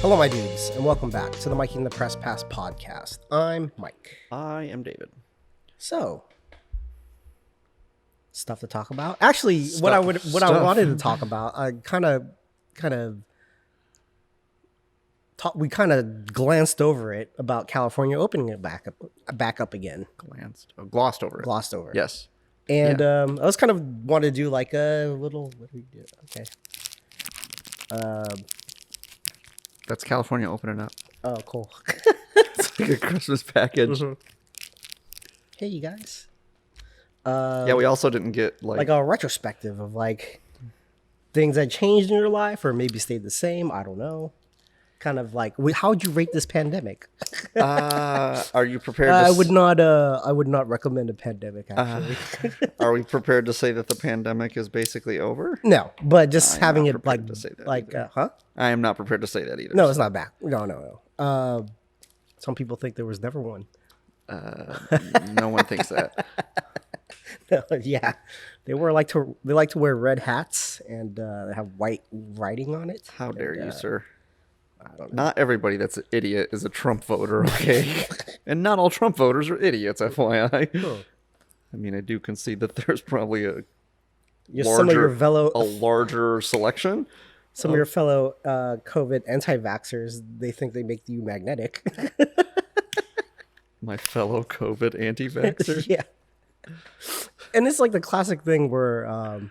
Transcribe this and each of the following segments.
Hello, my dudes, and welcome back to the Miking the Press Pass podcast. I'm Mike. I am David. So, stuff to talk about. Actually, what I wanted to talk about, we kind of glanced over it about California opening it back up again. Glossed over it. Glossed over it. Yes. And I was kind of want to do like a little. What do we do? Okay. That's California opening up. Oh, cool. It's like a Christmas package. Mm-hmm. Hey, you guys. Yeah, we also didn't get like a retrospective of like things that changed in your life or maybe stayed the same. I don't know. Kind of like, how would you rate this pandemic? Are you prepared? I would not recommend a pandemic. Actually, are we prepared to say that the pandemic is basically over? No, but just having it like, to say that huh? I am not prepared to say that either. No, it's not back. No. Some people think there was never one. No one thinks that. Yeah, they like to wear red hats and they have white writing on it. How dare you, sir? I don't know. Not everybody that's an idiot is a Trump voter, okay? And not all Trump voters are idiots, FYI. Huh. I mean, I do concede that there's probably a larger selection. Some of your fellow COVID anti-vaxxers, they think they make you magnetic. My fellow COVID anti-vaxxers? Yeah. And it's like the classic thing where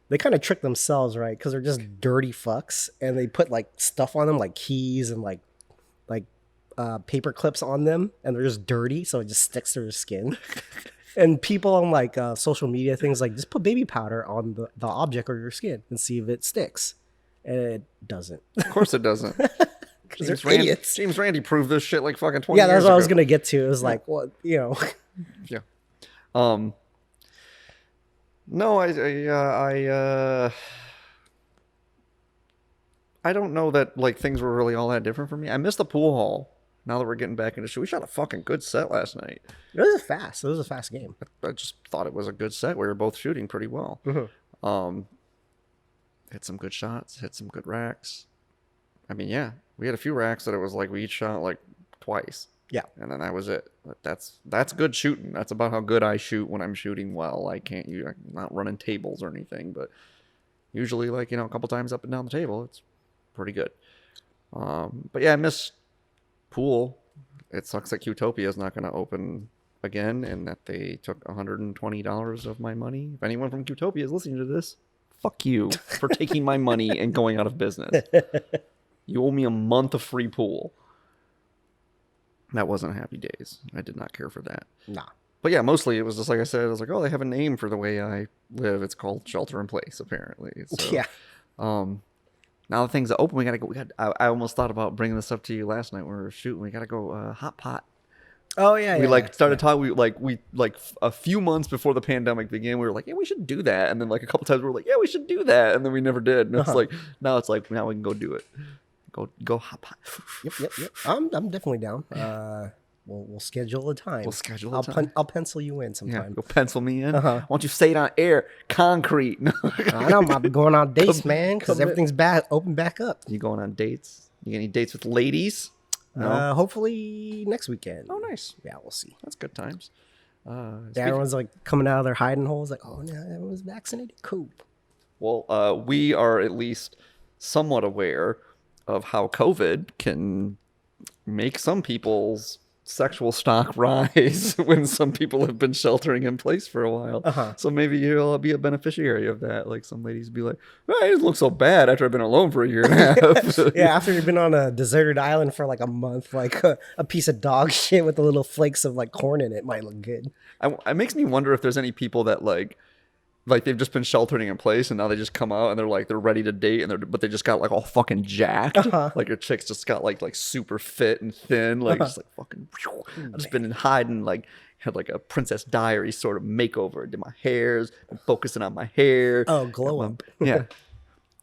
they kind of trick themselves, right? Because they're just dirty fucks, and they put like stuff on them, like keys and like paper clips on them, and they're just dirty, so it just sticks to their skin. And people on like social media things like just put baby powder on the object or your skin and see if it sticks, and it doesn't. Of course it doesn't. Because they're idiots. James Randi proved this shit like fucking 20 years ago. Yeah, that's what I was gonna get to. It was like, well, you know. Yeah. No, I don't know that like things were really all that different for me. I missed the pool hall. Now that we're getting back into shit, we shot a fucking good set last night. It was a fast game. I just thought it was a good set. We were both shooting pretty well. Mm-hmm. Hit some good shots. Hit some good racks. I mean, yeah, we had a few racks that it was like we each shot like twice. Yeah. And then that was it. But that's good shooting. That's about how good I shoot when I'm shooting well. I'm not running tables or anything, but usually like, a couple times up and down the table, it's pretty good. But yeah, I miss pool. It sucks that Qtopia is not going to open again and that they took $120 of my money. If anyone from Qtopia is listening to this, fuck you for taking my money and going out of business. You owe me a month of free pool. That wasn't Happy Days. I did not care for that. Nah. But yeah, mostly it was just like I said, I was like, oh, they have a name for the way I live. It's called Shelter in Place, apparently. So, yeah. Now the things are open, we gotta go. I almost thought about bringing this up to you last night when we were shooting. We gotta go hot pot. Oh yeah. We started talking. We a few months before the pandemic began. We were like, yeah, we should do that. And then like a couple times we were like, yeah, we should do that. And then we never did. And it's like now we can go do it. Go hot pot. Yep. I'm definitely down. We'll schedule a time. I'll pencil you in sometime. Yeah, go pencil me in. Why don't you say it on air? Concrete. I know. I'll be going on dates, man, because everything's open back up. You going on dates? You got any dates with ladies? No. Hopefully next weekend. Oh, nice. Yeah, we'll see. That's good times. Everyone's like coming out of their hiding holes, like, oh, no, everyone's vaccinated. Cool. Well, we are at least somewhat aware of how COVID can make some people's sexual stock rise when some people have been sheltering in place for a while. So maybe you'll be a beneficiary of that. Like some ladies be like, well, it doesn't look so bad after I've been alone for a year and a half. Yeah, after you've been on a deserted island for like a month, like a piece of dog shit with the little flakes of like corn in it might look good. It makes me wonder if there's any people that like they've just been sheltering in place and now they just come out and they're ready to date but they just got like all fucking jacked. Like your chick's just got like super fit and thin, like just like fucking. I've just been in hiding, like had like a Princess Diary sort of makeover. Did my hairs, I'm focusing on my hair. Oh, glow up. Yeah.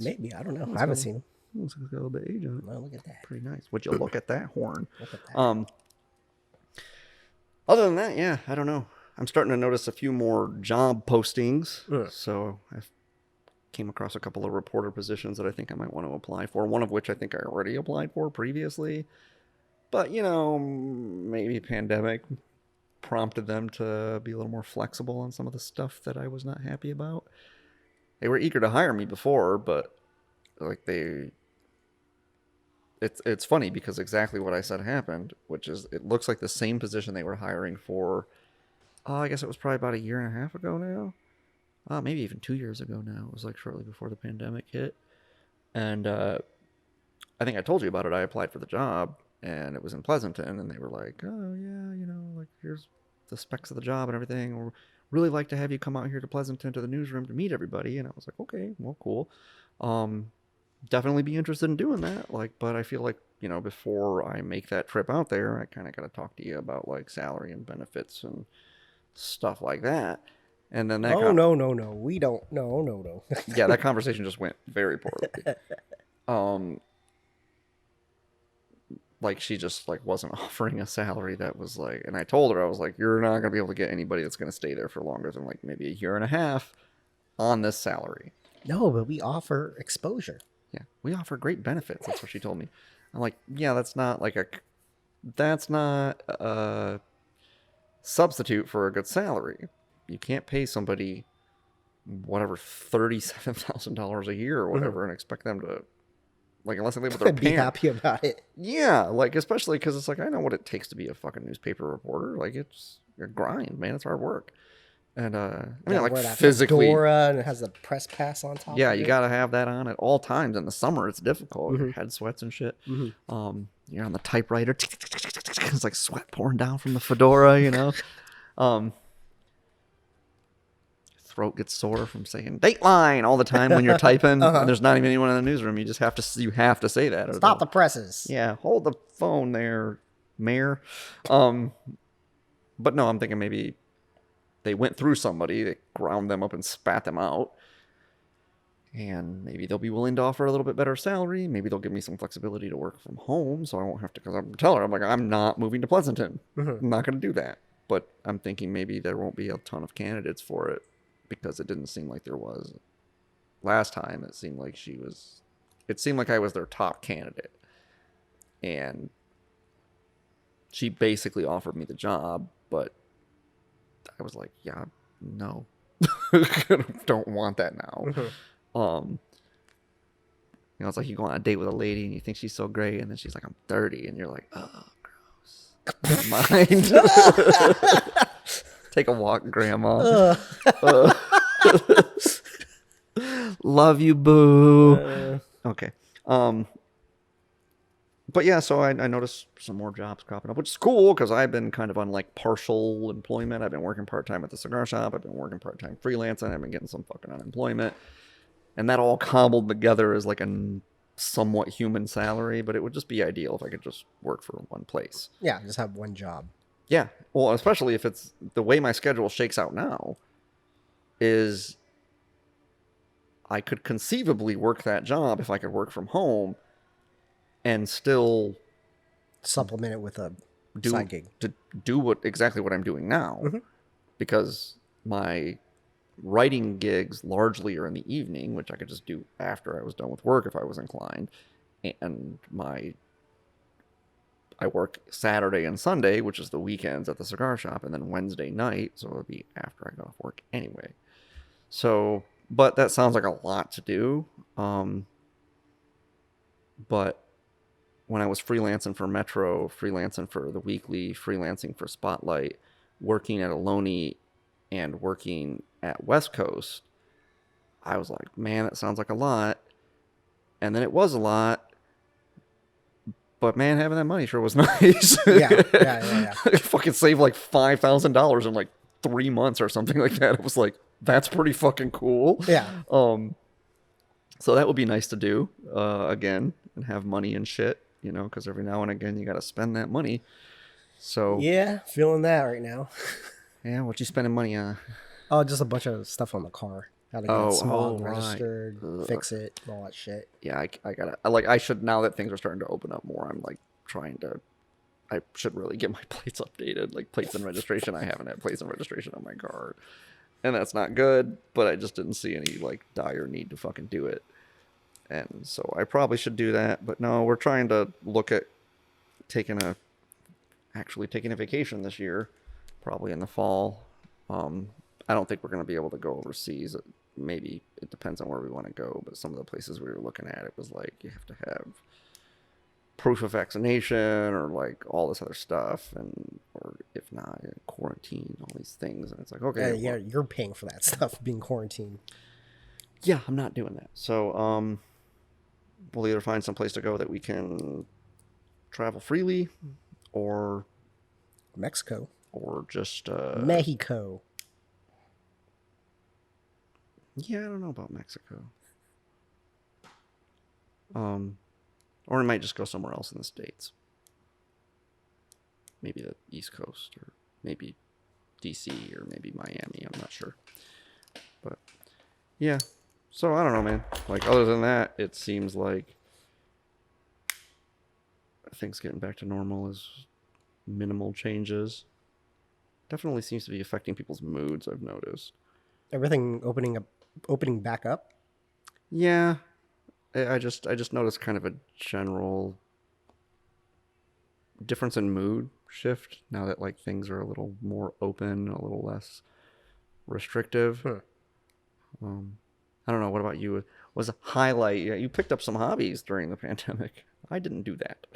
Maybe, I don't know. I haven't seen him. Looks like a little bit of age on it. Oh, look at that. Pretty nice. Would you look at that horn? Look at that. Other than that, yeah, I don't know. I'm starting to notice a few more job postings. Ugh. So I've came across a couple of reporter positions that I think I might want to apply for, one of which I think I already applied for previously. But, maybe pandemic prompted them to be a little more flexible on some of the stuff that I was not happy about. They were eager to hire me before, but like it's funny because exactly what I said happened, which is it looks like the same position they were hiring for. I guess it was probably about a year and a half ago now. Maybe even 2 years ago now. It was like shortly before the pandemic hit. And I think I told you about it. I applied for the job and it was in Pleasanton, and they were like, oh yeah, like here's the specs of the job and everything. We'd really like to have you come out here to Pleasanton to the newsroom to meet everybody. And I was like, okay, well, cool. Definitely be interested in doing that. Like, but I feel like, before I make that trip out there, I kind of got to talk to you about like salary and benefits and stuff like that. And then that no, we don't. No. Yeah, that conversation just went very poorly. Like she just like wasn't offering a salary that was like, and I told her, I was like, you're not gonna be able to get anybody that's gonna stay there for longer than like maybe a year and a half on this salary. No, but we offer exposure. Yeah, we offer great benefits. That's what she told me. I'm like, yeah, that's not a substitute for a good salary. You can't pay somebody whatever $37,000 a year or whatever and expect them to, like, unless they live with their be parents. happy about it. Yeah, like especially because it's like I know what it takes to be a fucking newspaper reporter. Like it's a grind, man. It's hard work. And I mean, like physically, fedora, and it has the press pass on top. Yeah, of you it. gotta have that on at all times. In the summer, it's difficult. Your head sweats and shit. You're on the typewriter. It's like sweat pouring down from the fedora. Throat gets sore from saying Dateline all the time when you're typing. And there's not even anyone in the newsroom. You just have to say that. Stop the presses. Yeah, hold the phone there, Mayor. But no, I'm thinking maybe they went through somebody, they ground them up and spat them out. And maybe they'll be willing to offer a little bit better salary. Maybe they'll give me some flexibility to work from home, so I won't have to, because I'm telling her, I'm like, I'm not moving to Pleasanton. I'm not going to do that. But I'm thinking maybe there won't be a ton of candidates for it, because it didn't seem like there was. Last time, it seemed like I was their top candidate. And she basically offered me the job, but I was like, yeah, no. Don't want that now. It's like you go on a date with a lady and you think she's so great, and then she's like, I'm 30, and you're like, oh, gross. Mind. Take a walk, Grandma. Love you, boo. Okay. But yeah, so I noticed some more jobs cropping up, which is cool because I've been kind of on like partial employment. I've been working part-time at the cigar shop. I've been working part-time freelancing. I've been getting some fucking unemployment. And that all cobbled together as like a somewhat human salary, but it would just be ideal if I could just work for one place. Yeah, just have one job. Yeah. Well, especially if it's the way my schedule shakes out now is I could conceivably work that job if I could work from home and still supplement it with a side gig to do exactly what I'm doing now, because my writing gigs largely are in the evening, which I could just do after I was done with work if I was inclined, and I work Saturday and Sunday, which is the weekends at the cigar shop, and then Wednesday night, so it would be after I got off work anyway. So, but that sounds like a lot to do. But when I was freelancing for Metro, freelancing for The Weekly, freelancing for Spotlight, working at Aloni, and working at West Coast, I was like, man, that sounds like a lot. And then it was a lot. But man, having that money sure was nice. Yeah. I fucking saved like $5,000 in like 3 months or something like that. It was like, that's pretty fucking cool. Yeah. So that would be nice to do again, and have money and shit, because every now and again you got to spend that money. So yeah, feeling that right now. Yeah, what you spending money on? Oh, just a bunch of stuff on the car. How to get it small, right. registered, fix it, all that shit. Yeah, I should, now that things are starting to open up more, I'm like I should really get my plates updated, like plates and registration. I haven't had plates and registration on my car and that's not good, but I just didn't see any like dire need to fucking do it. And so I probably should do that, but no, we're trying to look at actually taking a vacation this year, probably in the fall. I don't think we're going to be able to go overseas. Maybe it depends on where we want to go, but some of the places we were looking at, it was like you have to have proof of vaccination or like all this other stuff, and or if not, quarantine, all these things, and it's like okay, Yeah, you're paying for that stuff being quarantined. yeah, I'm not doing that. So we'll either find some place to go that we can travel freely, or Mexico, or just Mexico. yeah, I don't know about Mexico. Or we might just go somewhere else in the States. Maybe the East Coast, or maybe DC, or maybe Miami. I'm not sure. But yeah, so I don't know, man. Like other than that, it seems like things getting back to normal is minimal changes. Definitely seems to be affecting people's moods, I've noticed. Everything opening back up. Yeah, I just noticed kind of a general difference in mood shift now that like things are a little more open, a little less restrictive. I don't know. What about you? Was a highlight? Yeah, you picked up some hobbies during the pandemic. I didn't do that.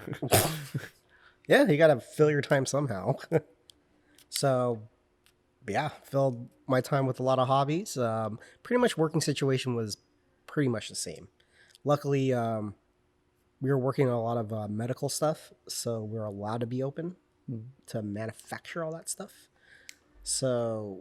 Yeah, you gotta fill your time somehow. So, yeah, filled my time with a lot of hobbies. Pretty much working situation was pretty much the same. Luckily, we were working on a lot of medical stuff, so we were allowed to be open to manufacture all that stuff. So,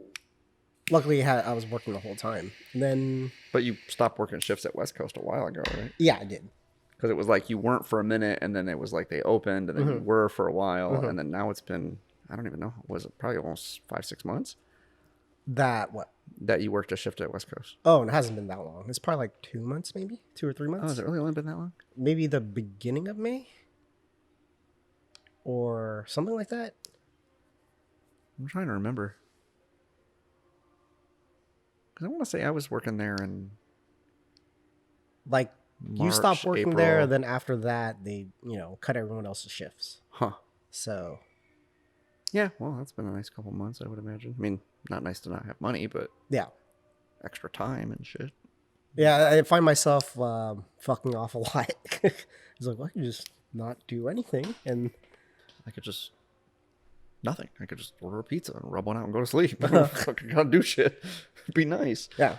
luckily, I was working the whole time. And then, But you stopped working shifts at West Coast a while ago, right? yeah, I did. Because it was like you weren't for a minute, and then it was like they opened, and then you were for a while, and then now it's been, I don't even know, was it probably almost 5-6 months That what? that you worked a shift at West Coast? Oh, it hasn't been that long. It's probably like 2 months, maybe 2 or 3 Oh, months. has it really only been that long? Maybe the beginning of May or something like that. I'm trying to remember. Because I want to say I was working there in Like you March, stopped working April. there, then after that they cut everyone else's shifts. Huh. So Yeah, well, that's been a nice couple months, I would imagine. I mean, not nice to not have money, but yeah, extra time and shit. yeah, I find myself fucking off a lot. It's like, well, I can just not do anything, and I could just nothing. I could just order a pizza and rub one out and go to sleep. I don't fucking gotta do shit. Be nice. yeah.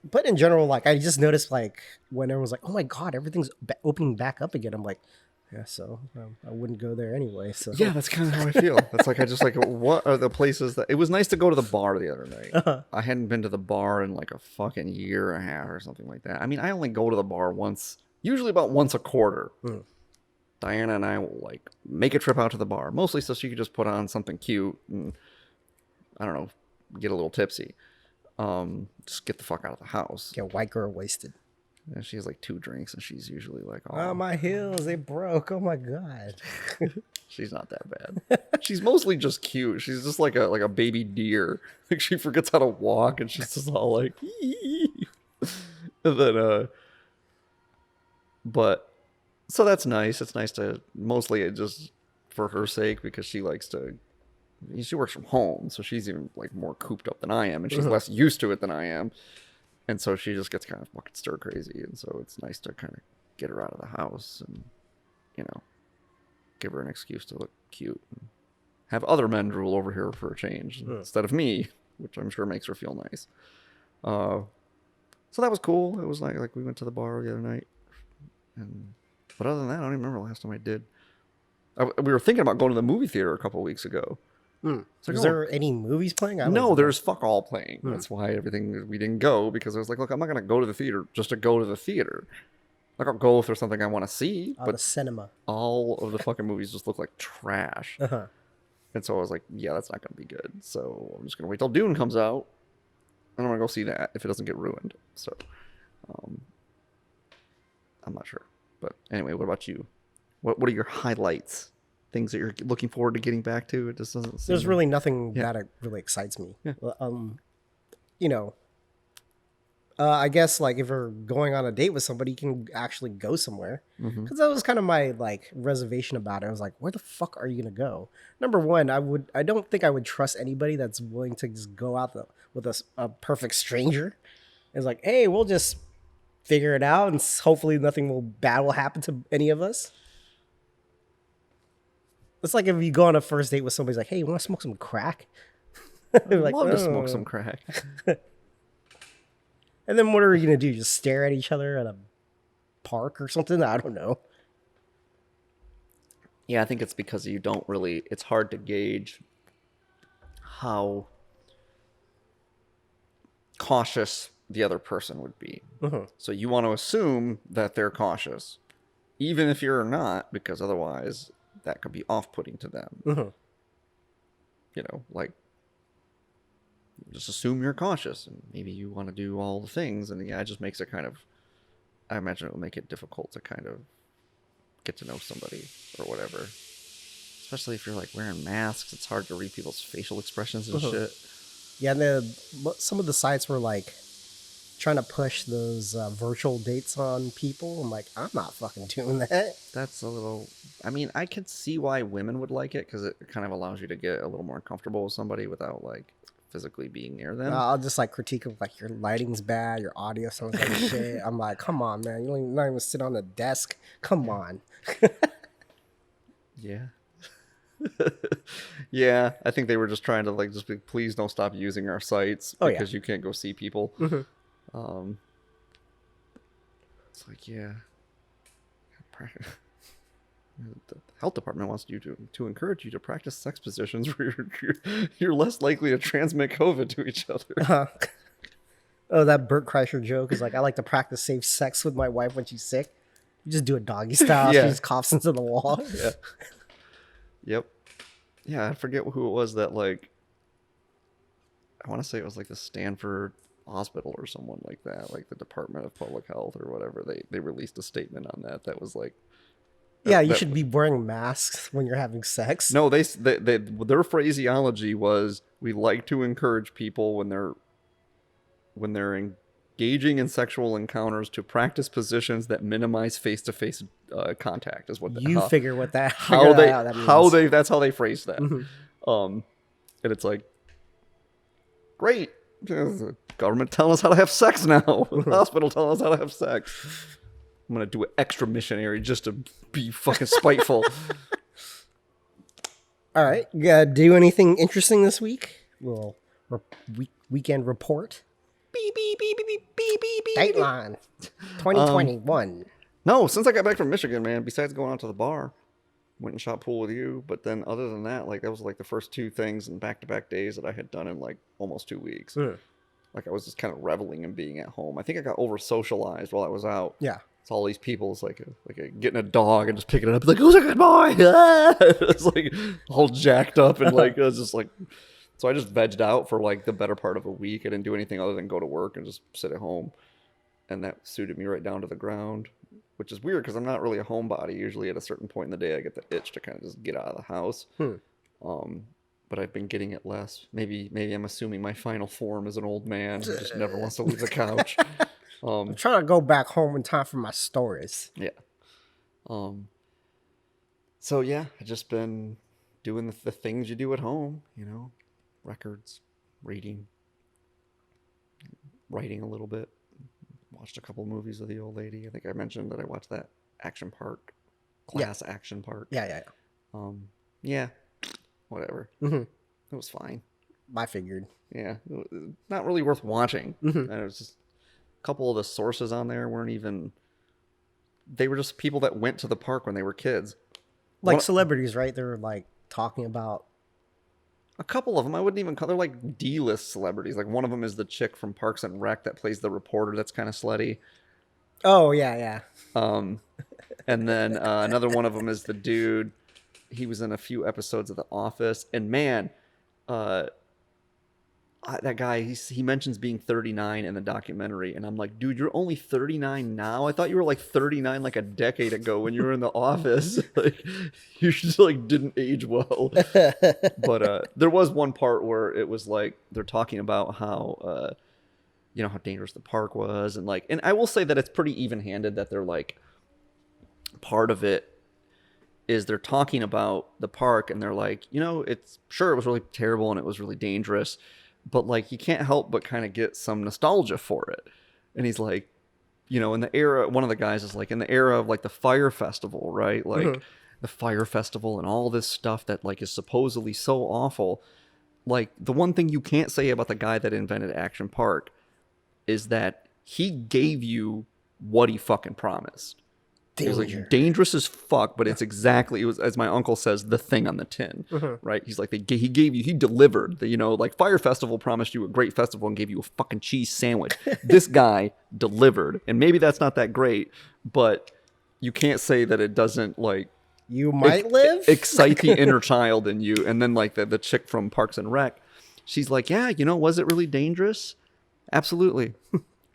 But in general, like I just noticed, like when everyone's like, "Oh my god, everything's opening back up again," I'm like, yeah, so I wouldn't go there anyway. So Yeah, that's kind of how I feel. That's like I just like, what are the places that? It was nice to go to the bar the other night. I hadn't been to the bar in like a fucking year and a half or something like that. I mean, I only go to the bar once, usually about once a quarter. Diana and I will like make a trip out to the bar, mostly so she could just put on something cute and I don't know, get a little tipsy. Just get the fuck out of the house. get white girl wasted. And she has like 2 drinks, and she's usually like, Oh, my heels, they broke. Oh my god. she's not that bad. She's mostly just cute. She's just like a baby deer. Like she forgets how to walk, and she's just all like, and then but so that's nice. It's nice to mostly just for her sake because she likes to. She works from home, so she's even like more cooped up than I am, and she's less used to it than I am. And so she just gets kind of fucking stir crazy. And so it's nice to kind of get her out of the house and, give her an excuse to look cute. And have other men drool over here for a change instead of me, which I'm sure makes her feel nice. So that was cool. It was like we went to the bar the other night. But other than that, I don't even remember the last time I did. We were thinking about going to the movie theater a couple of weeks ago. Is there any movies playing? No, there's fuck all playing. That's why we didn't go, because I was like, look, I'm not going to go to the theater just to go to the theater. Like, I'll go if there's something I want to see. The cinema. All of the fucking movies just look like trash. And so I was like, yeah, that's not going to be good. So I'm just going to wait till Dune comes out. And I'm going to go see that if it doesn't get ruined. So I'm not sure. But anyway, what about you? What are your highlights? Things that you're looking forward to getting back to? It just doesn't seem There's really nothing that really excites me. Yeah. you know, I guess like if you're going on a date with somebody, you can actually go somewhere. Mm-hmm. Because that was kind of my like reservation about it. I was like, where the fuck are you gonna go? Number one, I don't think I would trust anybody that's willing to just go out with a perfect stranger. It's like, hey, we'll just figure it out, and hopefully bad will happen to any of us. It's like if you go on a first date with somebody, like, hey, you want to smoke some crack? I'd Like, love to smoke "Oh." some crack. And then what are you gonna do? Just stare at each other at a park or something? I don't know. Yeah, I think it's because you don't really. It's hard to gauge how cautious the other person would be. Mm-hmm. So you want to assume that they're cautious, even if you're not, because otherwise that could be off-putting to them. Mm-hmm. You know, like just assume you're cautious, and maybe you want to do all the things, and yeah, it just makes it kind of. I imagine it will make it difficult to kind of get to know somebody or whatever. Especially if you're like wearing masks, it's hard to read people's facial expressions and shit. Yeah, and some of the sites were like trying to push those virtual dates on people. I'm like, I'm not fucking doing that. That's a little. I mean, I could see why women would like it because it kind of allows you to get a little more comfortable with somebody without like physically being near them. I'll just like critique of like your lighting's bad, your audio sounds like shit. I'm like, come on, man, you don't not even sit on the desk. Come on. Yeah. Yeah, I think they were just trying to like just be, please don't stop using our sites because you can't go see people. Mm-hmm. It's like, yeah. The health department wants you to encourage you to practice sex positions where you're less likely to transmit COVID to each other. Oh, that Bert Kreischer joke is like, I like to practice safe sex with my wife when she's sick. You just do a doggy style. Yeah. She just coughs into the wall. Yeah. Yep. Yeah, I forget who it was that like. I want to say it was like the Stanford Hospital or someone like that, like the Department of Public Health or whatever. They released a statement on that was like. Yeah, you should be wearing masks when you're having sex. No, their phraseology was, we like to encourage people when they're engaging in sexual encounters to practice positions that minimize face-to-face contact. Is what figure what that that's how they phrase that. Mm-hmm. And it's like, great, the government telling us how to have sex now. The hospital telling us how to have sex. I'm gonna do an extra missionary just to be fucking spiteful. All right, you gotta do anything interesting this week? Well, weekend report. Beep, beep, beep, beep, beep, beep, beep, beep. Dateline 2021. No, since I got back from Michigan, man, besides going out to the bar, went and shot pool with you. But then other than that, like that was like the first two things in back-to-back days that I had done in like almost 2 weeks. Like I was just kind of reveling in being at home. I think I got over-socialized while I was out. Yeah. It's all these people. It's like getting a dog and just picking it up. It's like, who's a good boy? It's like all jacked up and like, it was just like, so I just vegged out for like the better part of a week. I didn't do anything other than go to work and just sit at home. And that suited me right down to the ground, which is weird because I'm not really a homebody. Usually at a certain point in the day, I get the itch to kind of just get out of the house. But I've been getting it less. Maybe I'm assuming my final form as an old man who just never wants to leave the couch. I'm trying to go back home in time for my stories. Yeah. So yeah, I've just been doing the things you do at home, you know, records, reading, writing a little bit. Watched a couple movies with the old lady. I think I mentioned that I watched that Action Park, Action Park. Yeah. Yeah, whatever. Mm-hmm. It was fine. I figured. Yeah, not really worth watching. Mm-hmm. And it was just a couple of the sources on there weren't even. They were just people that went to the park when they were kids. Like celebrities, right? They were like talking about. A couple of them, I wouldn't even call. They're like D-list celebrities. Like one of them is the chick from Parks and Rec that plays the reporter. That's kind of slutty. Oh yeah. And then another one of them is the dude. He was in a few episodes of The Office, and man, that guy, he mentions being 39 in the documentary, and I'm like, dude, you're only 39 now? I thought you were like 39 like a decade ago when you were in The Office. Like, you just like didn't age well. But there was one part where it was like they're talking about how you know, how dangerous the park was, and like, and I will say that it's pretty even-handed, that they're like, part of it is they're talking about the park and they're like, you know, it's sure it was really terrible and it was really dangerous, but like you can't help but kind of get some nostalgia for it. And he's like, you know, in the era, one of the guys is like, in the era of like the fire festival, right? Like the fire festival and all this stuff that like is supposedly so awful. Like the one thing you can't say about the guy that invented Action Park is that he gave you what he fucking promised. It was like dangerous as fuck, but it's exactly, it was, as my uncle says, the thing on the tin, right? He's like, he gave you, he delivered. You know, like Fire Festival promised you a great festival and gave you a fucking cheese sandwich. This guy delivered, and maybe that's not that great, but you can't say that it doesn't like you might live excite the inner child in you. And then like the chick from Parks and Rec, she's like, yeah, you know, was it really dangerous? Absolutely.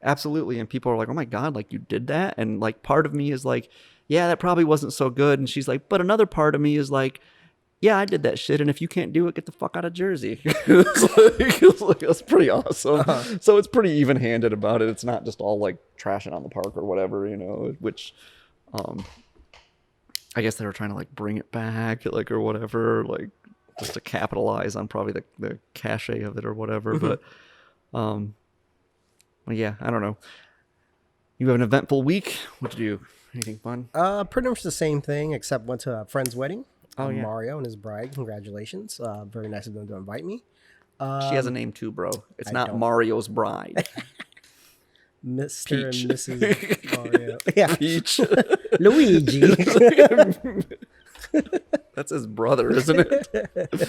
Absolutely. And people are like, oh my God, like you did that? And like part of me is like, yeah, that probably wasn't so good. And she's like, but another part of me is like, yeah, I did that shit. And if you can't do it, get the fuck out of Jersey. It's like, that's pretty awesome. So it's pretty even handed about it. It's not just all like trashing on the park or whatever, you know, which I guess they were trying to like bring it back, like, or whatever, like just to capitalize on probably the cachet of it or whatever. But, well, yeah, I don't know. You have an eventful week. What did you do? Anything fun? Pretty much the same thing, except went to a friend's wedding. Oh, yeah. Mario and his bride. Congratulations. Very nice of them to invite me. She has a name too, bro. It's not Mario's bride. Mr. Peach. and Mrs. Mario. Yeah. Peach. Luigi. That's his brother, isn't it?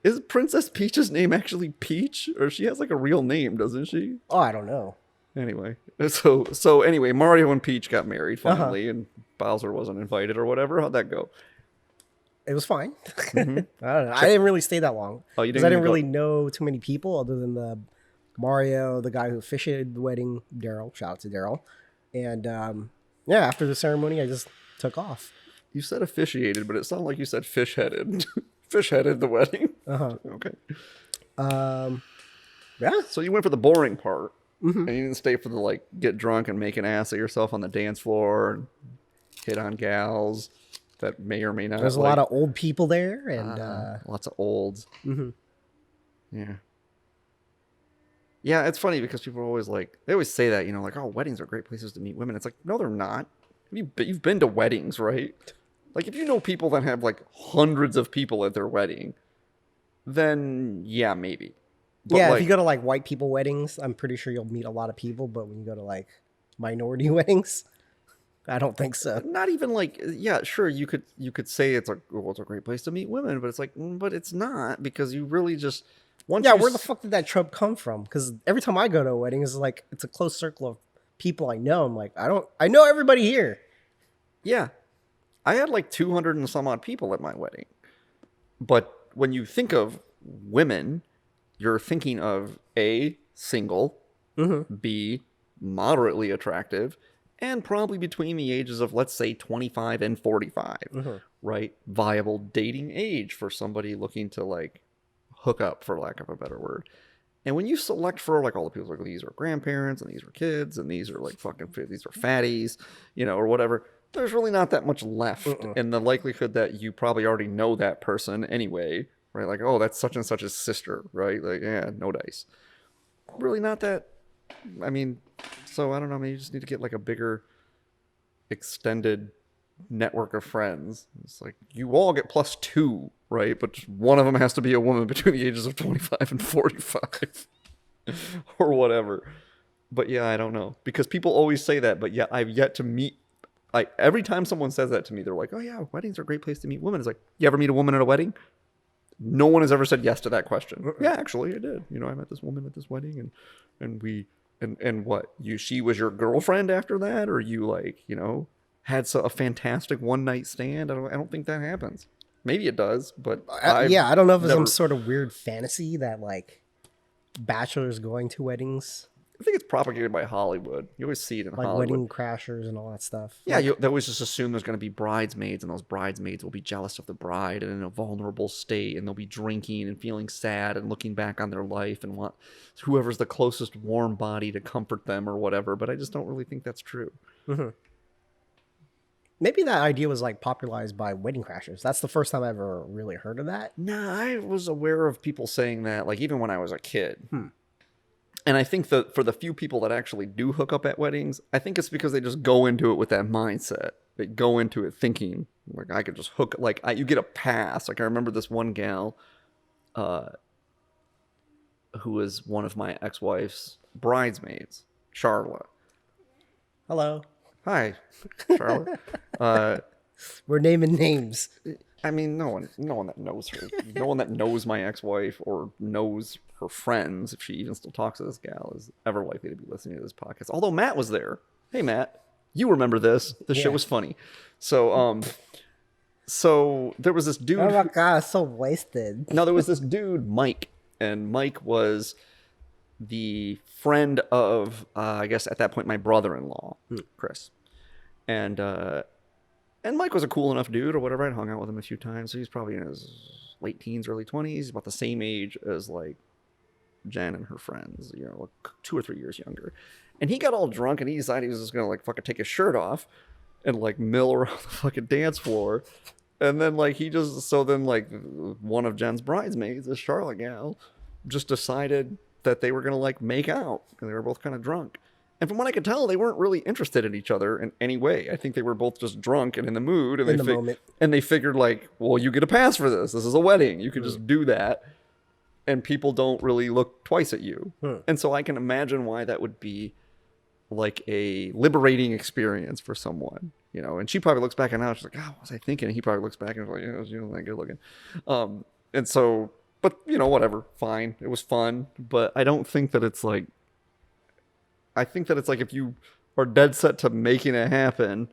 Is Princess Peach's name actually Peach? Or she has like a real name, doesn't she? Oh, I don't know. Anyway, so anyway, Mario and Peach got married finally, and Bowser wasn't invited or whatever. How'd that go? It was fine. I don't know. I didn't really stay that long. Oh, you didn't? didn't? I didn't really know too many people other than the Mario, the guy who officiated the wedding, Daryl. Shout out to Daryl. And yeah, after the ceremony, I just took off. You said officiated, but it sounded like you said fish-headed. Fish-headed the wedding. Okay. Yeah. So you went for the boring part, and you didn't stay for the like get drunk and make an ass of yourself on the dance floor and hit on gals that may or may not. There's a lot of old people there, and lots of olds. Yeah. Yeah, it's funny because people are always like, they always say that, you know, like, oh, weddings are great places to meet women. It's like, no, they're not. You've been to weddings, right? Like, if you know people that have, like, hundreds of people at their wedding, then, yeah, maybe. But yeah, like, if you go to, like, white people weddings, I'm pretty sure you'll meet a lot of people. But when you go to, like, minority weddings, I don't think so. Not even, like, yeah, sure, you could say it's, like, well, it's a great place to meet women. But it's like, but it's not, because you really just... Where the fuck did that trope come from? Because every time I go to a wedding, it's like, it's a close circle of people I know. I'm like, I know everybody here. Yeah. I had like 200 and some odd people at my wedding. But when you think of women, you're thinking of A, single, B, moderately attractive, and probably between the ages of, let's say, 25 and 45, right? Viable dating age for somebody looking to like hook up, for lack of a better word. And when you select for like all the people, like these are grandparents and these are kids and these are like these are fatties, you know, or whatever, there's really not that much left. And the likelihood that you probably already know that person anyway, right? Like, oh, that's such and such's sister, right? Like, yeah, no dice. Really not that. I mean, so I don't know, maybe you just need to get like a bigger extended network of friends. It's like you all get +2, right? But just one of them has to be a woman between the ages of 25 and 45 or whatever. But yeah, I don't know, because people always say that, but yeah, I've yet to meet, like, every time someone says that to me, they're like, oh yeah, weddings are a great place to meet women. It's like, you ever meet a woman at a wedding? No one has ever said yes to that question. Yeah, actually I did. You know, I met this woman at this wedding, and we and what, she was your girlfriend after that, or you, like, you know, had a fantastic one night stand? I don't think that happens. Maybe it does, but I don't know if it's some sort of weird fantasy that like bachelors going to weddings. I think it's propagated by Hollywood. You always see it in Like Hollywood. Wedding Crashers and all that stuff. Yeah, Like, they always just assume there's going to be bridesmaids, and those bridesmaids will be jealous of the bride and in a vulnerable state, and they'll be drinking and feeling sad and looking back on their life and want whoever's the closest warm body to comfort them or whatever. But I just don't really think that's true. mm-hmm. Maybe that idea was like popularized by Wedding Crashers. That's the first time I ever really heard of that. Nah, I was aware of people saying that, like, even when I was a kid. And I think that for the few people that actually do hook up at weddings, I think it's because they just go into it with that mindset. They go into it thinking, like, I could just hook, like, you get a pass. Like, I remember this one gal who was one of my ex-wife's bridesmaids, Charlotte. Hello. Hi, Charlotte. We're naming names. I mean, no one that knows her, no one that knows my ex-wife or knows her friends, if she even still talks to this gal, is ever likely to be listening to this podcast. Although Matt was there. Hey, Matt, you remember this? This shit was funny. So, so there was this dude. Oh my god, so wasted. No, there was this dude, Mike, and Mike was the friend of, I guess at that point, my brother-in-law, Chris, and Mike was a cool enough dude or whatever. I'd hung out with him a few times. So he's probably in his late teens, early 20s, about the same age as like Jen and her friends, you know, like 2 or 3 years younger. And he got all drunk and he decided he was just gonna like fucking take his shirt off and like mill around the fucking dance floor. And then like one of Jen's bridesmaids, this Charlotte gal, just decided that they were gonna like make out and they were both kind of drunk. And from what I could tell, they weren't really interested in each other in any way. I think they were both just drunk and in the mood. And moment. And they figured, like, well, you get a pass for this. This is a wedding. You can just do that. And people don't really look twice at you. And so I can imagine why that would be, like, a liberating experience for someone. You know, and she probably looks back and now she's like, oh, what was I thinking? And he probably looks back and is like, yeah, she wasn't that good looking. And so, but, you know, whatever. Fine. It was fun. But I don't think that it's, like, I think that it's like if you are dead set to making it happen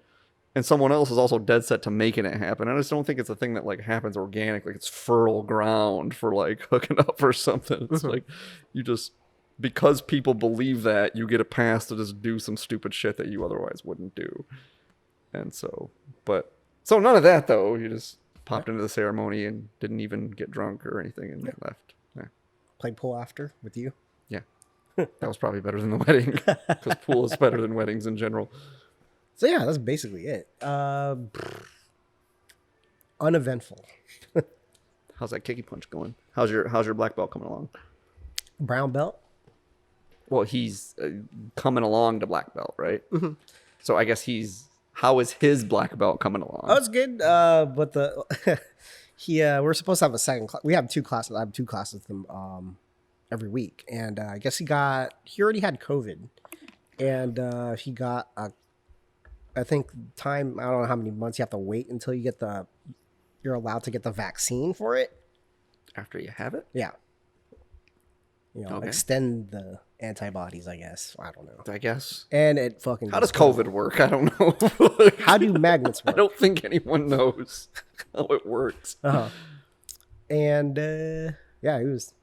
and someone else is also dead set to making it happen. I just don't think it's a thing that like happens organically. It's fertile ground for like hooking up or something. It's like you just, because people believe that, you get a pass to just do some stupid shit that you otherwise wouldn't do. And so, so none of that though. You just popped into the ceremony and didn't even get drunk or anything and left. Yeah. Played pool after with you. Yeah. That was probably better than the wedding because pool is better than weddings in general. So yeah, that's basically it. Uneventful. How's that kicky punch going? How's your black belt coming along? Brown belt. Well, he's coming along to black belt, right? Mm-hmm. So I guess how is his black belt coming along? Oh, it's good. But we're supposed to have a second class. We have 2 classes. I have 2 classes with him every week, and I guess he already had COVID, and he got I think I don't know how many months you have to wait until you get you're allowed to get the vaccine for it. After you have it? Yeah. You know, extend the antibodies, I guess. I don't know. I guess. And it fucking. How does COVID work? I don't know. How do magnets work? I don't think anyone knows how it works. And yeah, he was.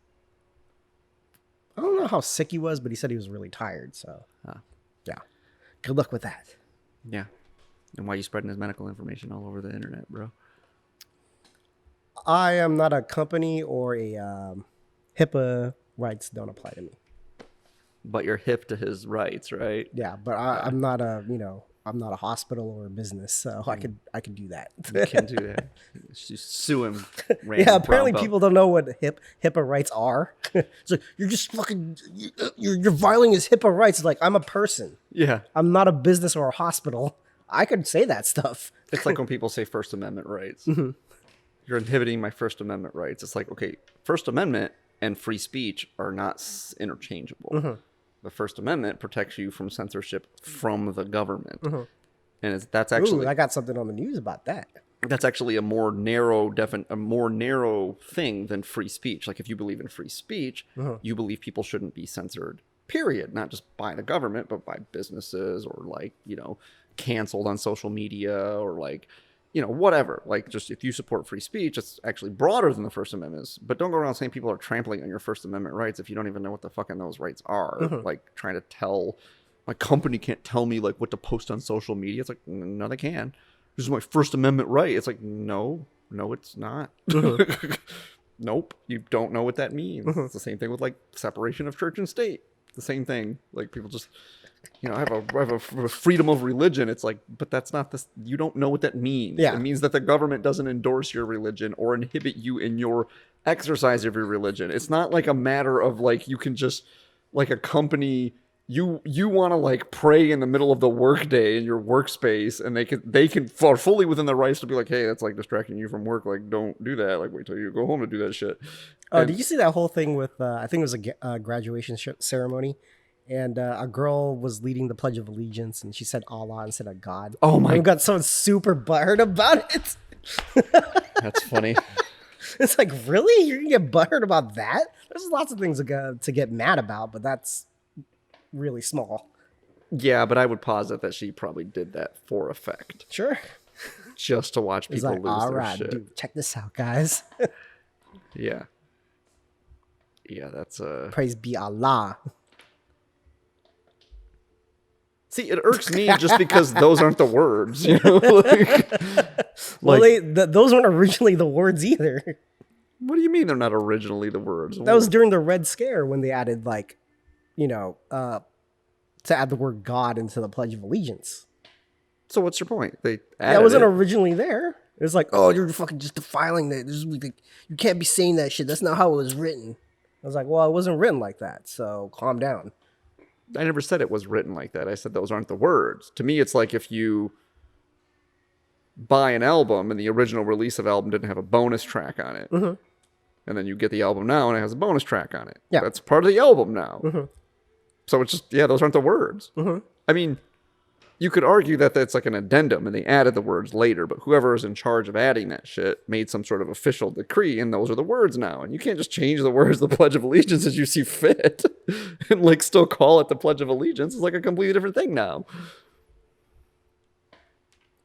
I don't know how sick he was, but he said he was really tired. So, yeah. Good luck with that. Yeah. And why are you spreading his medical information all over the internet, bro? I am not a company or a HIPAA rights don't apply to me. But you're hip to his rights, right? Yeah, but I'm not I'm not a hospital or a business, so I could do that. You can do that. Sue him. Yeah, apparently people don't know what HIPAA rights are. So you're just fucking you're violating his HIPAA rights. Like, I'm a person. Yeah, I'm not a business or a hospital. I could say that stuff. It's like when people say First Amendment rights. Mm-hmm. You're inhibiting my First Amendment rights. It's like, okay, First Amendment and free speech are not interchangeable. Mm-hmm. The First Amendment protects you from censorship from the government. Mm-hmm. And that's actually... Ooh, I got something on the news about that. That's actually a more narrow thing than free speech. Like, if you believe in free speech, you believe people shouldn't be censored, period. Not just by the government, but by businesses, or like, you know, canceled on social media, or like whatever. Like, just if you support free speech, it's actually broader than the First Amendment. But don't go around saying people are trampling on your First Amendment rights if you don't even know what the fucking those rights are. Like, trying to tell my company can't tell me like what to post on social media. It's like, no, they can. This is my First Amendment right. It's like, no, it's not. Nope, you don't know what that means. It's the same thing with like separation of church and state. The same thing. Like, people just, I have a freedom of religion. It's like, but that's not this. You don't know what that means. Yeah. It means that the government doesn't endorse your religion or inhibit you in your exercise of your religion. It's not like a matter of like, you can just, like a company, you want to like pray in the middle of the workday in your workspace, and they can are fully within their rights to be like, hey, that's like distracting you from work. Like, don't do that. Like, wait till you go home to do that shit. Oh, did you see that whole thing with, I think it was a graduation ceremony, and a girl was leading the Pledge of Allegiance, and she said Allah instead of God. Oh my! And we got someone super butthurt about it. That's funny. It's like, really? You're gonna get butthurt about that? There's lots of things to get mad about, but that's really small. Yeah, but I would posit that she probably did that for effect. Sure. Just to watch people like, lose all their right, shit. dude, check this out, guys. Yeah. Yeah, that's Praise be Allah. See, it irks me just because those aren't the words, Well, those weren't originally the words either. What do you mean they're not originally the words? That was during the Red Scare when they added like, to add the word God into the Pledge of Allegiance. So what's your point? They That wasn't originally there. It was like, oh, you're fucking just defiling that. You can't be saying that shit. That's not how it was written. I was like, well, it wasn't written like that, so calm down. I never said it was written like that. I said those aren't the words. To me, it's like if you buy an album and the original release of album didn't have a bonus track on it. And then you get the album now and it has a bonus track on it. Yeah. That's part of the album now. So it's just, those aren't the words. I mean, you could argue that that's like an addendum and they added the words later, but whoever is in charge of adding that shit made some sort of official decree, and those are the words now. And you can't just change the words of the Pledge of Allegiance as you see fit and like still call it the Pledge of Allegiance. It's like a completely different thing now.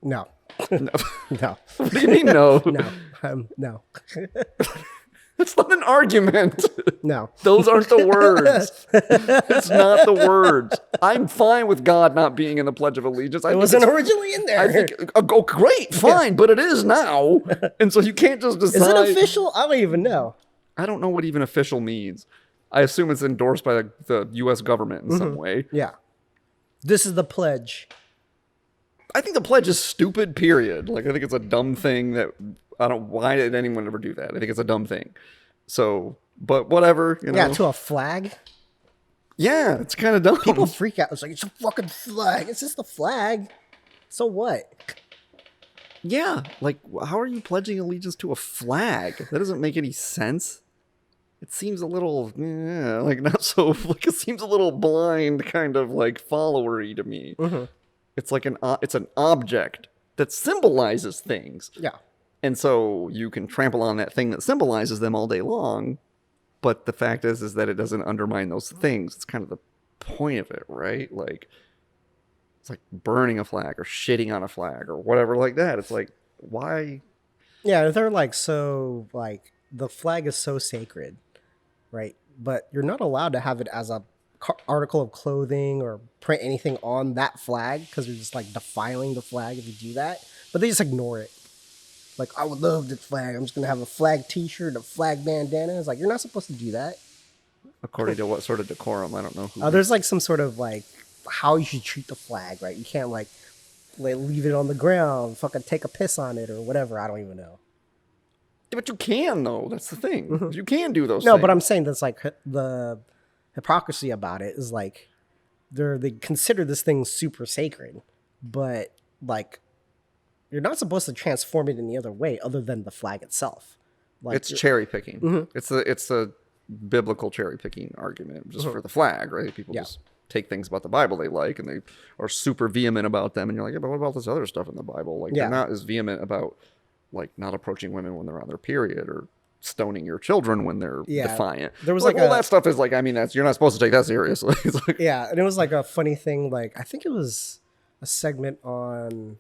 No. No. No. What do you mean no? No. No. It's not an argument. No. Those aren't the words. It's not the words. I'm fine with God not being in the Pledge of Allegiance. It wasn't originally in there. I think, oh, great, fine, but it is now. And so you can't just decide. Is it official? I don't even know. I don't know what even official means. I assume it's endorsed by the U.S. government in some way. Yeah. This is the pledge. I think the pledge is stupid, period. Like, I think it's a dumb thing that... why did anyone ever do that? I think it's a dumb thing. So, but whatever, Yeah, to a flag. Yeah, it's kind of dumb. People freak out. It's like, it's a fucking flag. It's just a flag. So what? Yeah, like, how are you pledging allegiance to a flag? That doesn't make any sense. It seems a little, like, not so, like, it seems a little blind, kind of, like, followery to me. It's like it's an object that symbolizes things. Yeah. And so you can trample on that thing that symbolizes them all day long, but the fact is that it doesn't undermine those things. It's kind of the point of it, right? Like, it's like burning a flag or shitting on a flag or whatever like that. It's like, why? Yeah, they're like, so, like, the flag is so sacred, right? But you're not allowed to have it as a article of clothing or print anything on that flag because you're just, like, defiling the flag if you do that. But they just ignore it. Like, I would love the flag. I'm just going to have a flag t-shirt, a flag bandana. It's like, you're not supposed to do that. According to what sort of decorum? I don't know who. There's, like, some sort of, like, how you should treat the flag, right? You can't, like, leave it on the ground, fucking take a piss on it or whatever. I don't even know. But you can, though. That's the thing. You can do those No, things. but I'm saying that's, like, the hypocrisy about it is, like, they consider this thing super sacred, but, like, you're not supposed to transform it any other way other than the flag itself. Like, it's cherry picking. It's a biblical cherry picking argument just for the flag, right? People just take things about the Bible they like and they are super vehement about them. And you're like, yeah, but what about this other stuff in the Bible? Like, they're not as vehement about, like, not approaching women when they're on their period or stoning your children when they're defiant. There was like all that stuff is like, I mean, you're not supposed to take that seriously. It's like, and it was like a funny thing. Like, I think it was a segment on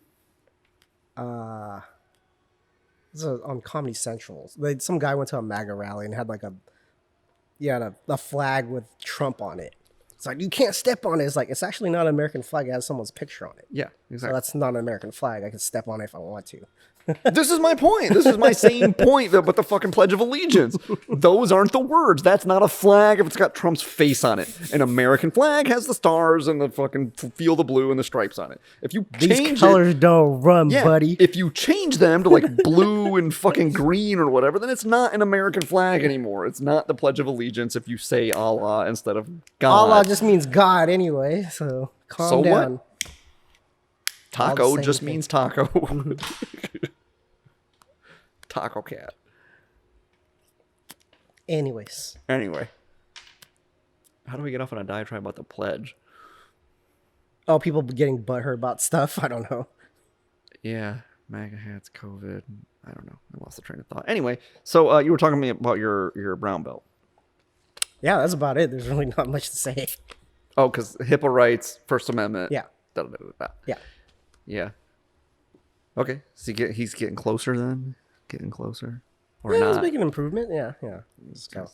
This is on Comedy Central. Some guy went to a MAGA rally and had like a flag with Trump on it. It's like, you can't step on it. It's like, it's actually not an American flag. It has someone's picture on it. Yeah, So exactly. that's not an American flag. I can step on it if I want to. This is my point. This is my same point about the fucking Pledge of Allegiance. Those aren't the words. That's not a flag if it's got Trump's face on it. An American flag has the stars and the fucking field of blue and the stripes on it. If you These change colors don't run, yeah, buddy. if you change them to like blue and fucking green or whatever, then it's not an American flag anymore. It's not the Pledge of Allegiance if you say Allah instead of God. Allah just means God anyway, so calm down. What? Taco just thing. means taco. Taco cat. Anyways. Anyway. How do we get off on a diatribe about the pledge? Oh, people getting butthurt about stuff? I don't know. Yeah. MAGA hats, COVID. I don't know. I lost the train of thought. Anyway, so you were talking to me about your brown belt. Yeah, that's about it. There's really not much to say. Oh, because HIPAA rights, First Amendment. Yeah. Yeah. Yeah. Okay. So he's getting closer then? Getting closer? Or Yeah, not? he's making an improvement. Yeah. Kind of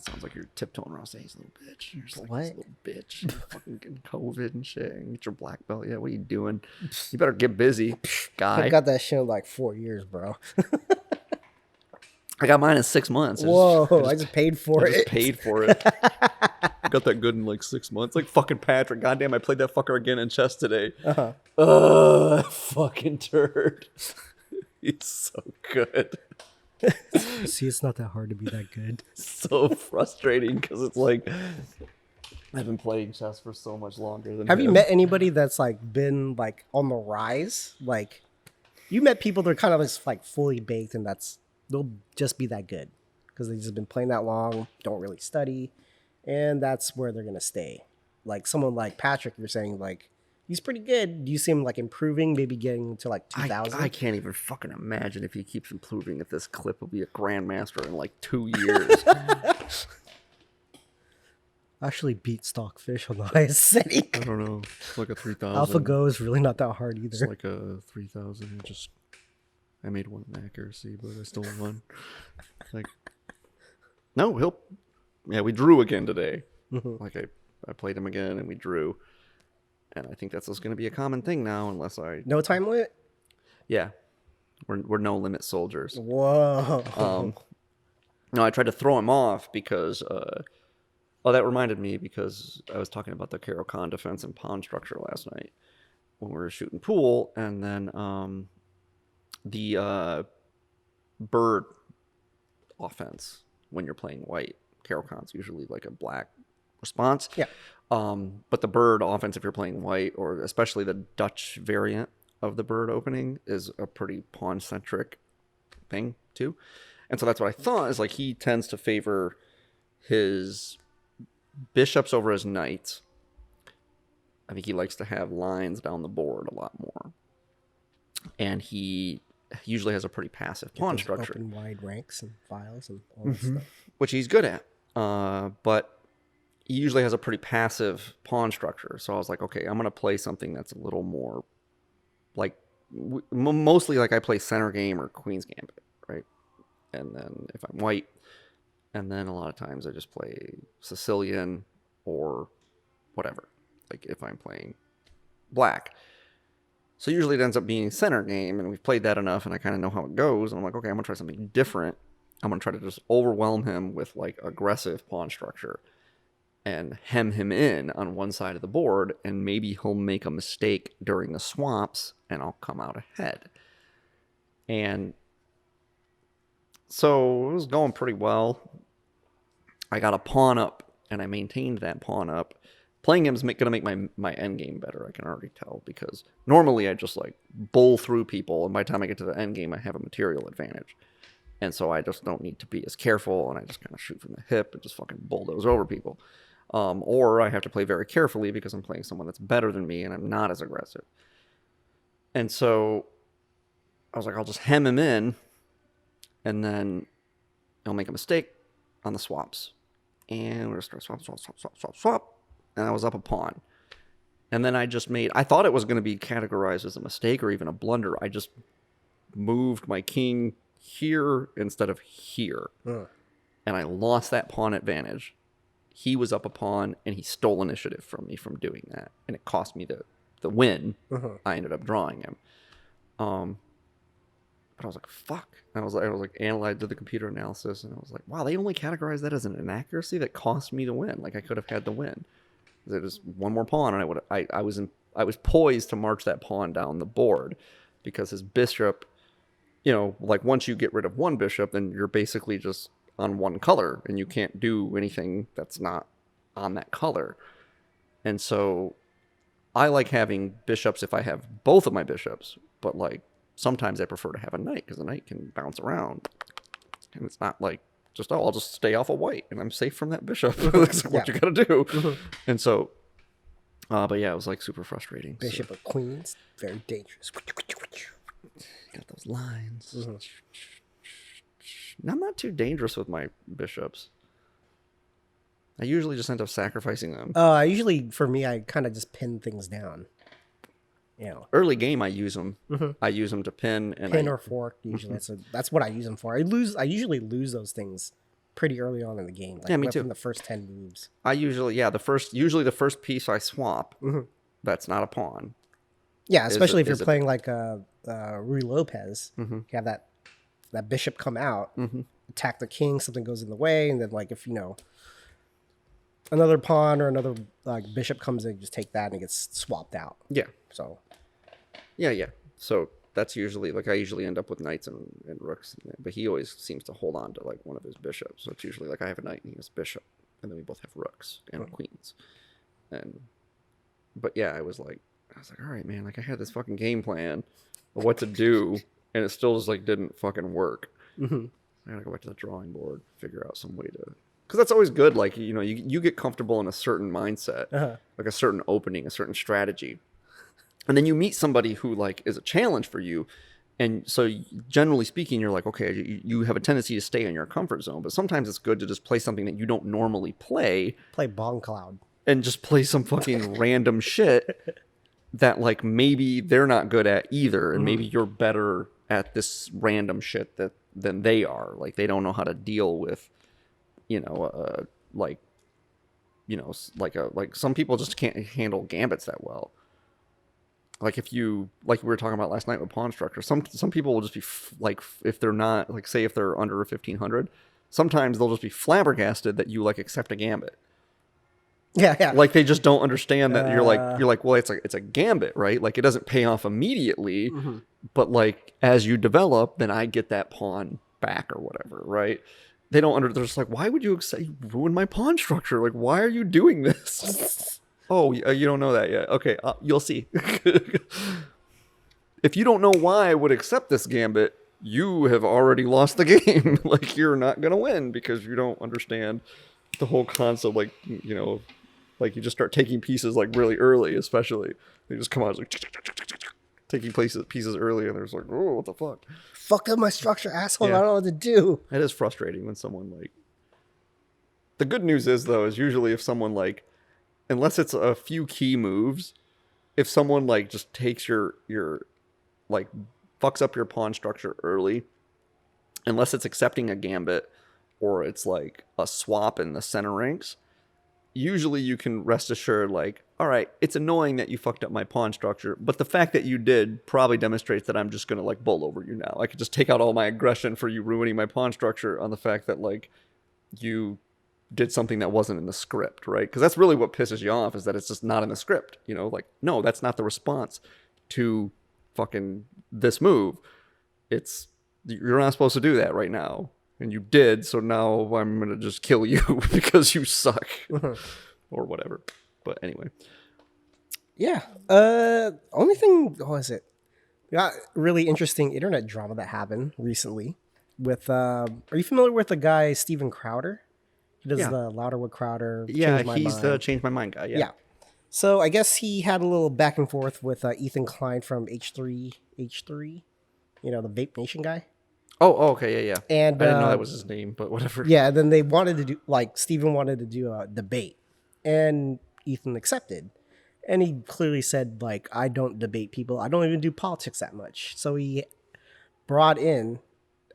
sounds like you're tiptoeing around saying he's a little bitch. You're just like, What? he's a little bitch. You're fucking getting COVID and shit. And get your black belt. Yeah, what are you doing? You better get busy, guy. I got that shit in like 4 years, bro. I got mine in 6 months. Whoa, I just paid for I it. just paid for it. I got that good in like 6 months. Like fucking Patrick. Goddamn, I played that fucker again in chess today. Fucking turd. He's so good. See, it's not that hard to be that good. So frustrating because it's like I've been playing chess for so much longer than Have you him. met anybody that's like been like on the rise? Like, you met people that are kind of just like fully baked, and they'll just be that good because they've just been playing that long, don't really study, and that's where they're gonna stay. Like someone like Patrick, you're saying like he's pretty good. Do you see him like improving, maybe getting to like 2000? I can't even fucking imagine if he keeps improving if this clip will be a grandmaster in like 2 years. Actually beat Stockfish on the highest setting. I don't know. It's like a 3,000. AlphaGo is really not that hard It's either. like a 3,000. I made one in accuracy, but I still won. Like, no, yeah, we drew again today. Like I played him again and we drew. And I think that's just going to be a common thing now, unless No time limit? yeah, we're no limit soldiers. Whoa. No, I tried to throw him off because, that reminded me because I was talking about the Caro Kann defense and pawn structure last night when we were shooting pool, and then the bird offense when you're playing white. Caro Kann's usually like a black response. Yeah. But the bird offense, if you're playing white, or especially the Dutch variant of the bird opening, is a pretty pawn-centric thing too. And so that's what I thought, is like he tends to favor his bishops over his knights. I think he likes to have lines down the board a lot more. And he usually has a pretty passive pawn structure. Open wide ranks and files and all that stuff. Which he's good at. But he usually has a pretty passive pawn structure. So I was like, okay, I'm going to play something that's a little more like, mostly like I play center game or Queen's Gambit, right? And then if I'm white, and then a lot of times I just play Sicilian or whatever, like if I'm playing black. So usually it ends up being center game, and we've played that enough, and I kind of know how it goes. And I'm like, okay, I'm going to try something different. I'm going to try to just overwhelm him with like aggressive pawn structure and hem him in on one side of the board, and maybe he'll make a mistake during the swaps, and I'll come out ahead. And so it was going pretty well. I got a pawn up, and I maintained that pawn up. Playing him is going to make my end game better, I can already tell, because normally I just like bowl through people, and by the time I get to the end game, I have a material advantage. And so I just don't need to be as careful, and I just kind of shoot from the hip and just fucking bulldoze over people. Or I have to play very carefully because I'm playing someone that's better than me and I'm not as aggressive. And so I was like, I'll just hem him in, and then I'll make a mistake on the swaps. And we're going to start swap. And I was up a pawn. And then I thought it was going to be categorized as a mistake or even a blunder. I just moved my king here instead of here. And I lost that pawn advantage. He was up a pawn, and he stole initiative from me from doing that. And it cost me the win. I ended up drawing him. But I was like, fuck. And I was like, did the computer analysis, and I was like, wow, they only categorized that as an inaccuracy that cost me the win. Like, I could have had the win. There was one more pawn, and I was poised to march that pawn down the board, because his bishop, like once you get rid of one bishop, then you're basically just on one color, and you can't do anything that's not on that color. And so I like having bishops if I have both of my bishops, but like sometimes I prefer to have a knight, because the knight can bounce around, and it's not like just, I'll just stay off of white and I'm safe from that bishop. That's what you gotta do. And so but yeah, it was like super frustrating. Bishop of queens, very dangerous. Got those lines. I'm not too dangerous with my bishops. I usually just end up sacrificing them. For me, I kind of just pin things down. Early game, I use them. I use them to pin or fork. Usually, that's what I use them for. I usually lose those things pretty early on in the game. Like, yeah, me too. From the first 10 moves. I usually, the first piece I swap. That's not a pawn. Yeah, especially if you're playing like Ruy Lopez. You have that bishop come out, attack the king, something goes in the way, and then like if another pawn or another bishop comes in, just take that and it gets swapped out. Yeah. So. Yeah. So that's usually like I usually end up with knights and rooks, but he always seems to hold on to like one of his bishops. So it's usually like I have a knight and he has a bishop, and then we both have rooks and queens. But yeah, I was like, all right, man, like I had this fucking game plan of what to do, and it still just like didn't fucking work. I gotta go back to the drawing board, figure out some way to, because that's always good. Like, you get comfortable in a certain mindset, like a certain opening, a certain strategy. And then you meet somebody who like is a challenge for you. And so generally speaking, you're like, okay, you have a tendency to stay in your comfort zone, but sometimes it's good to just play something that you don't normally play. Play Bong Cloud. And just play some fucking random shit that like maybe they're not good at either. And maybe you're better at this random shit than they are. Like they don't know how to deal with, like some people just can't handle gambits that well. Like like we were talking about last night with pawn structure, some people will just be like, if they're not like, say if they're under 1500, sometimes they'll just be flabbergasted that you like accept a gambit. Yeah. Like they just don't understand that you're like, well, it's a gambit, right? Like it doesn't pay off immediately, but like as you develop, then I get that pawn back or whatever, right? They're just like, why would you ruin my pawn structure? Like, why are you doing this? Oh, you don't know that yet. Okay, you'll see. If you don't know why I would accept this gambit, you have already lost the game. Like, you're not going to win because you don't understand the whole concept. Like, like you just start taking pieces like really early, especially. They just come out like taking pieces early, and they're just like, oh, what the fuck? Fucked up my structure, asshole. Yeah. I don't know what to do. It is frustrating when someone like... The good news is, though, is usually if someone like... Unless it's a few key moves, if someone like just takes your like fucks up your pawn structure early, unless it's accepting a gambit or it's like a swap in the center ranks, usually you can rest assured like, all right, it's annoying that you fucked up my pawn structure, but the fact that you did probably demonstrates that I'm just going to like bowl over you now. I could just take out all my aggression for you ruining my pawn structure on the fact that like you did something that wasn't in the script, right? Because that's really what pisses you off, is that it's just not in the script. Like, no, that's not the response to fucking this move. You're not supposed to do that right now, and you did, so now I'm gonna just kill you because you suck or whatever. But anyway, yeah. Only thing, what was it? We got really interesting internet drama that happened recently with are you familiar with the guy Steven Crowder? He does the Louderwood Crowder. Yeah, he's the Change My Mind guy. Yeah. So I guess he had a little back and forth with Ethan Klein from H3, the Vape Nation guy. Oh, okay, yeah. And I didn't know that was his name, but whatever. Yeah, then they wanted to do, like, Steven wanted to do a debate, and Ethan accepted. And he clearly said, like, I don't debate people. I don't even do politics that much. So he brought in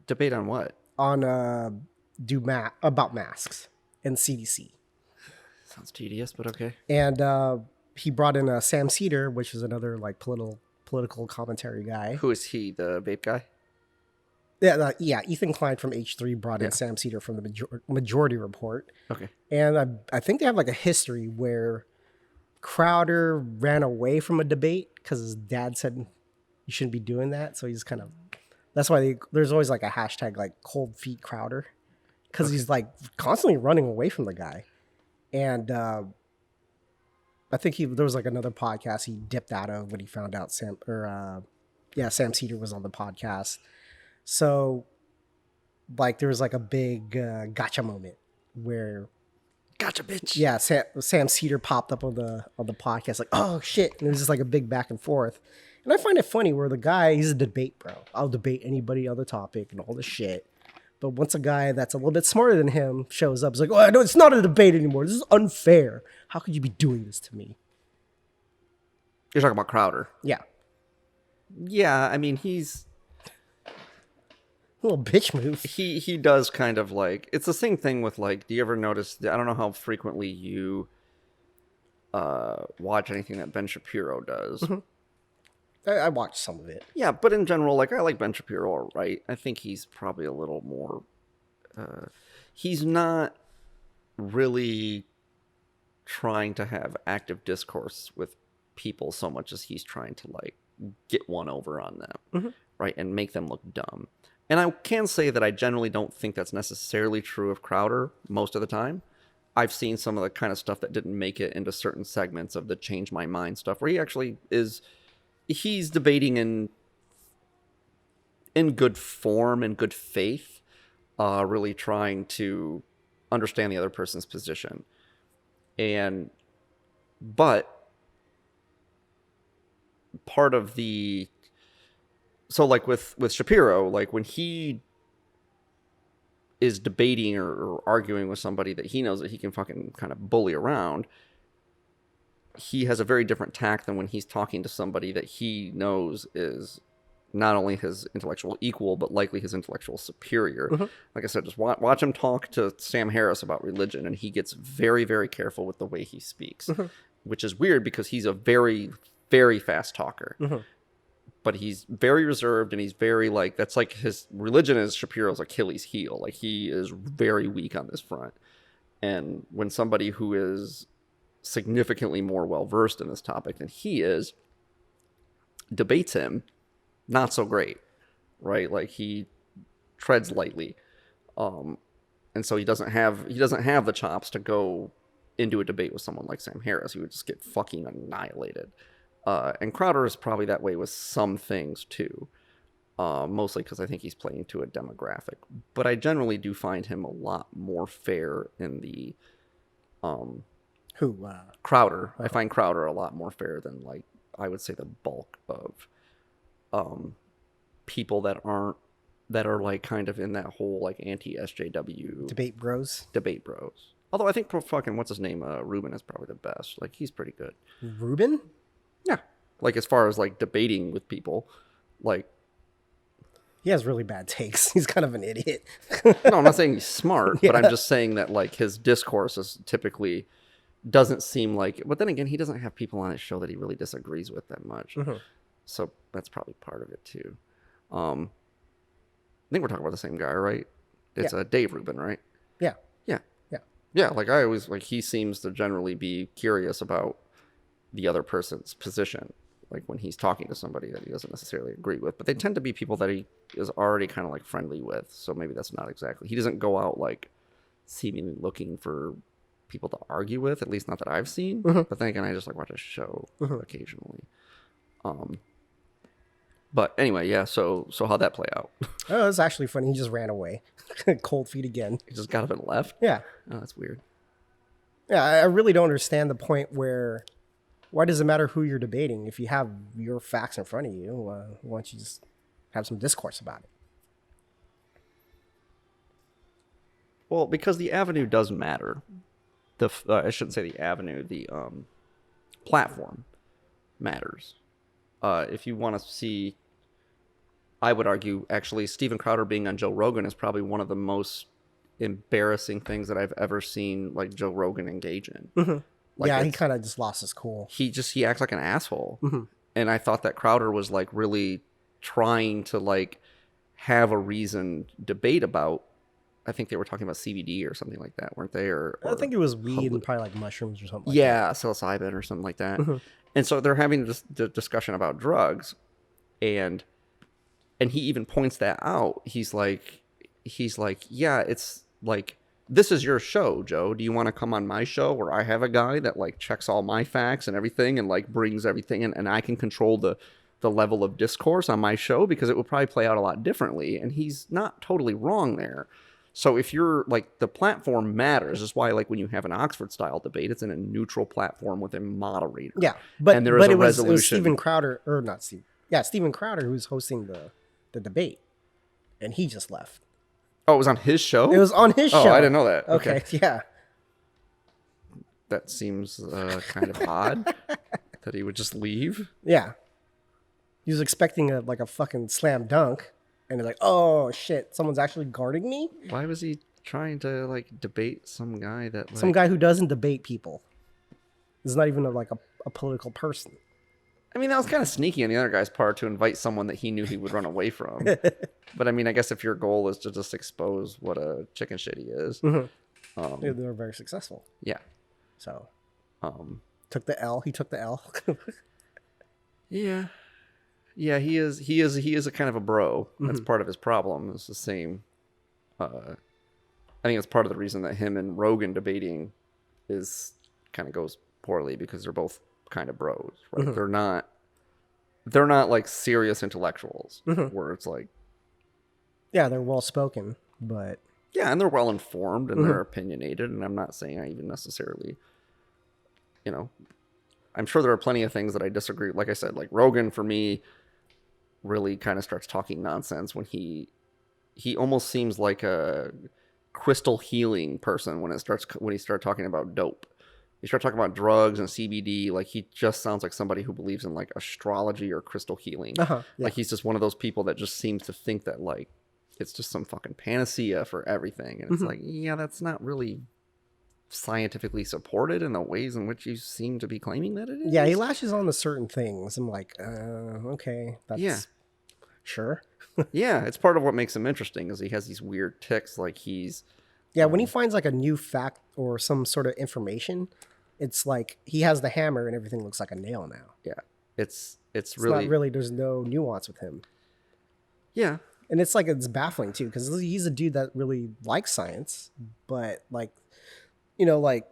Debate on what? on about masks and CDC. Sounds tedious, but okay. And he brought in Sam Cedar, which is another like political commentary guy. Who is he? The vape guy? Yeah, Ethan Klein from H3 brought in Yeah. Sam Cedar from the Majority Report. Okay. And I think they have like a history where Crowder ran away from a debate because his dad said you shouldn't be doing that. So he's kind of, that's why there's always like a hashtag like cold feet Crowder, because he's like constantly running away from the guy. And I think there was like another podcast he dipped out of when he found out Sam Cedar was on the podcast. So like there was like a big gotcha moment where Gotcha, bitch. yeah, Sam Cedar popped up on the podcast like, oh shit, and it was just like a big back and forth. And I find it funny where the guy, he's a debate bro. I'll debate anybody on the topic and all this shit. But once a guy that's a little bit smarter than him shows up, it's like, oh, no, it's not a debate anymore. This is unfair. How could you be doing this to me? You're talking about Crowder. Yeah, Yeah, I mean, he's... a little bitch move. He does kind of like... It's the same thing with like... Do you ever notice... I don't know how frequently you watch anything that Ben Shapiro does. Mm-hmm. I watched some of it. Yeah, but in general, like, I like Ben Shapiro, all right. I think he's probably a little more... he's not really trying to have active discourse with people so much as he's trying to, like, get one over on them, right? And make them look dumb. And I can say that I generally don't think that's necessarily true of Crowder most of the time. I've seen some of the kind of stuff that didn't make it into certain segments of the change my mind stuff, where he actually is... He's debating in good form and good faith, really trying to understand the other person's position. But part of the... So like with Shapiro, like when he is debating or arguing with somebody that he knows that he can fucking kind of bully around, he has a very different tact than when he's talking to somebody that he knows is not only his intellectual equal, but likely his intellectual superior. Like I said, just watch him talk to Sam Harris about religion, and he gets very, very careful with the way he speaks, which is weird because he's a very, very fast talker. But he's very reserved, and he's very, like, that's like his religion is Shapiro's Achilles heel. Like, he is very weak on this front. And when somebody who is significantly more well-versed in this topic than he is debates him, not so great, right? Like, he treads lightly. And so he doesn't have the chops to go into a debate with someone like Sam Harris. He would just get fucking annihilated. And Crowder is probably that way with some things too, mostly because I think he's playing to a demographic. But I generally do find him a lot more fair in the Crowder. I find Crowder a lot more fair than, like, I would say the bulk of people that are like kind of in that whole like anti-SJW Debate bros. Although I think fucking what's his name, Ruben is probably the best. Like, he's pretty good. Ruben? Yeah. Like, as far as like debating with people, like, he has really bad takes. He's kind of an idiot. no, I'm not saying he's smart, Yeah. but I'm just saying that, like, his discourse is typically doesn't seem like, but then again, he doesn't have people on his show that he really disagrees with that much. So that's probably part of it too. I think we're talking about the same guy, right? It's Dave Rubin, right? Yeah. Yeah, like, I always, like, he seems to generally be curious about the other person's position, like when he's talking to somebody that he doesn't necessarily agree with, but they tend to be people that he is already kind of like friendly with, so maybe that's not exactly, he doesn't go out like seemingly looking for people to argue with, at least not that I've seen. But then again, I just like watch a show occasionally. But anyway, yeah, so how'd that play out? Oh, it was actually funny. He just ran away. Cold feet again. He just got up and left? Yeah. Oh, that's weird. Yeah, I really don't understand the point where, why does it matter who you're debating? If you have your facts in front of you, why don't you just have some discourse about it? Well, because the avenue does matter. I shouldn't say the avenue, the platform matters. If you want to see I would argue, actually, Steven Crowder being on Joe Rogan is probably one of the most embarrassing things that I've ever seen, like, Joe Rogan engage in. Mm-hmm. Like, yeah, he kind of just lost his cool. He acts like an asshole. Mm-hmm. And I thought that Crowder was, like, really trying to, like, have a reasoned debate about, I think they were talking about CBD or something like that, weren't they? Or I think it was weed and probably like mushrooms or something. Yeah, psilocybin or something like that. Mm-hmm. And so they're having this discussion about drugs, and he even points that out. He's like, yeah, it's like, this is your show, Joe. Do you want to come on my show where I have a guy that like checks all my facts and everything and like brings everything in, and I can control the level of discourse on my show, because it would probably play out a lot differently. And he's not totally wrong there. So if you're like, the platform matters. That's why, like, when you have an Oxford style debate, it's in a neutral platform with a moderator. Yeah, but and there is a resolution. It was Steven Crowder, or not Steve. Yeah, Steven Crowder, who was hosting the debate, and he just left. Oh, it was on his show? It was on his show. Oh, I didn't know that. Okay, yeah. That seems kind of odd that he would just leave. Yeah. He was expecting a fucking slam dunk, and he's like, oh shit, someone's actually guarding me? Why was he trying to like debate some guy that like... Some guy who doesn't debate people. Is not even a political person. I mean, that was kind of sneaky on the other guy's part to invite someone that he knew he would run away from. But I mean, I guess if your goal is to just expose what a chicken shit he is. Mm-hmm. They were very successful. Yeah. So, took the L. He took the L. Yeah. Yeah, he is a kind of a bro. That's part of his problem. It's the same. I think it's part of the reason that him and Rogan debating is kind of goes poorly, because they're both kind of bros, right? Mm-hmm. They're not like serious intellectuals, where it's like, yeah, they're well spoken, but yeah, and they're well informed and they're opinionated. And I'm not saying I even necessarily, I'm sure there are plenty of things that I disagree. Like I said, like Rogan for me really kind of starts talking nonsense when he almost seems like a crystal healing person when he starts talking about dope. You start talking about drugs and CBD, like he just sounds like somebody who believes in like astrology or crystal healing. Yeah. Like he's just one of those people that just seems to think that like it's just some fucking panacea for everything. And it's like, yeah, that's not really scientifically supported in the ways in which you seem to be claiming that it is. Yeah, he lashes on to certain things. I'm like, okay, that's sure. Yeah, it's part of what makes him interesting is he has these weird tics, like he's... Yeah, when he finds like a new fact or some sort of information, it's like he has the hammer and everything looks like a nail now. Yeah, it's really... not really, there's no nuance with him. Yeah. And it's like, it's baffling too, because he's a dude that really likes science, but like, like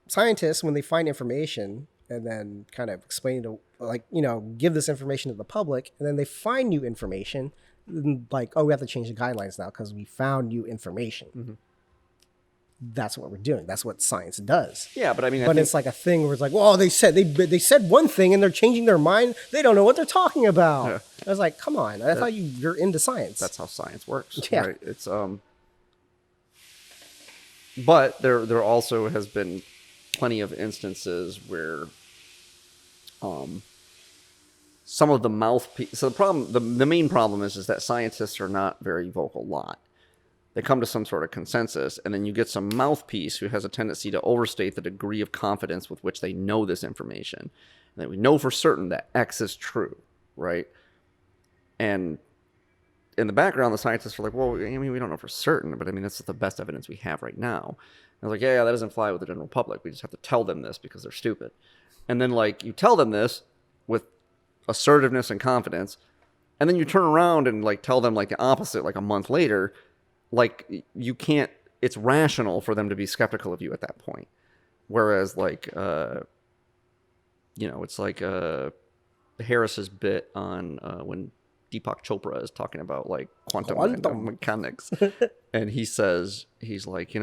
scientists, when they find information and then kind of explain to, like, give this information to the public, and then they find new information, like, oh, we have to change the guidelines now because we found new information. Mm-hmm. That's what we're doing. That's what science does. Yeah, but I mean, it's like a thing where it's like, well, they said one thing and they're changing their mind. They don't know what they're talking about. Yeah. I was like, come on. I thought you're into science. That's how science works. Yeah. Right? It's but there also has been plenty of instances where some of the mouthpiece. So the main problem is that scientists are not very vocal lot. They come to some sort of consensus, and then you get some mouthpiece who has a tendency to overstate the degree of confidence with which they know this information. And that we know for certain that X is true, right? And in the background, the scientists are like, well, I mean, we don't know for certain, but I mean, that's the best evidence we have right now. And I was like, yeah, that doesn't fly with the general public. We just have to tell them this because they're stupid. And then, like, you tell them this with assertiveness and confidence, and then you turn around and, like, tell them, like, the opposite, like, a month later. Like, you can't, it's rational for them to be skeptical of you at that point. Whereas, like, it's like Harris's bit on when Deepak Chopra is talking about, like, quantum mechanics. And he says, he's like,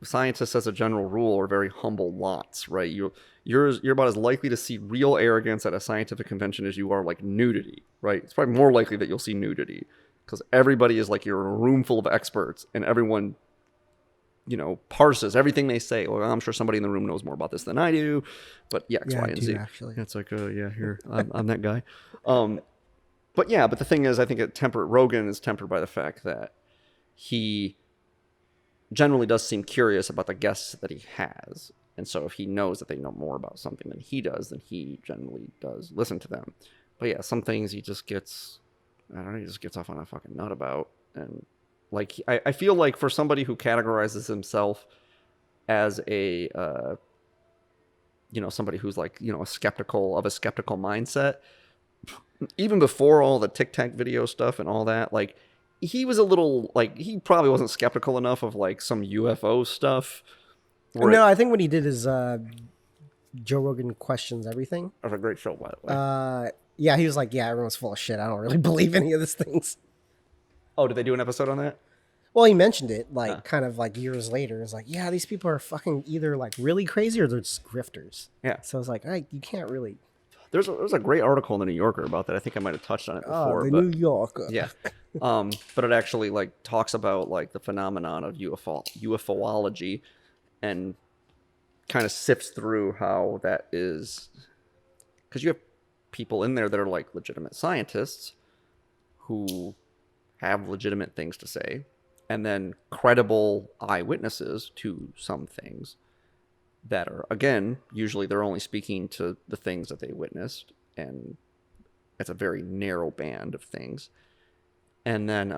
scientists as a general rule are very humble lots, right? You're about as likely to see real arrogance at a scientific convention as you are, like, nudity, right? It's probably more likely that you'll see nudity. Because everybody is like, you're in a room full of experts and everyone, parses everything they say. Well, I'm sure somebody in the room knows more about this than I do. But yeah, X, Y, and Z. Actually. It's like, here, I'm that guy. But the thing is, I think Rogan is tempered by the fact that he generally does seem curious about the guests that he has. And so if he knows that they know more about something than he does, then he generally does listen to them. But yeah, some things he just gets, I don't know, he just gets off on a fucking nut about. And like, I feel like for somebody who categorizes himself as a, somebody who's like, a skeptical mindset, even before all the Tic Tac video stuff and all that, like, he was a little, like, he probably wasn't skeptical enough of like some UFO stuff. No, I think what he did is Joe Rogan Questions Everything. That's a great show, by the way. Yeah, he was like, yeah, everyone's full of shit. I don't really believe any of these things. Oh, did they do an episode on that? Well, he mentioned it, like, kind of like years later. It's like, yeah, these people are fucking either like really crazy or they're just grifters. Yeah. So it's like, you can't really. There's a great article in the New Yorker about that. I think I might have touched on it before. New Yorker. Yeah. But it actually like talks about like the phenomenon of UFOlogy and kind of sifts through how that is, because you have people in there that are like legitimate scientists who have legitimate things to say, and then credible eyewitnesses to some things that are, again, usually they're only speaking to the things that they witnessed, and it's a very narrow band of things. And then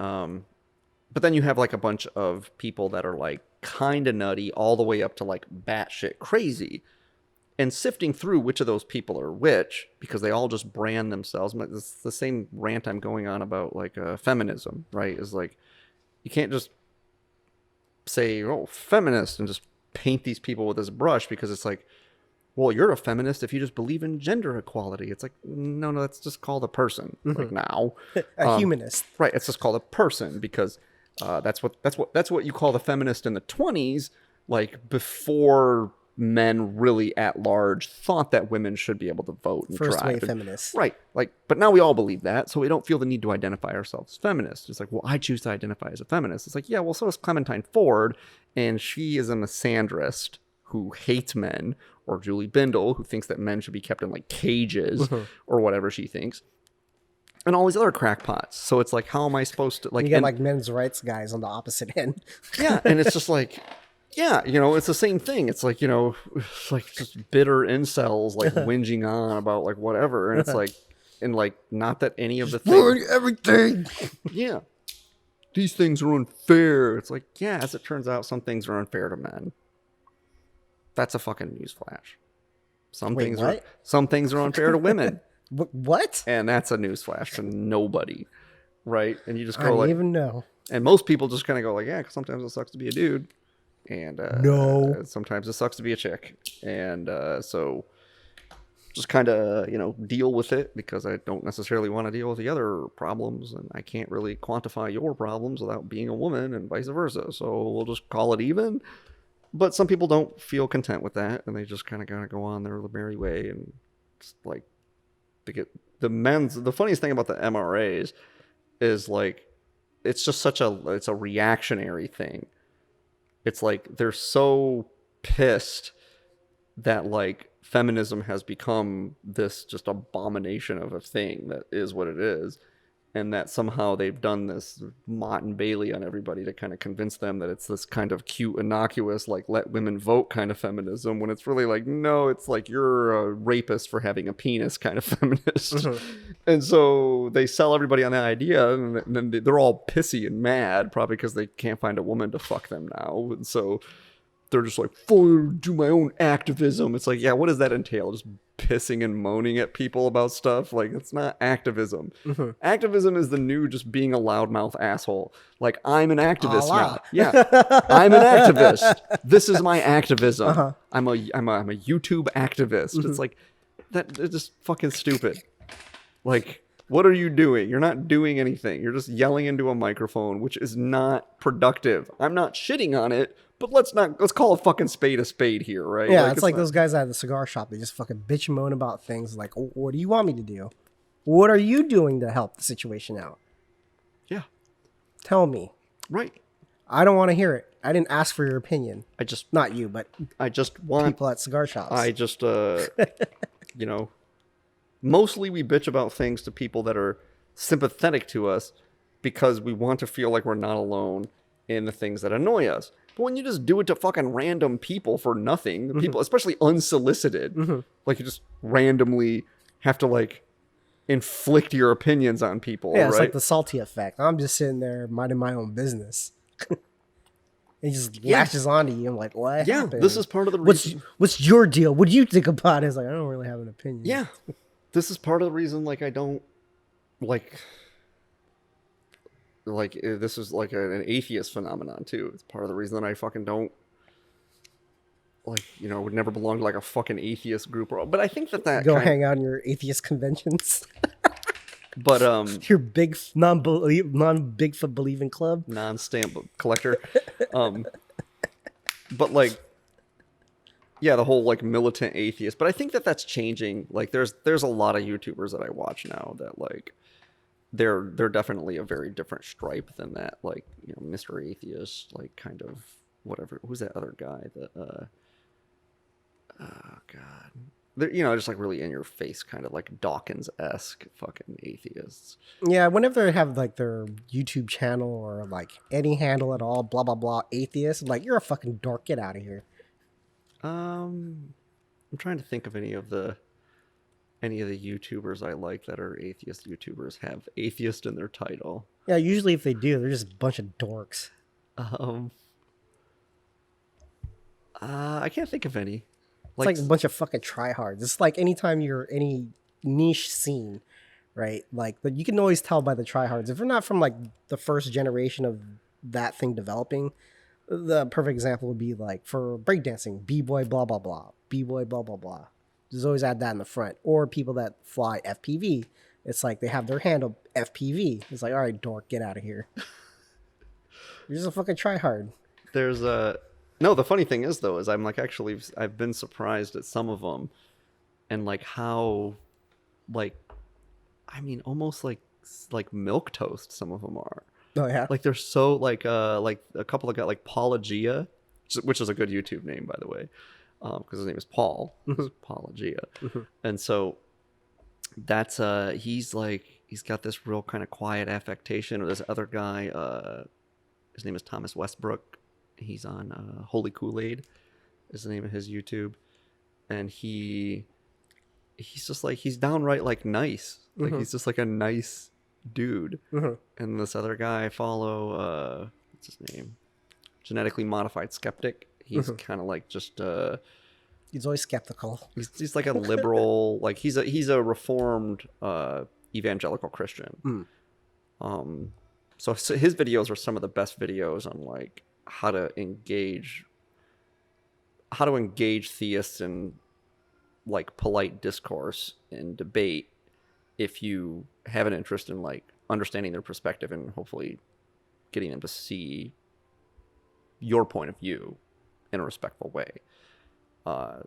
but then you have like a bunch of people that are like kind of nutty all the way up to like batshit crazy, and sifting through which of those people are which, because they all just brand themselves. It's the same rant I'm going on about like feminism, right? Is like, you can't just say, oh, feminist, and just paint these people with this brush, because it's like, well, you're a feminist if you just believe in gender equality. It's like, no, that's just called a person. Like, now, a humanist, right? It's just called a person, because that's what you call the feminist in the 1920s, like before men really at large thought that women should be able to vote and first drive. wave feminists, right? Like, but now we all believe that, so we don't feel the need to identify ourselves as feminists. It's like, well, I choose to identify as a feminist. It's like, yeah, well, so is Clementine Ford, and she is a misandrist who hates men, or Julie Bindel, who thinks that men should be kept in like cages or whatever she thinks, and all these other crackpots. So it's like, how am I supposed to like? You got like men's rights guys on the opposite end. Yeah, and it's just like, yeah, it's the same thing. It's like, it's like just bitter incels like whinging on about like whatever, and it's like, and like, not that any of the things, everything. Yeah, these things are unfair. It's like, yeah, as it turns out, some things are unfair to men. That's a fucking newsflash. Some things are unfair to women. What? And that's a newsflash to nobody, right? And you just go, I like, don't even know. And most people just kind of go like, yeah, 'cause sometimes it sucks to be a dude, and no, sometimes it sucks to be a chick, and so just kind of deal with it, because I don't necessarily want to deal with the other problems, and I can't really quantify your problems without being a woman, and vice versa. So we'll just call it even. But some people don't feel content with that, and they just kind of gotta go on their merry way, and just like, they get the funniest thing about the MRAs is like, it's just it's a reactionary thing. It's like, they're so pissed that like feminism has become this just abomination of a thing that is what it is, and that somehow they've done this Mott and Bailey on everybody to kind of convince them that it's this kind of cute, innocuous, like, let women vote kind of feminism, when it's really like, no, it's like, you're a rapist for having a penis kind of feminist. And so they sell everybody on that idea, and then they're all pissy and mad, probably because they can't find a woman to fuck them now. And so they're just like, do my own activism. It's like, yeah, what does that entail? Just pissing and moaning at people about stuff? Like, it's not activism. Activism is the new just being a loudmouth asshole. Like, I'm an activist now. Yeah, I'm an activist. This is my activism. I'm a YouTube activist. It's like, that is just fucking stupid. Like, what are you doing? You're not doing anything. You're just yelling into a microphone, which is not productive. I'm not shitting on it, but let's call a fucking spade here, right? Yeah, it's like those guys at the cigar shop. They just fucking bitch and moan about things like, oh, what do you want me to do? What are you doing to help the situation out? Yeah. Tell me. Right. I don't want to hear it. I didn't ask for your opinion. Not you, but I just want people at cigar shops. I just, mostly we bitch about things to people that are sympathetic to us because we want to feel like we're not alone in the things that annoy us. But when you just do it to fucking random people for nothing, people, especially unsolicited, like you just randomly have to like inflict your opinions on people, Yeah, it's right? like the salty effect. I'm just sitting there minding my own business. It just latches onto you. I'm like, what happened? This is part of the reason. What's your deal? What do you think about it? It's like, I don't really have an opinion. Yeah, this is part of the reason. Like, I don't like this is like an atheist phenomenon too. It's part of the reason that I fucking don't like, you know, would never belong to like a fucking atheist group. But I think that Go hang out in your atheist conventions. But your big non-Bigfoot believing club, non-stamp collector. But like, yeah, the whole like militant atheist. But I think that that's changing. Like, there's a lot of YouTubers that I watch now that like they're definitely a very different stripe than that. Like, you know, Mr. Atheist, like kind of whatever. Who's that other guy that oh god. They're, you know, just like really in your face, kind of like Dawkins-esque fucking atheists. Yeah, whenever they have like their YouTube channel or like any handle at all, blah blah blah, atheist, I'm like, you're a fucking dork, get out of here. I'm trying to think of any of the YouTubers I like that are atheist YouTubers have atheist in their title. Yeah, usually if they do, they're just a bunch of dorks. I can't think of any. It's like a bunch of fucking tryhards. It's like anytime you're any niche scene, right? Like, but you can always tell by the tryhards. If they're not from like the first generation of that thing developing, the perfect example would be like for breakdancing, b-boy blah blah blah, b-boy blah blah blah. Just always add that in the front. Or people that fly FPV. It's like they have their handle FPV. It's like, all right, dork, get out of here. You're just a fucking tryhard. There's a... No, the funny thing is, though, is I'm like, actually, I've been surprised at some of them and like how, like, I mean, almost like milquetoast some of them are. Oh, yeah? Like, they're so, like a couple of guys, like Paulogia, which is a good YouTube name, by the way, because his name is Paul. Paulogia. And so that's, he's got this real kind of quiet affectation. Or this other guy, his name is Thomas Westbrook. He's on Holy Kool-Aid is the name of his YouTube. And he's just like, he's downright like nice. Like he's just like a nice dude. And this other guy I follow, what's his name? Genetically Modified Skeptic. He's kind of like just he's always skeptical. He's like a liberal, like he's a reformed evangelical Christian. So his videos are some of the best videos on like how to engage theists in like polite discourse and debate if you have an interest in like understanding their perspective and hopefully getting them to see your point of view in a respectful way.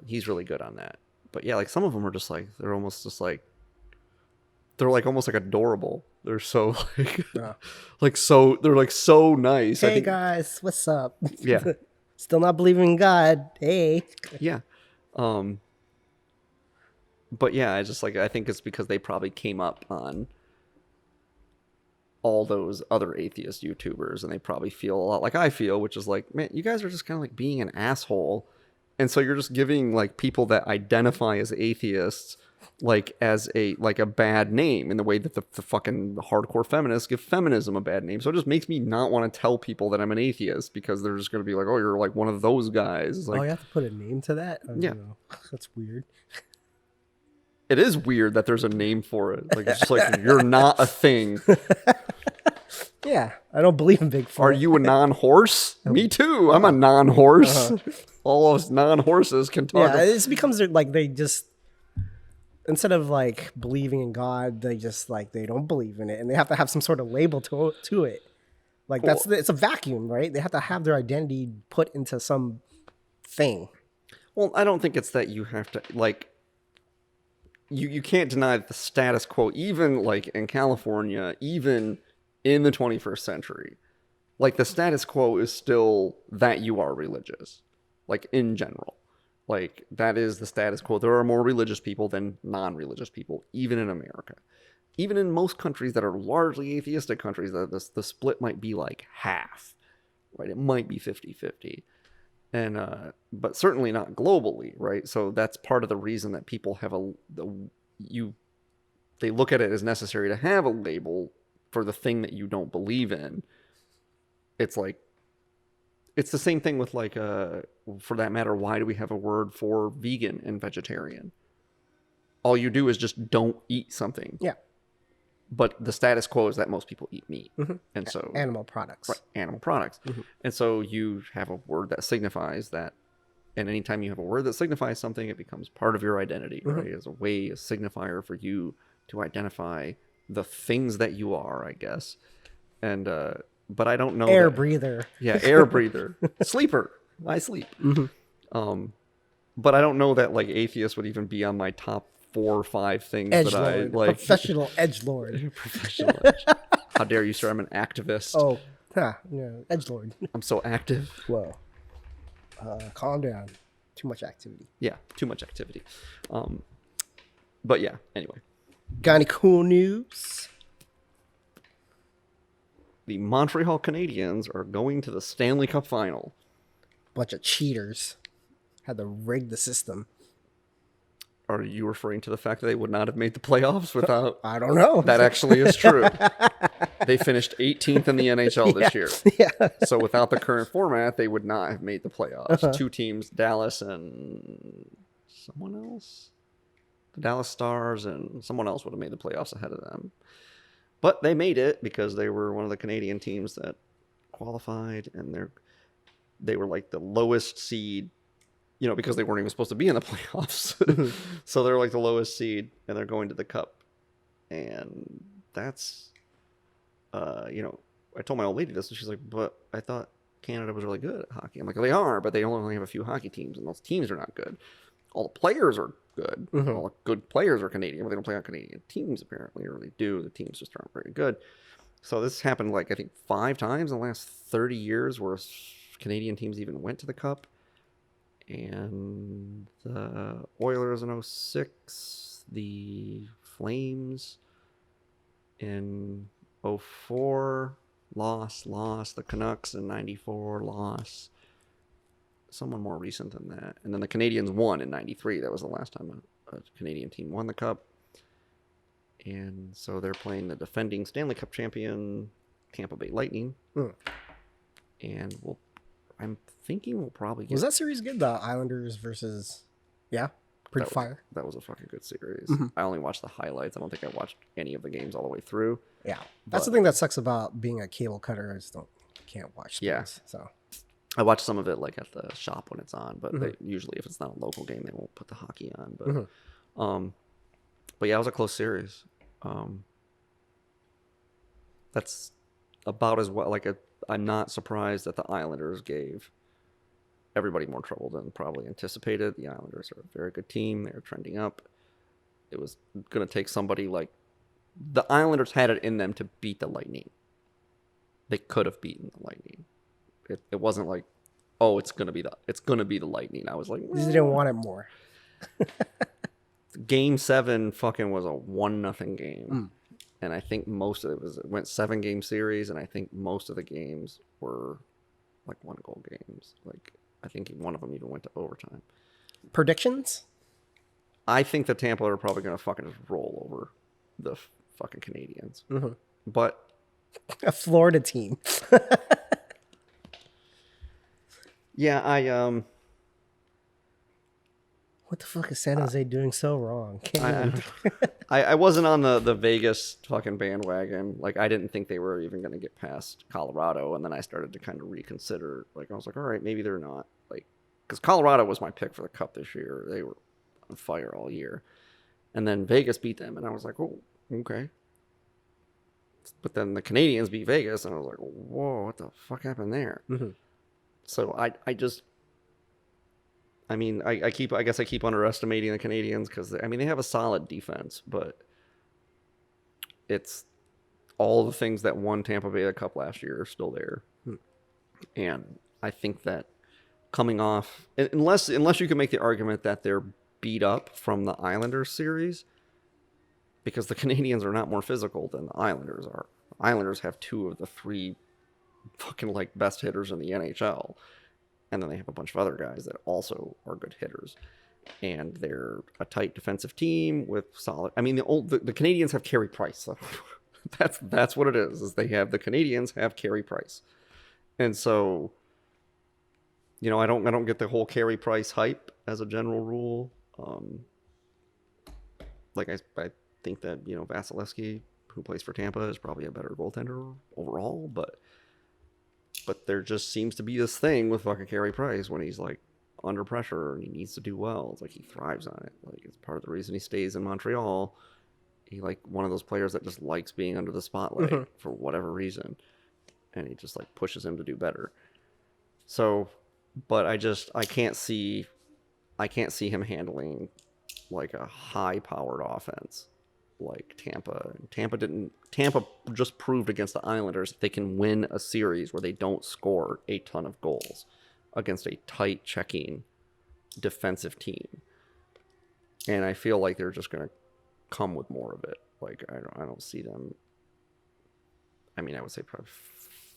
He's really good on that. But yeah, like some of them are just like, they're almost just like, they're like almost like adorable. They're so like, they're like so nice. Hey guys, what's up? Yeah. Still not believing in God. Hey. Yeah. But yeah, I think it's because they probably came up on all those other atheist YouTubers and they probably feel a lot like I feel, which is like, man, you guys are just kind of like being an asshole. And so you're just giving like people that identify as atheists like as a bad name in the way that the fucking hardcore feminists give feminism a bad name. So it just makes me not want to tell people that I'm an atheist because they're just going to be like, oh, you're like one of those guys. It's like, oh, you have to put a name to that? Yeah. That's weird. It is weird that there's a name for it. Like, it's just like, you're not a thing. Yeah, I don't believe in Bigfoot. Are you a non-horse? Me too. I'm a non-horse. All those non-horses can talk. Yeah, it becomes like they just, instead of like believing in God, they just like, they don't believe in it. And they have to have some sort of label to it. Like it's a vacuum, right? They have to have their identity put into some thing. Well, I don't think it's that you have to, like, you can't deny the status quo, even like in California, even in the 21st century. Like the status quo is still that you are religious, like in general. Like that is the status quo. There are more religious people than non-religious people, even in America. even in most countries that are largely atheistic countries, the split might be like half, right? It might be 50-50. And but certainly not globally, right? So that's part of the reason that people have they look at it as necessary to have a label for the thing that you don't believe in. It's like, it's the same thing with like, for that matter, why do we have a word for vegan and vegetarian? All you do is just don't eat something. Yeah. But the status quo is that most people eat meat. Mm-hmm. And so animal products. Right, animal products. Mm-hmm. And so you have a word that signifies that. And anytime you have a word that signifies something, it becomes part of your identity, Mm-hmm. right? As a way, a signifier for you to identify the things that you are, I guess. And but I don't know. Air breather. Yeah, air breather. Sleeper. I sleep. Mm-hmm. But I don't know that like atheists would even be on my top 4 or 5 things Edgelord. that I like. Professional edgelord. Professional edge. How dare you, sir? I'm an activist. Oh, yeah, edgelord. I'm so active. Whoa. Calm down. Too much activity. Yeah, too much activity. But yeah, anyway. Got any cool news? The Montreal Canadiens are going to the Stanley Cup final. Bunch of cheaters. Had to rig the system. Are you referring to the fact that they would not have made the playoffs without... I don't know. That actually is true. They finished 18th in the NHL this year. Yeah. So without the current format, they would not have made the playoffs. 2 teams, Dallas and someone else? The Dallas Stars and someone else would have made the playoffs ahead of them. But they made it because they were one of the Canadian teams that qualified, and they were like the lowest seed, you know, because they weren't even supposed to be in the playoffs. So they're like the lowest seed, and they're going to the Cup. And that's, you know, I told my old lady this, and she's like, but I thought Canada was really good at hockey. I'm like, they are, but they only have a few hockey teams, and those teams are not good. All the players are good. Mm-hmm. All the good players are Canadian, but they don't play on Canadian teams, apparently, or they do. The teams just aren't very good. So this happened, like, I think 5 times in the last 30 years where Canadian teams even went to the Cup. And the Oilers in 06, the Flames in 04 lost, the Canucks in 94 lost. Someone more recent than that. And then the Canadians won in 93. That was the last time a Canadian team won the Cup. And so they're playing the defending Stanley Cup champion Tampa Bay Lightning. And I'm thinking we'll probably get... Was that series good? The Islanders versus... Yeah? Pretty fire. That was a fucking good series. Mm-hmm. I only watched the highlights. I don't think I watched any of the games all the way through. Yeah. That's the thing that sucks about being a cable cutter. I just can't watch things. Yeah. So... I watch some of it like at the shop when it's on, but they, usually if it's not a local game, they won't put the hockey on. But yeah, it was a close series. That's about as well. Like I'm not surprised that the Islanders gave everybody more trouble than probably anticipated. The Islanders are a very good team. They're trending up. It was going to take somebody like the Islanders had it in them to beat the Lightning. They could have beaten the Lightning. It wasn't like, oh, it's gonna be the Lightning. I was like, you just didn't want it more. Game 7 fucking was a 1-0 game, and I think most of it went 7-game series, and I think most of the games were like 1-goal games. Like I think one of them even went to overtime. Predictions? I think the Tampa are probably gonna fucking just roll over the fucking Canadians, but a Florida team. Yeah, what the fuck is San Jose doing so wrong? I wasn't on the Vegas fucking bandwagon. Like, I didn't think they were even going to get past Colorado, and then I started to kind of reconsider. Like, I was like, all right, maybe they're not. Like, because Colorado was my pick for the Cup this year. They were on fire all year. And then Vegas beat them, and I was like, oh, okay. But then the Canadians beat Vegas, and I was like, whoa, what the fuck happened there? So I guess I keep underestimating the Canadians because they have a solid defense, but it's all the things that won Tampa Bay the Cup last year are still there. And I think that coming off, unless you can make the argument that they're beat up from the Islanders series, because the Canadians are not more physical than the Islanders are. Islanders have 2 of the 3 fucking like best hitters in the NHL, and then they have a bunch of other guys that also are good hitters. And they're a tight defensive team with solid. I mean, the Canadians have Carey Price. So that's what it is. Is the Canadians have Carey Price, and so I don't get the whole Carey Price hype as a general rule. Like I think that Vasilevsky, who plays for Tampa, is probably a better goaltender overall, but there just seems to be this thing with fucking Carey Price when he's like under pressure and he needs to do well. It's like he thrives on it. Like it's part of the reason he stays in Montreal. He like one of those players that just likes being under the spotlight for whatever reason, and he just like pushes him to do better. So, but I can't see him handling like a high powered offense like Tampa. Tampa just proved against the Islanders that they can win a series where they don't score a ton of goals against a tight checking defensive team. And I feel like they're just going to come with more of it. Like I don't see them. I mean, I would say probably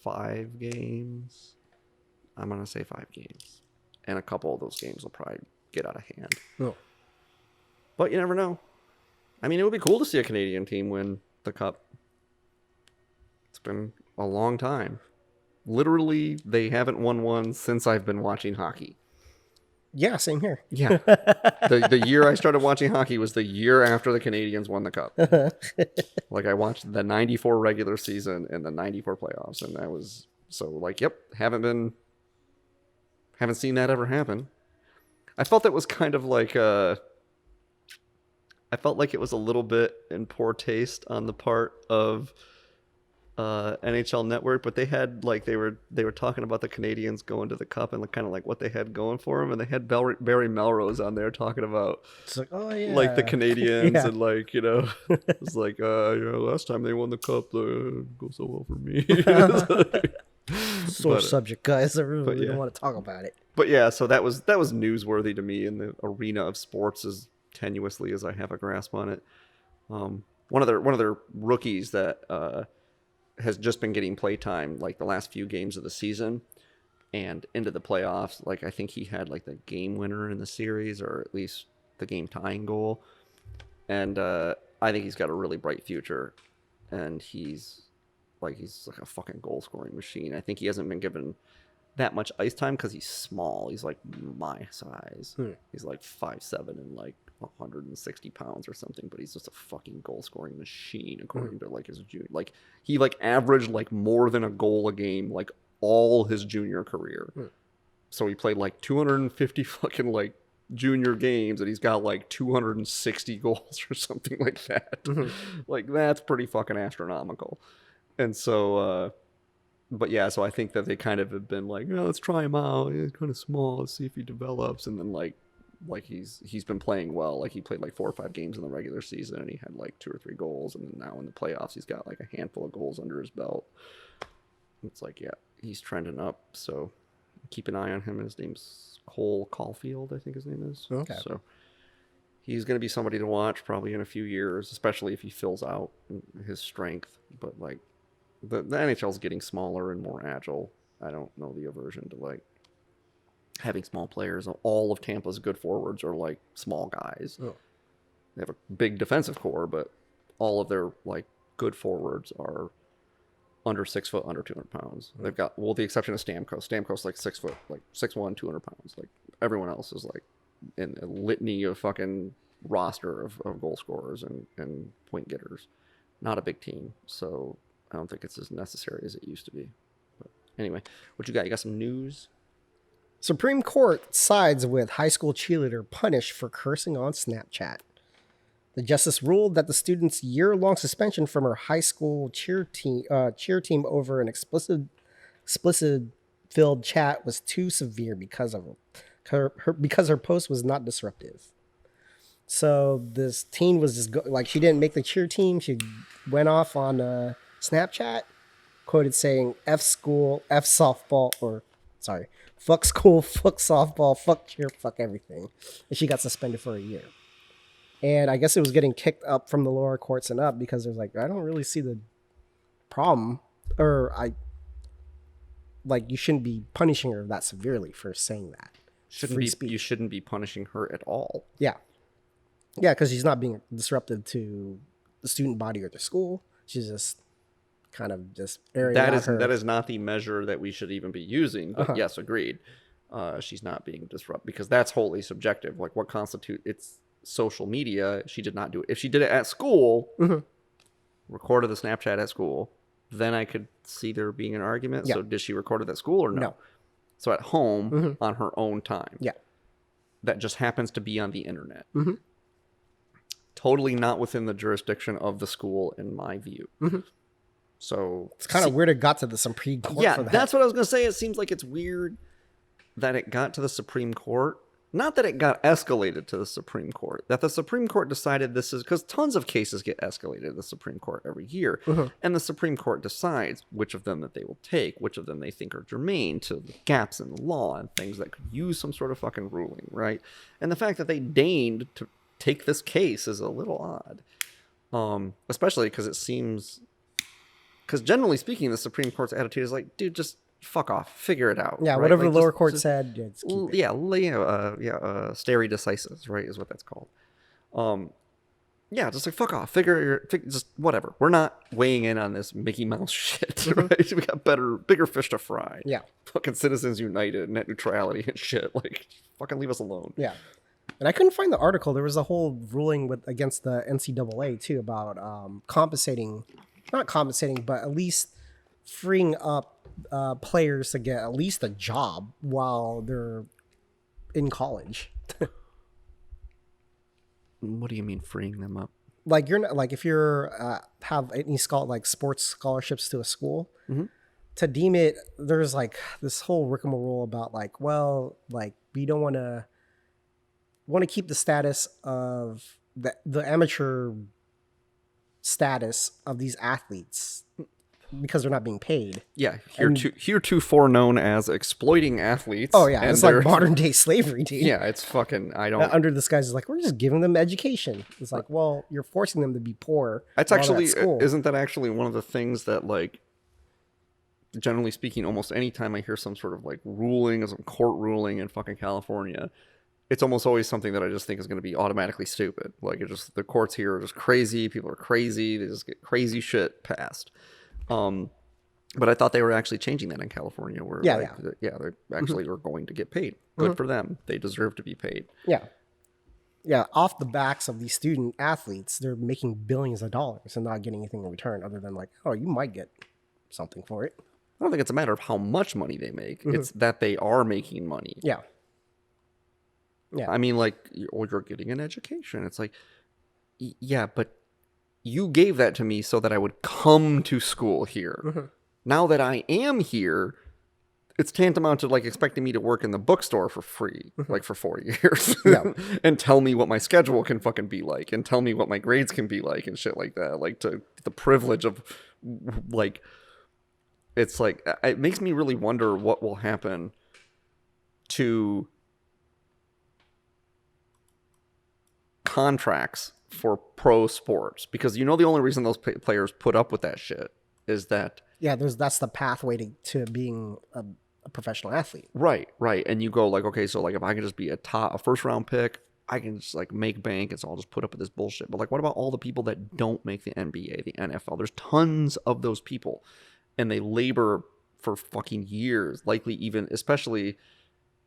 5 games. I'm going to say 5 games. And a couple of those games will probably get out of hand. Oh. But you never know. I mean, it would be cool to see a Canadian team win the Cup. It's been a long time. Literally, they haven't won one since I've been watching hockey. Yeah, same here. Yeah. The year I started watching hockey was the year after the Canadians won the Cup. Like, I watched the 94 regular season and the 94 playoffs, and that was... So, like, yep, haven't seen that ever happen. I felt that was kind of like... I felt like it was a little bit in poor taste on the part of NHL Network, but they had like they were talking about the Canadians going to the Cup and kind of like what they had going for them, and they had Barry Melrose on there talking about it's like, oh yeah, like the Canadians and like it's like last time they won the Cup, it goes so well for me. Sore subject, guys. I really don't want to talk about it. But yeah, so that was newsworthy to me in the arena of sports as tenuously as I have a grasp on it. One of their rookies that has just been getting play time like the last few games of the season and into the playoffs. Like I think he had like the game winner in the series, or at least the game tying goal. And I think he's got a really bright future, and he's like a fucking goal scoring machine. I think he hasn't been given that much ice time because he's small. He's like my size. He's like 5'7" and like 160 pounds or something, but he's just a fucking goal scoring machine according to like his junior. Like he like averaged like more than a goal a game like all his junior career. So he played like 250 fucking like junior games, and he's got like 260 goals or something like that. Like that's pretty fucking astronomical. And so but yeah, so I think that they kind of have been like, let's try him out. He's kind of small. Let's see if he develops. And then like he's been playing well. Like he played like 4 or 5 games in the regular season, and he had like 2 or 3 goals. And then now in the playoffs, he's got like a handful of goals under his belt. It's like, yeah, he's trending up. So keep an eye on him. His name's Cole Caulfield, I think his name is. Okay. So he's going to be somebody to watch probably in a few years, especially if he fills out his strength. But like the NHL is getting smaller and more agile. I don't know the aversion to like having small players. All of Tampa's good forwards are like small guys. They have a big defensive core, but all of their like good forwards are under 6 foot, under 200 pounds. They've got, well, the exception of Stamkos. Stamkos like 6 foot, like 6'1", 200 pounds. Like everyone else is like in a litany of fucking roster of goal scorers and point getters. Not a big team, so I don't think it's as necessary as it used to be. But anyway, what you got? You got some news? Supreme Court sides with high school cheerleader punished for cursing on Snapchat. The justice ruled that the student's year-long suspension from her high school cheer team over an explicit-filled chat was too severe because her post was not disruptive. So this teen was just she didn't make the cheer team. She went off on Snapchat, quoted saying "F school, F softball," fuck school, fuck softball, fuck cheer, fuck everything. And she got suspended for a year. And I guess it was getting kicked up from the lower courts and up because there's like, I don't really see the problem, or you shouldn't be punishing her that severely for saying that. You shouldn't be punishing her at all. Yeah. Yeah, because she's not being disruptive to the student body or the school. She's just kind of just airing out her... That is not the measure that we should even be using. But yes, agreed. She's not being disruptive because that's wholly subjective. Like what constitutes it's social media. She did not do it. If she did it at school, recorded the Snapchat at school, then I could see there being an argument. Yeah. So did she record it at school or no? No. So at home on her own time. Yeah. That just happens to be on the internet. Totally not within the jurisdiction of the school, in my view. So it's kind of weird it got to the Supreme Court. Yeah, for that. That's what I was going to say. It seems like it's weird that it got to the Supreme Court. Not that it got escalated to the Supreme Court. That the Supreme Court decided this is... Because tons of cases get escalated to the Supreme Court every year. And the Supreme Court decides which of them that they will take, which of them they think are germane to the gaps in the law and things that could use some sort of fucking ruling, right? And the fact that they deigned to take this case is a little odd. Especially because it seems... Because generally speaking, the Supreme Court's attitude is like, dude, just fuck off, figure it out. Yeah, right? whatever the lower court said, just keep it. Stare decisis, right, is what that's called. Just like fuck off, just whatever. We're not weighing in on this Mickey Mouse shit, right? We got bigger fish to fry. Yeah, fucking Citizens United, net neutrality and shit. Like, fucking leave us alone. Yeah. And I couldn't find the article. There was a whole ruling against the NCAA too about not compensating, but at least freeing up players to get at least a job while they're in college. What do you mean freeing them up? Like you're not, like if you're have any sports scholarships to a school, to deem it, there's like this whole rigmarole about we don't want to keep the status of the amateur status of these athletes because they're not being paid. Yeah, heretofore known as exploiting athletes. Oh yeah, it's like modern day slavery, dude. Yeah, it's fucking. I don't. Under this guy's like, we're just giving them education. It's like, well, you're forcing them to be poor. That's actually isn't that actually one of the things that, like, generally speaking, almost any time I hear some sort of like ruling, some court ruling in fucking California, it's almost always something that I just think is going to be automatically stupid. Like, the courts here are just crazy. People are crazy. They just get crazy shit passed. But I thought they were actually changing that in California, where they actually were going to get paid. Good for them. They deserve to be paid. Yeah. Yeah. Off the backs of these student athletes, they're making billions of dollars and not getting anything in return other than like, oh, you might get something for it. I don't think it's a matter of how much money they make. It's that they are making money. Yeah. Yeah. I mean, like, you're getting an education. It's like, yeah, but you gave that to me so that I would come to school here. Now that I am here, it's tantamount to like expecting me to work in the bookstore for free, like for 4 years, and tell me what my schedule can fucking be like, and tell me what my grades can be like, and shit like that. Like, to the privilege of, like, it's like, it makes me really wonder what will happen to contracts for pro sports, because the only reason those players put up with that shit is that that's the pathway to being a professional athlete. Right. And you go like, okay, so like if I can just be a first round pick, I can just like make bank, and so I'll just put up with this bullshit. But like, what about all the people that don't make the NBA, the NFL? There's tons of those people, and they labor for fucking years, likely even, especially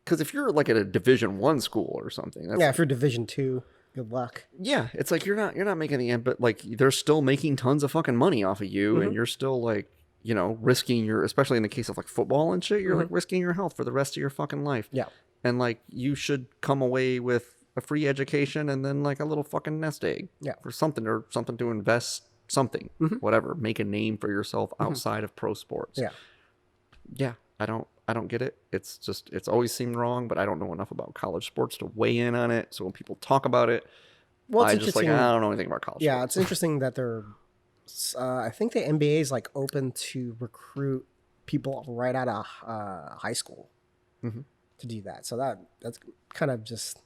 because if you're like at a Division I school or something, if you're Division II. Good luck. Yeah, it's like you're not making the end, but like they're still making tons of fucking money off of you, and you're still like, risking especially in the case of like football and shit, you're like risking your health for the rest of your fucking life. Yeah. And like you should come away with a free education and then like a little fucking nest egg. Yeah. Or something to invest something, whatever, make a name for yourself outside of pro sports. Yeah. Yeah. I don't get it. It's always seemed wrong, but I don't know enough about college sports to weigh in on it. So when people talk about it, I just like, I don't know anything about college sports. Yeah, it's interesting that they're, I think the NBA is like open to recruit people right out of high school to do that. So that's kind of just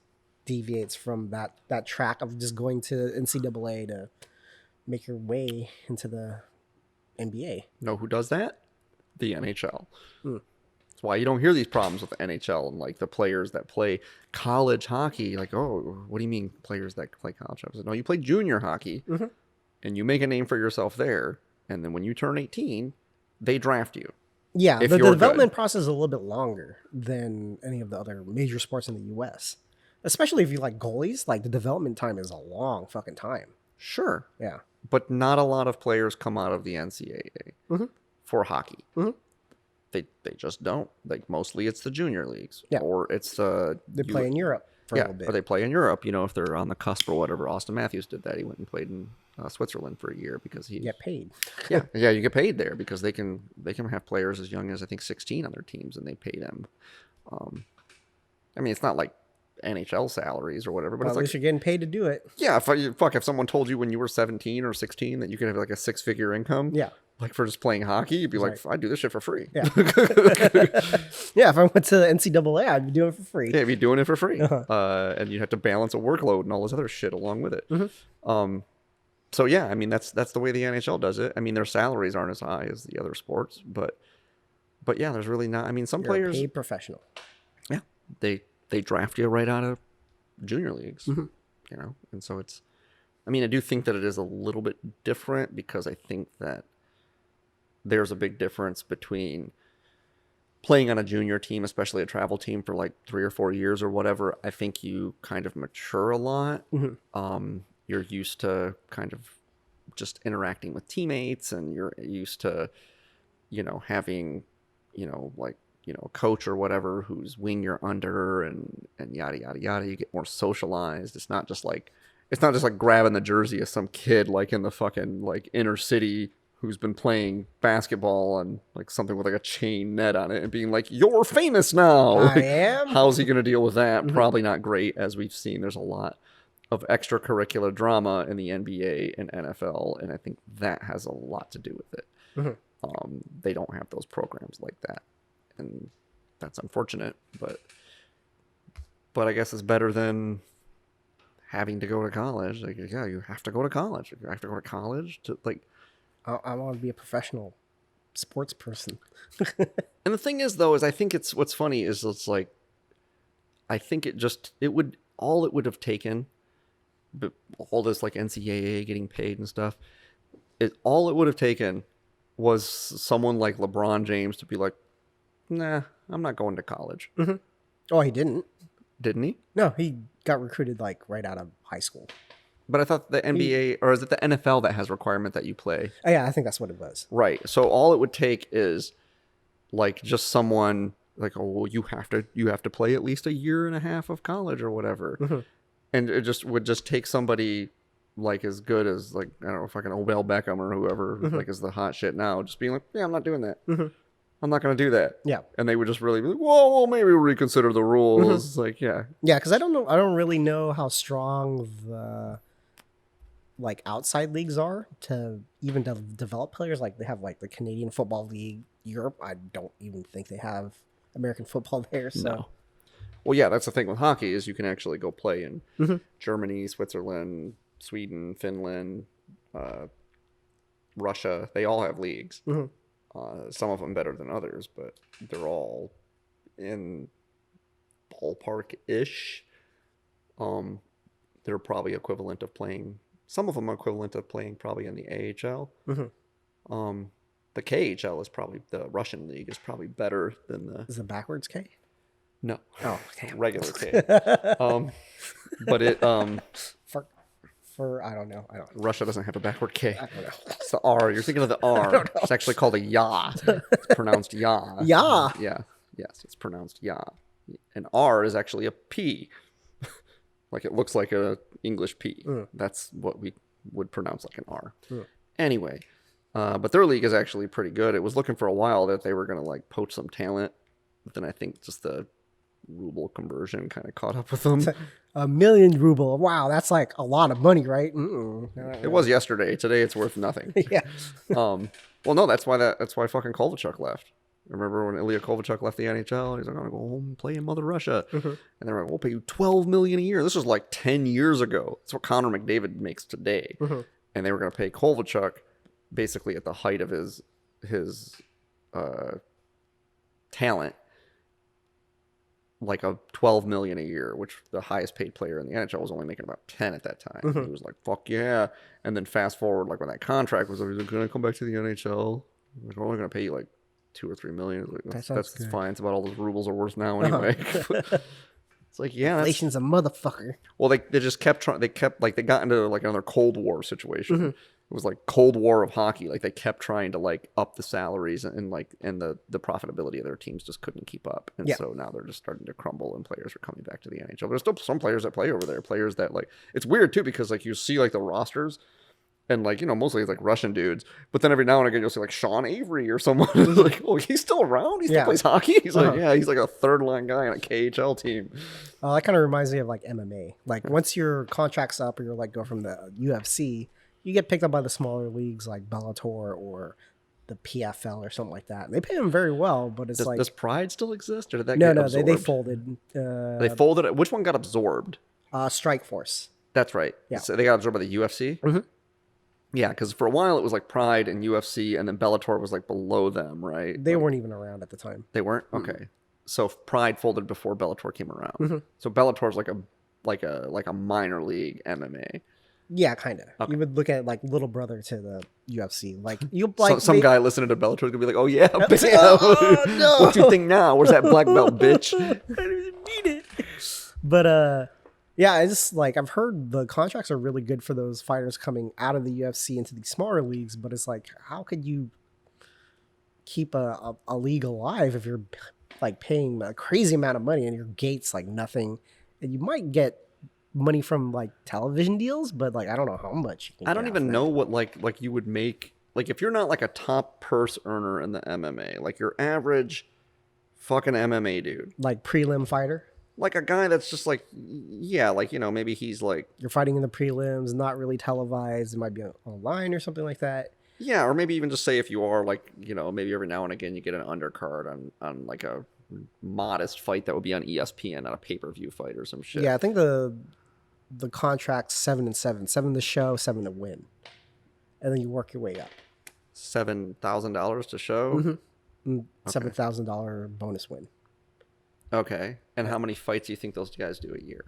deviates from that track of just going to NCAA to make your way into the NBA. Know who does that? The NHL. Hmm. That's why you don't hear these problems with the NHL and like the players that play college hockey. Like, oh, what do you mean players that play college hockey? No, you play junior hockey and you make a name for yourself there. And then when you turn 18, they draft you. Yeah, if the you're development good. process is a little bit longer than any of the other major sports in the U.S. Especially if you like goalies, like the development time is a long fucking time. Sure. Yeah. But not a lot of players come out of the NCAA for hockey. They just don't. Like mostly it's the junior leagues. Yeah. Or it's They play in Europe for a little bit. Or they play in Europe, you know, if they're on the cusp or whatever. Austin Matthews did that. He went and played in Switzerland for a year because he get paid. yeah, you get paid there because they can have players as young as I think 16 on their teams and they pay them. I mean, it's not like NHL salaries or whatever, but Well, it's at like least you're getting paid to do it. yeah, if someone told you when you were 17 or 16 that you could have like a 6-figure income, Yeah. like for just playing hockey, you'd be like, Right. I'd do this shit for free. Yeah. Yeah, if I went to the NCAA, I'd be doing it for free. Yeah, be doing it for free. And you'd have to balance a workload and all this other shit along with it. So yeah, I mean that's the way the NHL does it. I mean their salaries aren't as high as the other sports, but yeah, there's really not. I mean some You're a players, paid professional. yeah, they draft you right out of junior leagues, you know, and so it's. I mean I do think that it is a little bit different because I think that there's a big difference between playing on a junior team, especially a travel team for like 3 or 4 years or whatever. I think you kind of mature a lot. You're used to kind of just interacting with teammates and you're used to, you know, having, you know, like, you know, a coach or whatever whose wing you're under and yada, yada, yada. You get more socialized. It's not just like grabbing the jersey of some kid like in the fucking like inner city who's been playing basketball on like something with like a chain net on it and being like, you're famous now. I am. How's he going to deal with that? Probably not great. As we've seen, there's a lot of extracurricular drama in the NBA and NFL. And I think that has a lot to do with it. They don't have those programs like that. And that's unfortunate, but I guess it's better than having to go to college. Like, yeah, you have to go to college. You have to go to college to like, I want to be a professional sports person. and the thing is, though, is I think what's funny is it's like, I think it would have taken, but all this like NCAA getting paid and stuff, all it would have taken was someone like LeBron James to be like, nah, I'm not going to college. Oh, he didn't. Didn't he? No, he got recruited like right out of high school. But I thought the NBA, or is it the NFL that has requirement that you play? Oh, yeah, I think that's what it was. Right. So all it would take is like just someone like, oh, well, you have to play at least a year and a half of college or whatever. And it would just take somebody like as good as like, I don't know, fucking Odell Beckham or whoever like is the hot shit now, just being like, yeah, I'm not doing that. I'm not going to do that. Yeah. And they would just really be like, whoa, well, maybe we'll reconsider the rules. It's like, yeah. Yeah, because I don't really know how strong the like outside leagues are to even develop players. Like they have like the Canadian Football League, Europe. I don't even think they have American football there. So. No. Well, yeah, that's the thing with hockey is you can actually go play in Germany, Switzerland, Sweden, Finland, Russia. They all have leagues. Some of them better than others, but they're all in ballpark-ish. They're probably equivalent of playing. Some of them are equivalent of playing probably in the AHL. The KHL is probably the Russian league is probably better than the. Is it backwards K? No. Oh, damn. Regular K. But it for I don't know. Russia doesn't have a backward K. I don't know. It's the R. You're thinking of the R. It's actually called a ya. It's pronounced ya. Ya. Yeah. Yes, it's pronounced ya. And R is actually a P. Like it looks like a English P. That's what we would pronounce like an R. Anyway, but their league is actually pretty good. It was looking for a while that they were going to like poach some talent. But then I think just the ruble conversion kind of caught up with them. $1 million ruble. Wow, that's like a lot of money, right? It was yesterday. Today it's worth nothing. Yeah. Well, no, that's why fucking Kovalchuk left. Remember when Ilya Kovalchuk left the NHL? He's like, I'm going to go home and play in Mother Russia. Mm-hmm. And they're like, we'll pay you $12 million a year. This was like 10 years ago. That's what Connor McDavid makes today. Mm-hmm. And they were going to pay Kovalchuk basically at the height of his talent, like a $12 million a year, which the highest paid player in the NHL was only making about 10 at that time. Mm-hmm. He was like, fuck yeah. And then fast forward, like when that contract was, going to come back to the NHL. Like, we're only going to pay you like 2 or 3 million. Like, that's fine. It's about all those rubles are worth now anyway. It's like, yeah, inflation's a motherfucker. Well, they just kept trying. They got into like another Cold War situation. Mm-hmm. It was like Cold War of hockey. Like they kept trying to like up the salaries and the profitability of their teams just couldn't keep up. And so now they're just starting to crumble and players are coming back to the NHL. But there's still some players that play over there. Players that like, it's weird too, because like you see like the rosters and like, mostly it's like Russian dudes. But then every now and again you'll see like Sean Avery or someone like, oh, he's still around? He still plays hockey? He's like, yeah, he's like a third line guy on a KHL team. That kind of reminds me of like MMA. Like once your contract's up or you're like go from the UFC, you get picked up by the smaller leagues like Bellator or the PFL or something like that. And they pay them very well, but it's does Pride still exist, or did that get absorbed? they folded. They folded. Which one got absorbed? Strike Force. That's right. Yeah. So they got absorbed by the UFC. Mm-hmm. Yeah, because for a while it was like Pride and UFC, and then Bellator was like below them, right? They weren't even around at the time. They weren't. Okay. So Pride folded before Bellator came around. Mm-hmm. So Bellator's like a minor league MMA. Yeah, kind of. Okay. You would look at like little brother to the UFC. Like you like some guy listening to Bellator is gonna be like, "Oh yeah, oh, no. What do you think now? Where's that black belt, bitch?" I didn't even mean it. But yeah, I just like I've heard the contracts are really good for those fighters coming out of the UFC into these smaller leagues. But it's like, how could you keep a league alive if you're like paying a crazy amount of money and your gate's like nothing, and you might get money from like television deals, but like I don't know how much you can I don't even know what like you would make, like if you're not like a top purse earner in the MMA, like your average fucking MMA dude, like prelim fighter, like a guy that's just like, yeah, like maybe he's like, you're fighting in the prelims, not really televised, it might be online or something like that. Yeah, or maybe even just say if you are like, maybe every now and again you get an undercard on like a modest fight that would be on ESPN, not a pay-per-view fight or some shit. Yeah, I think the contract's 7 and 7. 7 to show, 7 to win. And then you work your way up. $7,000 to show? Mm-hmm. $7,000 bonus win. Okay. And how many fights do you think those guys do a year?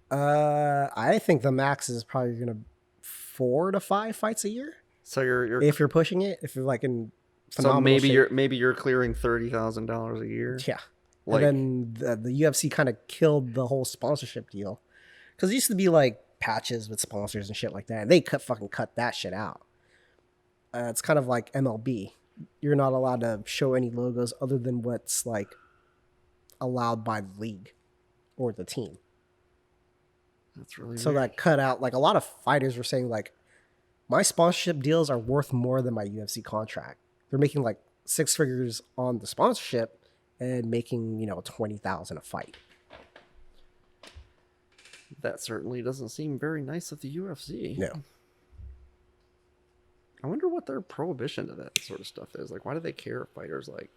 I think the max is probably going to 4 to 5 fights a year. So you're if you're pushing it, if you're like in phenomenal maybe you're clearing $30,000 a year. Yeah. Like, and then the UFC kind of killed the whole sponsorship deal. Because it used to be like patches with sponsors and shit like that. And they fucking cut that shit out. It's kind of like MLB. You're not allowed to show any logos other than what's like allowed by the league or the team. That's really so weird. That cut out, like a lot of fighters were saying like, my sponsorship deals are worth more than my UFC contract. They're making like 6 figures on the sponsorship and making, $20,000 a fight. That certainly doesn't seem very nice of the UFC. No. I wonder what their prohibition to that sort of stuff is. Like, why do they care if fighters like?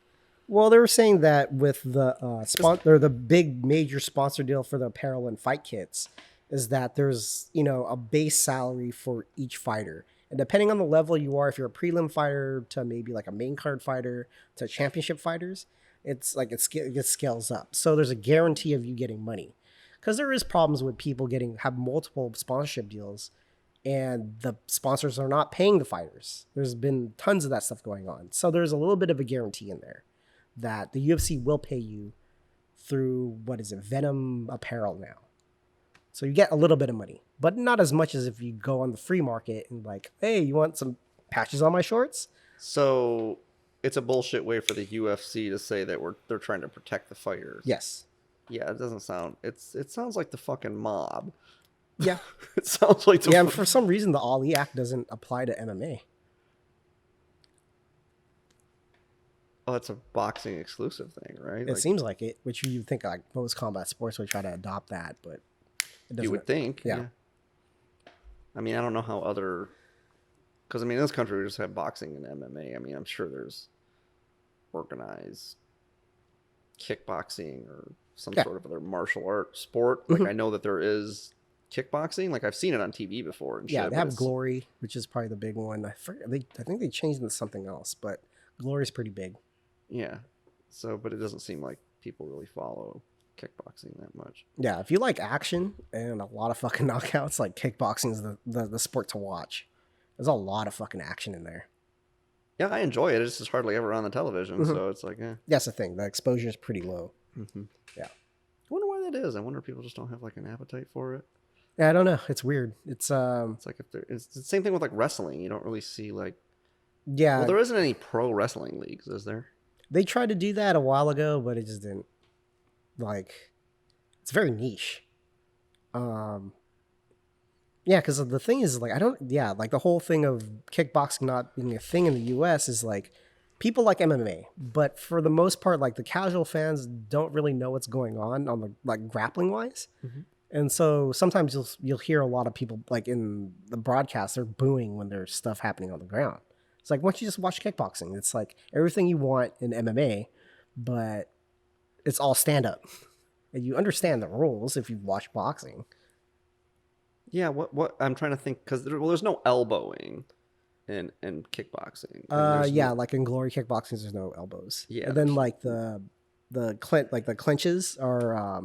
Well, they were saying that with the the big major sponsor deal for the apparel and fight kits is that there's, a base salary for each fighter. And depending on the level you are, if you're a prelim fighter to maybe like a main card fighter to championship fighters, it's like it scales up. So there's a guarantee of you getting money. Because there is problems with people have multiple sponsorship deals and the sponsors are not paying the fighters. There's been tons of that stuff going on. So there's a little bit of a guarantee in there that the UFC will pay you through, Venom apparel now. So you get a little bit of money, but not as much as if you go on the free market and like, hey, you want some patches on my shorts? So it's a bullshit way for the UFC to say that they're trying to protect the fighters. Yes. Yeah, it doesn't sound. It sounds like the fucking mob. Yeah. It sounds like. And for some reason, the Ali Act doesn't apply to MMA. Oh, it's a boxing exclusive thing, right? It seems like it, which you think like most combat sports would try to adopt that, but it doesn't. You would think. Yeah. I mean, I don't know how other. Because, in this country, we just have boxing and MMA. I'm sure there's organize kickboxing or some Yeah. sort of other martial art sport. Like I know that there is kickboxing. Like I've seen it on TV before and Yeah, shit. they but have it's- Glory, which is probably the big one. I think they changed into something else, but Glory's pretty big. Yeah. So, but it doesn't seem like people really follow kickboxing that much. Yeah, if you like action and a lot of fucking knockouts, like kickboxing is the sport to watch. There's a lot of fucking action in there. Yeah, I enjoy it. It's just hardly ever on the television, so it's like, That's the thing. The exposure is pretty low. Yeah. I wonder why that is. I wonder if people just don't have like an appetite for it. Yeah, I don't know. It's weird. It's It's like if it's the same thing with like wrestling. You don't really see like. yeah. Well, there isn't any pro wrestling leagues, is there? They tried to do that a while ago, but it just didn't. Like, it's very niche. Yeah, because the thing is, like, like the whole thing of kickboxing not being a thing in the U.S. is like, people like MMA, but for the most part, like the casual fans don't really know what's going on the like grappling wise, and so sometimes you'll hear a lot of people like in the broadcast they're booing when there's stuff happening on the ground. It's like, why don't you just watch kickboxing? It's like everything you want in MMA, but it's all stand up, and you understand the rules if you watch boxing. Yeah. What I'm trying to think because there's no elbowing in kickboxing. And Yeah, like in Glory kickboxing, there's no elbows. Yeah, and then there's- like the clinches are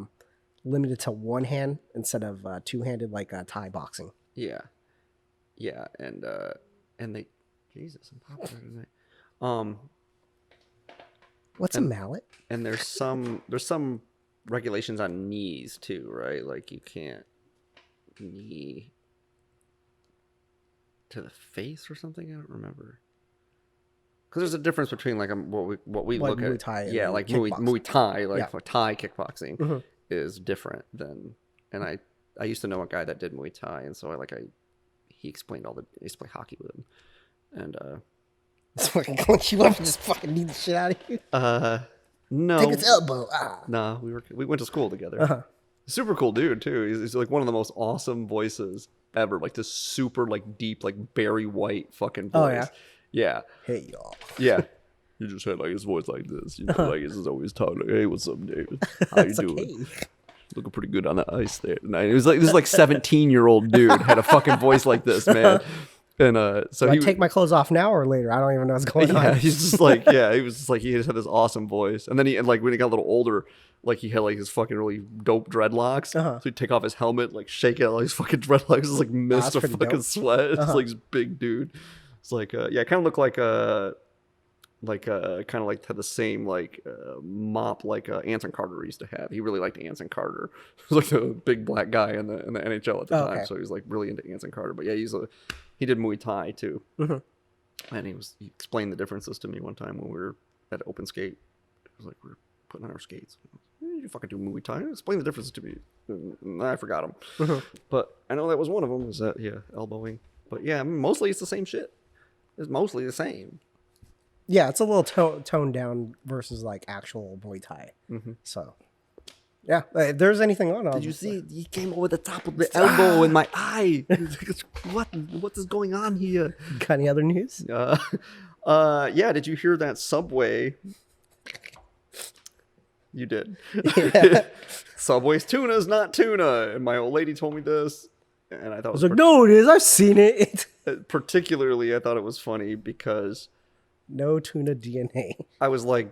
limited to one hand instead of two-handed like Thai boxing. Yeah. Yeah, and they, Jesus, I'm popular tonight. What's a mallet? And there's some regulations on knees too, right? Like you can't knee to the face or something. I don't remember. Because there's a difference between like what we Like look Muay at. Thai and Yeah, like kickboxing. Muay Thai, like Yeah. Thai kickboxing Mhm. is different than. And I used to know a guy that did Muay Thai, and so he explained I used to play hockey with him, and It's fucking clinch you up and just fucking beat the shit out of you. no, Take its elbow. nah, we went to school together. Super cool dude too. He's like one of the most awesome voices ever. Like this super like deep like Barry White fucking voice. Oh, yeah? Yeah. Hey y'all. Yeah. He just had like his voice like this. You know, like he's always talking like, "Hey, what's up, dude? How you It's like, doing? hey. Looking pretty good on the ice there tonight." It was like this like 17-year-old dude had a fucking voice like this, man. And so Do I he take my clothes off now or later? I don't even know what's going yeah, on. he's just like, yeah, he was just like, he just had this awesome voice. And then and like when he got a little older, like he had like his fucking really dope dreadlocks. So he'd take off his helmet, like shake out all his fucking dreadlocks, just like mist that's of pretty fucking dope. sweat. It's like this big dude. It's like, yeah, kind of looked like kind of like had the same like mop like Anson Carter used to have. He really liked Anson Carter. He was like the big black guy in the NHL at the time, okay. so he was like really into Anson Carter. But yeah, he did Muay Thai too, and he explained the differences to me one time when we were at open skate. It was like we were putting on our skates. You fucking do Muay Thai. Explain the differences to me. And I forgot them, but I know that was one of them. Was that elbowing? But yeah, I mean, mostly it's the same shit. It's mostly the same. Yeah, it's a little toned down versus like actual Muay Thai. So, yeah, if there's anything on, Did you see? He came over the top of the elbow in my eye. What is going on here? Got any other news? Yeah. Did you hear that Subway? You did. Yeah. Subway's tuna is not tuna, and my old lady told me this, and I thought I was like, no, it is. I've seen it. particularly I thought it was funny because No tuna DNA. I was like,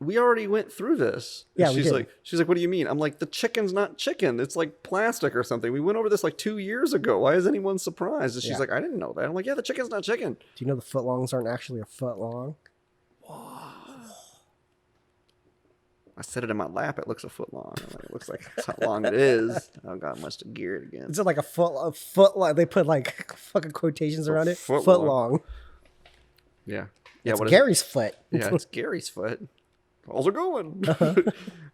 we already went through this. And Yeah, we did. she's like, what do you mean? I'm like, the chicken's not chicken. It's like plastic or something. We went over this like 2 years ago. Why is anyone surprised? And she's Yeah. like, I didn't know that. I'm like, yeah, the chicken's not chicken. Do you know the footlongs aren't actually a foot long? I set it in my lap. It looks a foot long. I'm like, it looks like that's how long it is. I don't got much to gear it against. Is it like a foot long? They put like fucking quotations around it. foot Foot long. long. Yeah. Yeah. It's What is Gary's foot. it? Yeah, it's Gary's foot. How's it going?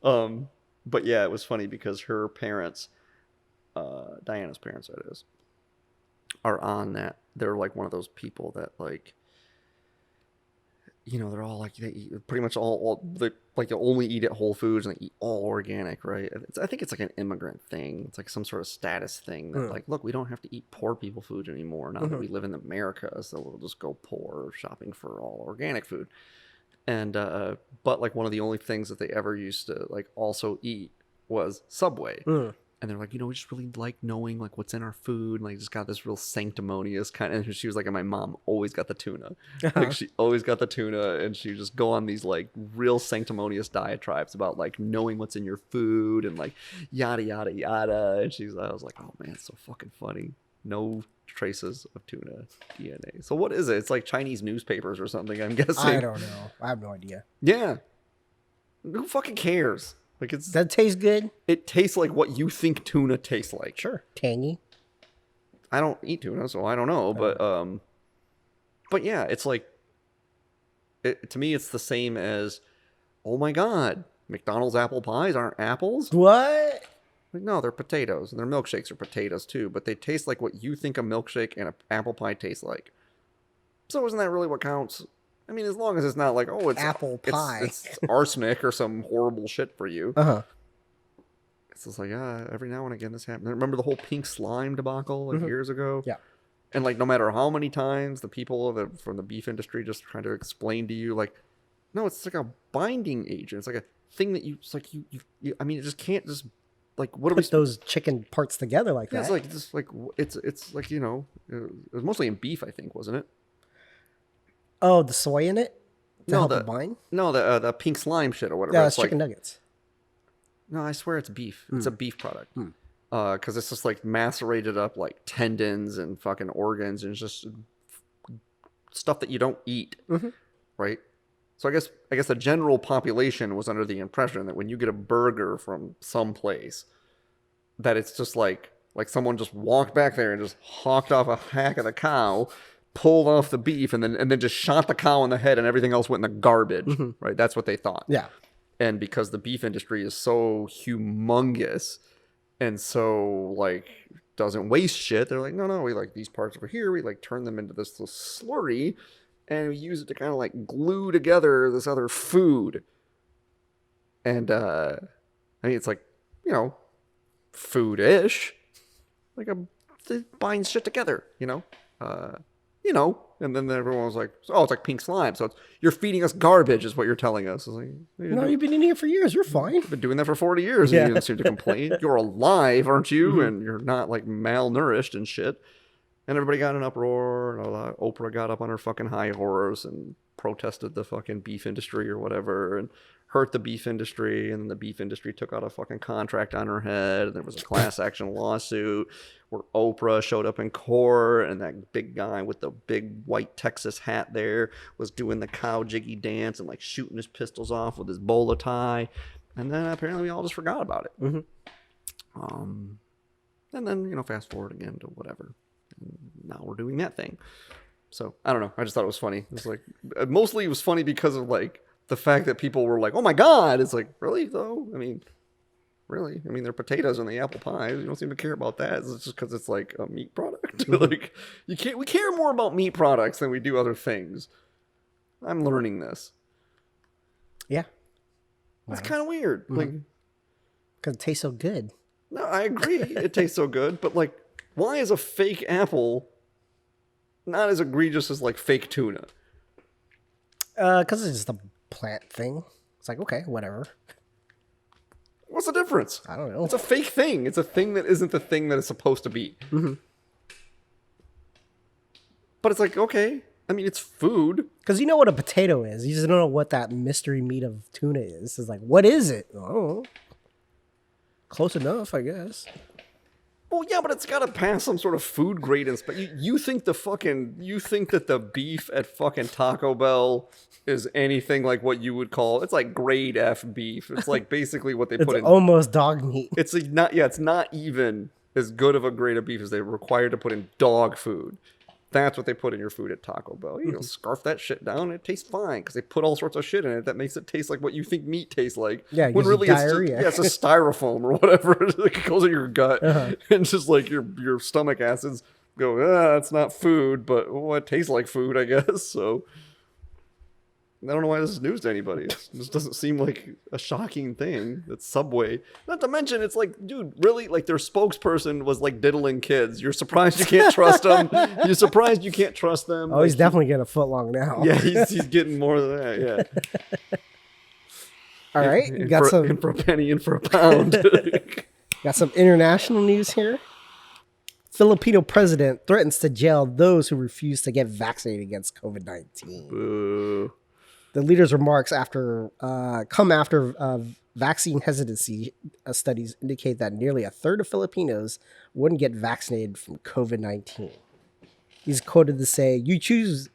But yeah, it was funny because her parents, Diana's parents, that is, are on that. They're like one of those people that like, you know, they're all like they eat pretty much all they like they only eat at Whole Foods and they eat all organic, right? I think it's like an immigrant thing. It's like some sort of status thing that like, look, we don't have to eat poor people food anymore now that we live in America, so we'll just go poor shopping for all organic food. And but like one of the only things that they ever used to like also eat was Subway. And they're like, we just really like knowing like what's in our food. And, like, just got this real sanctimonious kind of. And she was like, and my mom always got the tuna. Like, she always got the tuna, and she would just go on these like real sanctimonious diatribes about like knowing what's in your food and like yada yada yada. And I was like, oh man, it's so fucking funny. No traces of tuna DNA. So what is it? It's like Chinese newspapers or something, I'm guessing. I don't know. I have no idea. Yeah. Who fucking cares? Like, Does that taste good? It tastes like what you think tuna tastes like. Sure. Tangy. I don't eat tuna, so I don't know. But yeah, it's like, to me, it's the same as, oh my God, McDonald's apple pies aren't apples? What? Like, no, they're potatoes, and their milkshakes are potatoes too, but they taste like what you think a milkshake and an apple pie tastes like. So isn't that really what counts? I mean, as long as it's not like, oh, it's apple pie. It's arsenic or some horrible shit for you. It's just like, every now and again this happens. Remember the whole pink slime debacle like years ago? Yeah. And like, no matter how many times the people from the beef industry just trying to explain to you, like, no, it's like a binding agent. It's like a thing that it's like you I mean, it just can't just like, what Put those chicken parts together like that. It's like just like it's like, it was mostly in beef, I think, wasn't it? Oh, the soy in it to help the it bind? No, the pink slime shit or whatever. Yeah, it's chicken nuggets. No, I swear it's beef. It's a beef product. Because it's just like macerated up like tendons and fucking organs, and it's just stuff that you don't eat, right? So I guess the general population was under the impression that when you get a burger from someplace, that it's just like someone just walked back there and just hawked off a hack of the cow, pulled off the beef, and then just shot the cow in the head, and everything else went in the garbage, right? That's what they thought. Yeah. And because the beef industry is so humongous and so like doesn't waste shit, they're like, no, we like these parts over here, we like turn them into this little slurry, and we use it to kind of like glue together this other food. And I mean, it's like, food-ish, like it binds shit together, and then everyone was like, oh, it's like pink slime. So you're feeding us garbage is what you're telling us. Like, no, you've been in here for years. You're fine. I've been doing that for 40 years and you didn't seem to complain. You're alive, aren't you? And you're not like malnourished and shit. And everybody got an uproar. And Oprah got up on her fucking high horse and protested the fucking beef industry or whatever and hurt the beef industry. And then the beef industry took out a fucking contract on her head. And there was a class action lawsuit where Oprah showed up in court, and that big guy with the big white Texas hat there was doing the cow jiggy dance and like shooting his pistols off with his bowler tie. And then apparently we all just forgot about it. And then, fast forward again to whatever. And now we're doing that thing. So I don't know. I just thought it was funny. It's like, mostly it was funny because of like the fact that people were like, oh my God. It's like, really though? I mean, really? I mean, they're potatoes in the apple pie. You don't seem to care about that. It's just because it's like a meat product. Like, we care more about meat products than we do other things. I'm learning this. Yeah. That's kind of weird. Like, because it tastes so good. No, I agree. It tastes so good, but like, why is a fake apple not as egregious as like fake tuna? Because it's just a plant thing. It's like, okay, whatever. What's the difference? I don't know. It's a fake thing. It's a thing that isn't the thing that it's supposed to be. But it's like, okay. I mean, it's food. Because you know what a potato is. You just don't know what that mystery meat of tuna is. It's like, what is it? I don't know. Close enough, I guess. Well, yeah, but it's got to pass some sort of food grade inspection. You think that the beef at fucking Taco Bell is anything like what you would call, it's like grade F beef. It's like basically what they put in. It's almost dog meat. It's like it's not even as good of a grade of beef as they're required to put in dog food. That's what they put in your food at Taco Bell. You scarf that shit down, and it tastes fine because they put all sorts of shit in it that makes it taste like what you think meat tastes like. Yeah, when really diarrhea. it's a styrofoam or whatever. It goes in your gut, and just like your stomach acids go, that's not food, but it tastes like food, I guess. So I don't know why this is news to anybody. This doesn't seem like a shocking thing. That Subway. Not to mention, it's like, dude, really? Like their spokesperson was like diddling kids. You're surprised you can't trust them. You're surprised you can't trust them. Oh, he's definitely getting a foot long now. Yeah, he's getting more than that. Yeah. All right, in for a penny, in for a pound. Got some international news here. Filipino president threatens to jail those who refuse to get vaccinated against COVID-19. Boo. The leader's remarks come after vaccine hesitancy studies indicate that nearly a third of Filipinos wouldn't get vaccinated from COVID-19. He's quoted to say, you choose,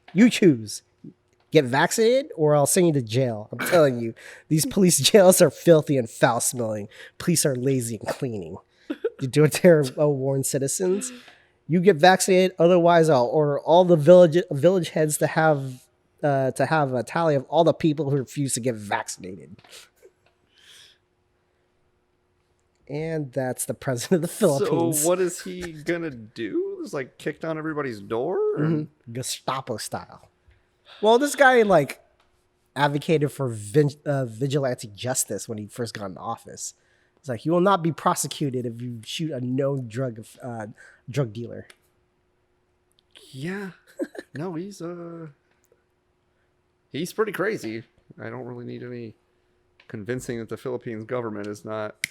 get vaccinated or I'll send you to jail. I'm telling you, these police jails are filthy and foul smelling. Police are lazy and cleaning. You do it there, warn citizens. You get vaccinated, otherwise I'll order all the village heads to have a tally of all the people who refuse to get vaccinated. And that's the president of the Philippines. So what is he gonna do? Just like kick down everybody's door? Mm-hmm. Gestapo style. Well, this guy like advocated for vigilante justice when he first got into office. It's like, you will not be prosecuted if you shoot a known drug dealer. Yeah. No, he's pretty crazy. I don't really need any convincing that the Philippines government is not...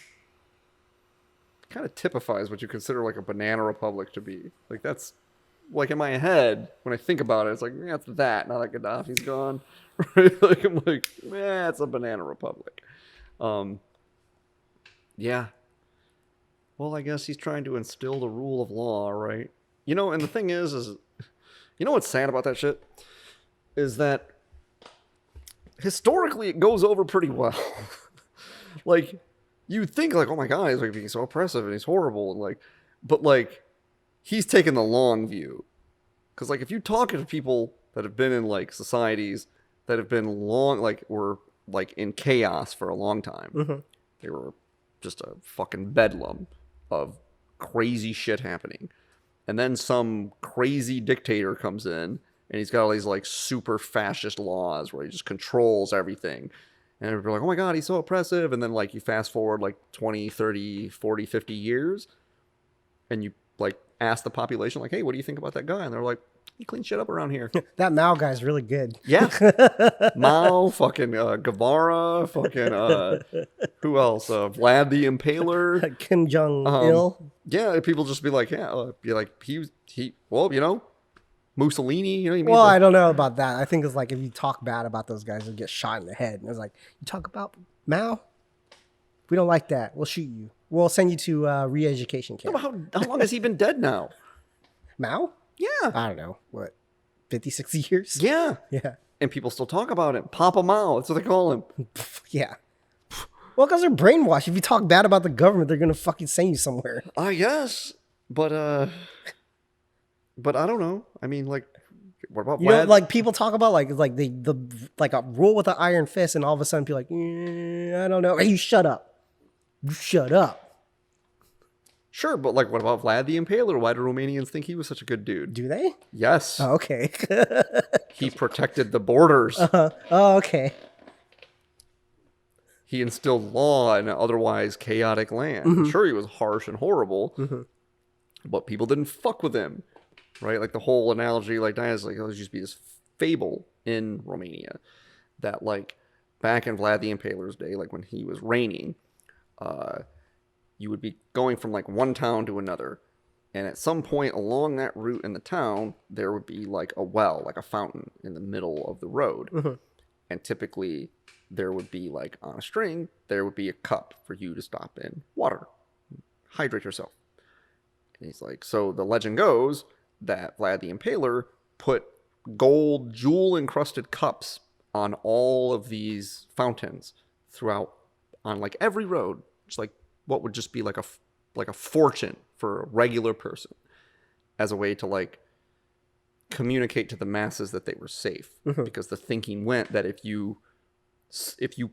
kind of typifies what you consider like a banana republic to be. Like that's... like in my head, when I think about it, it's like, yeah, it's that, not like Gaddafi's gone. Right? Like I'm like, yeah, it's a banana republic. Yeah. Well, I guess he's trying to instill the rule of law, right? You know, and the thing is you know what's sad about that shit? Is that historically it goes over pretty well. Like, you'd think like, oh my God, he's like being so oppressive and he's horrible and like, but like, he's taking the long view. Because like, if you talk to people that have been in like societies that have been were like in chaos for a long time, Mm-hmm. they were just a fucking bedlam of crazy shit happening. And then some crazy dictator comes in and he's got all these like super fascist laws where he just controls everything. And everybody's like, oh my God, he's so oppressive. And then like you fast forward like 20, 30, 40, 50 years and you like ask the population like, hey, what do you think about that guy? And they're like, he cleans shit up around here. That Mao guy's really good. Yeah. Mao, fucking Guevara, fucking who else? Vlad the Impaler. Kim Jong-il. Yeah, people just be like, yeah, be like he well, you know, Mussolini, you know what I mean? Well, I don't know about that. I think it's like if you talk bad about those guys, you'll get shot in the head. And it's like, you talk about Mao? We don't like that. We'll shoot you. We'll send you to re-education camp. How long has he been dead now? Mao? Yeah. I don't know. What, 50, 60 years? Yeah. Yeah. And people still talk about him. Papa Mao, that's what they call him. Yeah. Well, because they're brainwashed. If you talk bad about the government, they're going to fucking send you somewhere. I guess. But I don't know. I mean, like, what about Vlad? You know, like people talk about like a rule with an iron fist, and all of a sudden people are like, I don't know. Hey, you shut up. You shut up. Sure, but like, what about Vlad the Impaler? Why do Romanians think he was such a good dude? Do they? Yes. Oh, okay. He protected the borders. Oh, okay. He instilled law in an otherwise chaotic land. Mm-hmm. Sure, he was harsh and horrible, Mm-hmm. but people didn't fuck with him, right? Like the whole analogy, like Diana's like, oh, there used to be this fable in Romania that like back in Vlad the Impaler's day, like when he was reigning, you would be going from like one town to another. And at some point along that route in the town, there would be like a well, like a fountain in the middle of the road. Mm-hmm. And typically there would be like on a string, there would be a cup for you to stop in water, hydrate yourself. And he's like, so the legend goes that Vlad the Impaler put gold jewel encrusted cups on all of these fountains throughout on like every road. Just like what would just be like a fortune for a regular person as a way to like communicate to the masses that they were safe. Mm-hmm. Because the thinking went that if you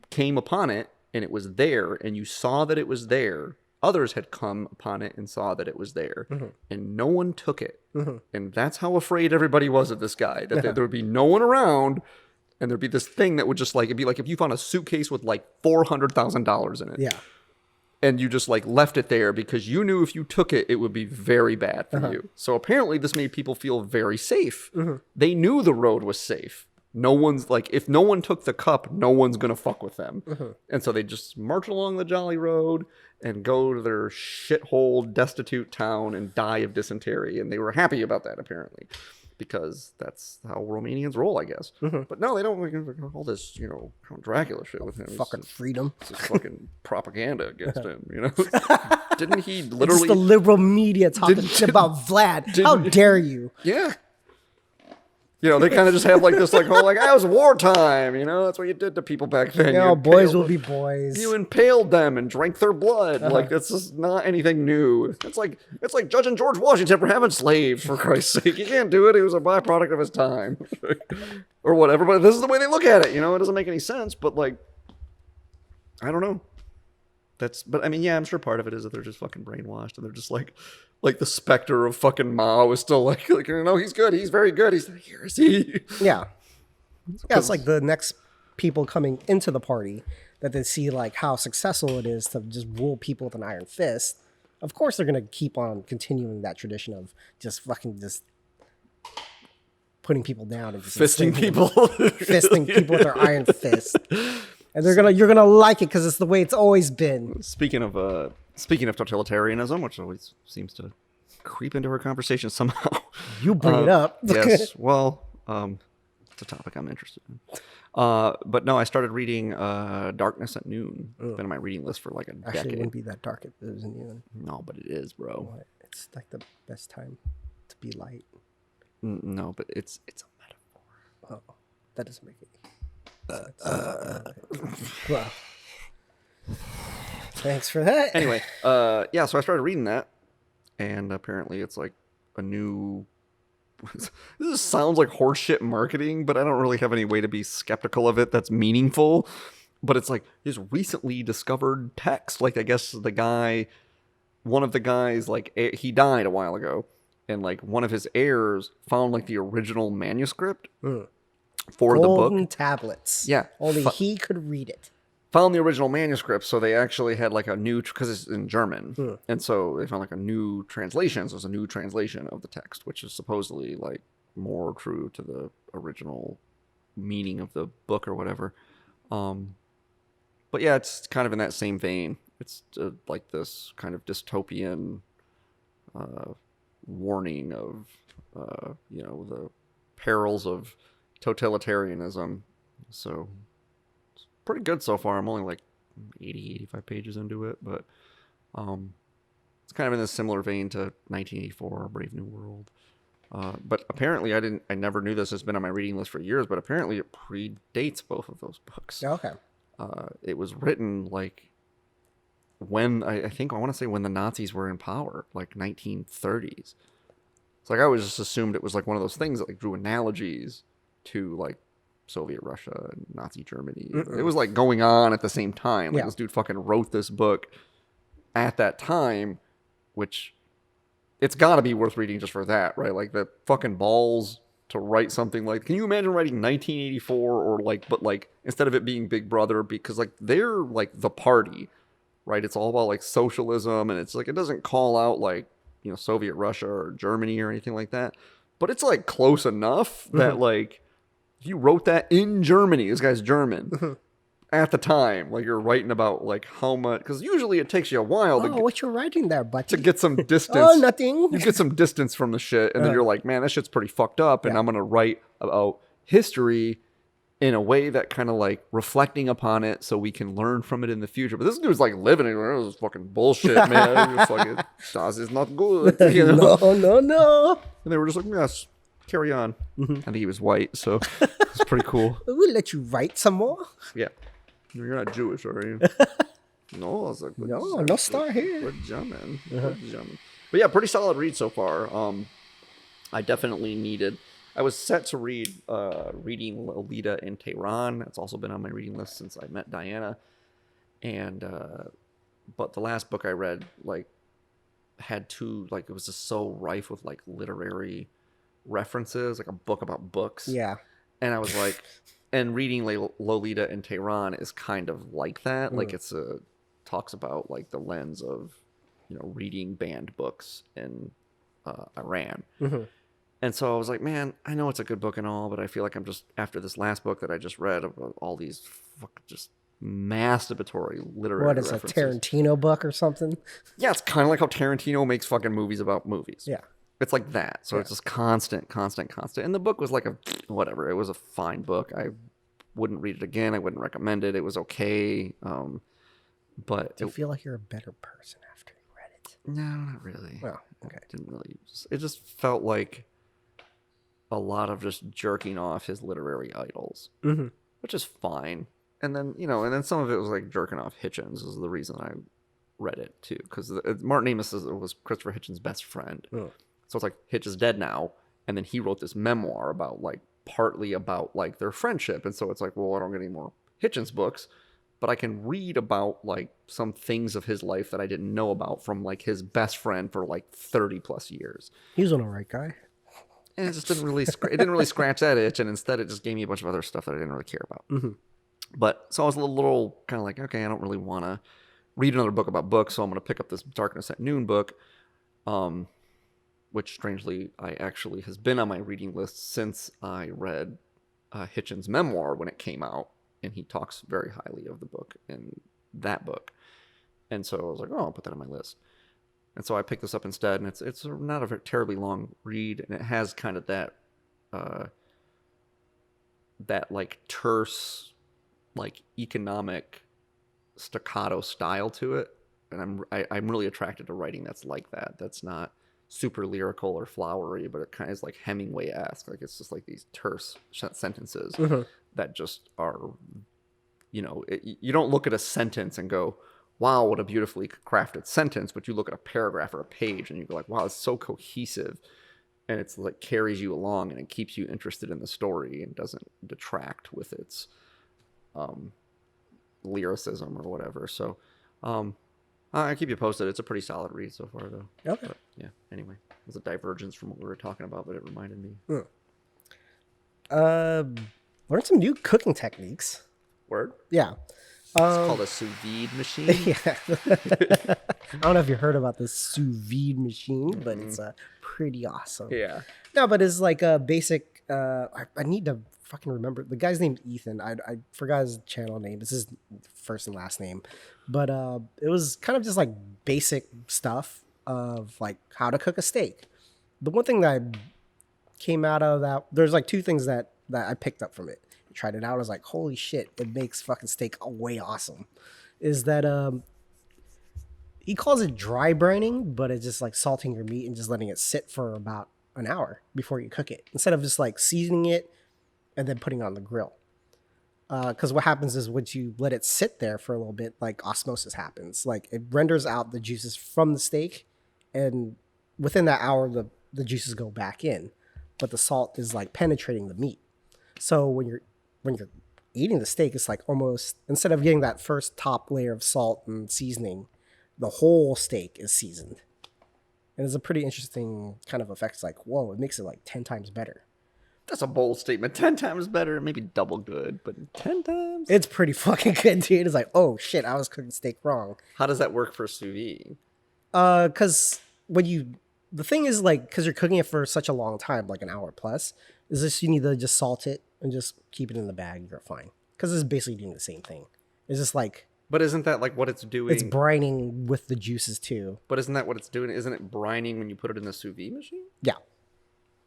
came upon it and it was there and you saw that it was there, others had come upon it and saw that it was there, Mm-hmm. and no one took it. Mm-hmm. And that's how afraid everybody was of this guy, that there would be no one around And there'd be this thing that would just like, it'd be like if you found a suitcase with like $400,000 in it. Yeah. And you just like left it there because you knew if you took it, it would be very bad for you. So apparently this made people feel very safe. They knew the road was safe. No one's like, if no one took the cup, no one's going to fuck with them. And so they just march along the jolly road and go to their shithole, destitute town and die of dysentery. And they were happy about that, apparently, because that's how Romanians roll, I guess. But no, they don't like all this, you know, Count Dracula shit with him. Fucking freedom. It's just fucking propaganda against him, you know? Didn't he literally... It's the liberal media talking shit about Vlad. How dare you? Yeah. You know, they kind of just have like this, like, oh, like, that was wartime, you know? That's what you did to people back then. You know, boys will be boys. You impaled them and drank their blood. Like, that's just not anything new. It's like judging George Washington for having slaves, for Christ's sake. You can't do it. He was a byproduct of his time. Or whatever. But this is the way they look at it, you know? It doesn't make any sense, but, like, I don't know. But I mean, yeah, I'm sure part of it is that they're just fucking brainwashed and they're just like the specter of fucking Mao is still like, you know, he's good. He's very good. He's like, here is he? Yeah. Yeah, it's like the next people coming into the party that they see like how successful it is to just rule people with an iron fist. Of course, they're going to keep on continuing that tradition of just fucking just putting people down and just Fisting people. Fisting people with their iron fist. And you're gonna like it because it's the way it's always been. Speaking of totalitarianism, which always seems to creep into our conversation somehow. You bring it up. Yes. Well, it's a topic I'm interested in. But no, I started reading Darkness at Noon. It's been on my reading list for like a decade. Actually, it wouldn't be that dark if it was in noon. No, but it is, bro. What? It's like the best time to be light. No, but it's a metaphor. Oh, that doesn't make it. Well, thanks for that. Anyway, yeah, so I started reading that, and apparently it's like a new... This sounds like horseshit marketing, but I don't really have any way to be skeptical of it that's meaningful. But it's like this recently discovered text. Like, I guess one of the guys, like, he died a while ago, and like one of his heirs found like the original manuscript. For the book. Golden tablets. Yeah. Only he could read it. Found the original manuscript, so they actually had like a new, because it's in German, and so they found like a new translation. So there's a new translation of the text, which is supposedly like more true to the original meaning of the book or whatever. But yeah, it's kind of in that same vein. It's like this kind of dystopian warning of, you know, the perils of totalitarianism. So it's pretty good so far. I'm only like 85 pages into it, but it's kind of in a similar vein to 1984, Brave New World. But apparently I never knew this. It's been on my reading list for years, but apparently it predates both of those books. Okay. It was written like when I want to say when the Nazis were in power, like 1930s. It's like I always just assumed it was like one of those things that like drew analogies to like Soviet Russia and Nazi Germany. It was like going on at the same time. Like this dude fucking wrote this book at that time, which it's got to be worth reading just for that, right? Like the fucking balls to write something like, can you imagine writing 1984 or like, but like instead of it being Big Brother, because like they're like the party, right? It's all about like socialism, and it's like, it doesn't call out like, you know, Soviet Russia or Germany or anything like that, but it's like close enough that like if you wrote that in Germany, this guy's German at the time, like you're writing about like how much, because usually it takes you a while what you're writing there, buddy? To get some distance. Oh, nothing. You get some distance from the shit, and then you're like, man, that shit's pretty fucked up, and I'm gonna write about history in a way that kind of like reflecting upon it so we can learn from it in the future. But this dude's like living it. It was fucking bullshit, man. It fucking, das is not good. You know? No. And they were just like, yes, carry on. I think he was white, so it's pretty cool. We'll let you write some more. Yeah. You're not Jewish, are you? No, I was like, no star here. We're German. But yeah, pretty solid read so far. I definitely needed... I was set to read reading Lolita in Tehran. It's also been on my reading list since I met Diana. And but the last book I read like had two, like it was just so rife with like literary references, like a book about books. Yeah. And I was like, and reading Lolita in Tehran is kind of like that. Like talks about like the lens of, reading banned books in Iran. And so I was like, man, I know it's a good book and all, but I feel like I'm just, after this last book that I just read about all these just masturbatory literary What is references. a Tarantino book or something? Yeah, it's kind of like how Tarantino makes fucking movies about movies. Yeah. It's like that. So it's just constant. And the book was like whatever. It was a fine book. I wouldn't read it again. I wouldn't recommend it. It was okay. But Do you feel like you're a better person after you read it? No, not really. Well, okay. It just felt like a lot of just jerking off his literary idols, which is fine. And then, some of it was like jerking off Hitchens is the reason I read it too. Because Martin Amis was Christopher Hitchens' best friend. So it's like Hitch is dead now. And then he wrote this memoir about like, partly about like their friendship. And so it's like, well, I don't get any more Hitchens books, but I can read about like some things of his life that I didn't know about from like his best friend for like 30 plus years. He was an alright guy. And it just didn't really, it didn't really scratch that itch. And instead it just gave me a bunch of other stuff that I didn't really care about. But so I was a little kind of like, okay, I don't really want to read another book about books. So I'm going to pick up this Darkness at Noon book, which strangely I actually has been on my reading list since I read Hitchens' memoir when it came out. And he talks very highly of the book in that book. And so I was like, oh, I'll put that on my list. And so I picked this up instead, and it's not a terribly long read, and it has kind of that like terse, like economic staccato style to it. And I'm really attracted to writing that's like that. That's not super lyrical or flowery, but it kind of is like Hemingway-esque. Like it's just like these terse sentences that just are, you don't look at a sentence and go, wow, what a beautifully crafted sentence, but you look at a paragraph or a page and you go like, wow, it's so cohesive, and it's like carries you along and it keeps you interested in the story and doesn't detract with its lyricism or whatever. So I keep you posted. It's a pretty solid read so far though. Okay. But, yeah, anyway, it was a divergence from what we were talking about, but it reminded me. Learn some new cooking techniques. Word? Yeah. It's called a sous vide machine. Yeah. I don't know if you heard about this sous vide machine, but it's pretty awesome. Yeah. No, but it's like a basic. I need to fucking remember. The guy's named Ethan. I forgot his channel name. It's his first and last name. But it was kind of just like basic stuff of like how to cook a steak. The one thing that came out of that, there's like two things that I picked up from it. Tried it out. I was like, holy shit, it makes fucking steak way awesome. Is that he calls it dry brining, but it's just like salting your meat and just letting it sit for about an hour before you cook it, instead of just like seasoning it and then putting it on the grill. Because what happens is once you let it sit there for a little bit, like osmosis happens. Like it renders out the juices from the steak, and within that hour, the juices go back in, but the salt is like penetrating the meat. So when you're eating the steak, it's like almost, instead of getting that first top layer of salt and seasoning, the whole steak is seasoned. And it's a pretty interesting kind of effect. It's like, whoa, it makes it like 10 times better. That's a bold statement. 10 times better, maybe double good, but 10 times? It's pretty fucking good, dude. It's like, oh shit, I was cooking steak wrong. How does that work for sous vide? Because the thing is like, because you're cooking it for such a long time, like an hour plus, is this you need to just salt it and just keep it in the bag. You're fine. Because it's basically doing the same thing. It's just like... But isn't that like what it's doing? It's brining with the juices too. But isn't that what it's doing? Isn't it brining when you put it in the sous vide machine? Yeah.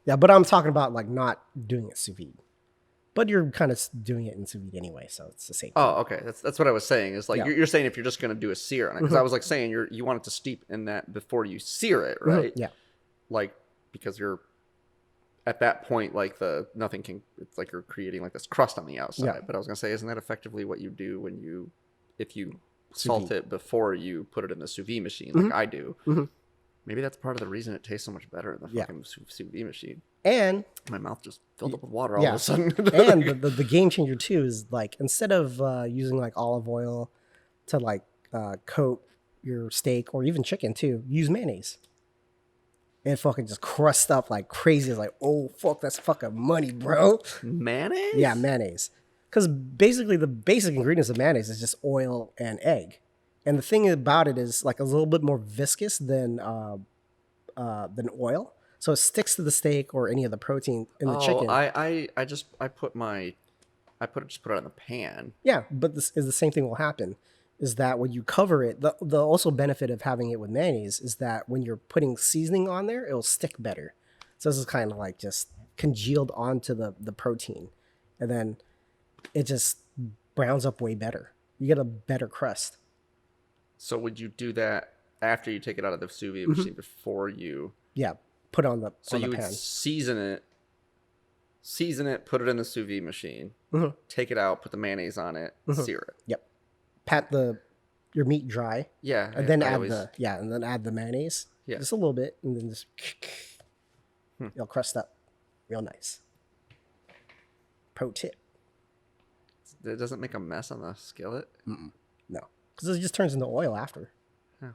Yeah, but I'm talking about like not doing it sous vide. But you're kind of doing it in sous vide anyway, so it's the same thing. Oh, okay. That's what I was saying. Is like you're saying if you're just going to do a sear on it. Because I was like saying you want it to steep in that before you sear it, right? Yeah. Like, because you're... At that point, like it's like you're creating like this crust on the outside. Yeah. But I was gonna say, isn't that effectively what you do if you salt it before you put it in the sous vide machine, like I do? Maybe that's part of the reason it tastes so much better in the fucking sous vide machine. And my mouth just filled up with water all of a sudden. And the game changer too is like, instead of using like olive oil to like coat your steak or even chicken too, use mayonnaise. It fucking just crust up like crazy. It's like, oh fuck, that's fucking money, bro. Mayonnaise? Yeah, mayonnaise. Because basically the basic ingredients of mayonnaise is just oil and egg. And the thing about it is like a little bit more viscous than oil. So it sticks to the steak or any of the protein in the chicken. Just put it in the pan. Yeah, but this is the same thing will happen. Is that when you cover it, the also benefit of having it with mayonnaise is that when you're putting seasoning on there, it'll stick better. So this is kind of like just congealed onto the protein. And then it just browns up way better. You get a better crust. So would you do that after you take it out of the sous vide machine before you? Yeah, put it on the So on you the would pan. season it, put it in the sous vide machine, take it out, put the mayonnaise on it, sear it. Yep. Pat your meat dry. Yeah, And then add the mayonnaise. Yeah. Just a little bit, and then just it'll crust up real nice. Pro tip. It doesn't make a mess on the skillet. No, because it just turns into oil after. Oh.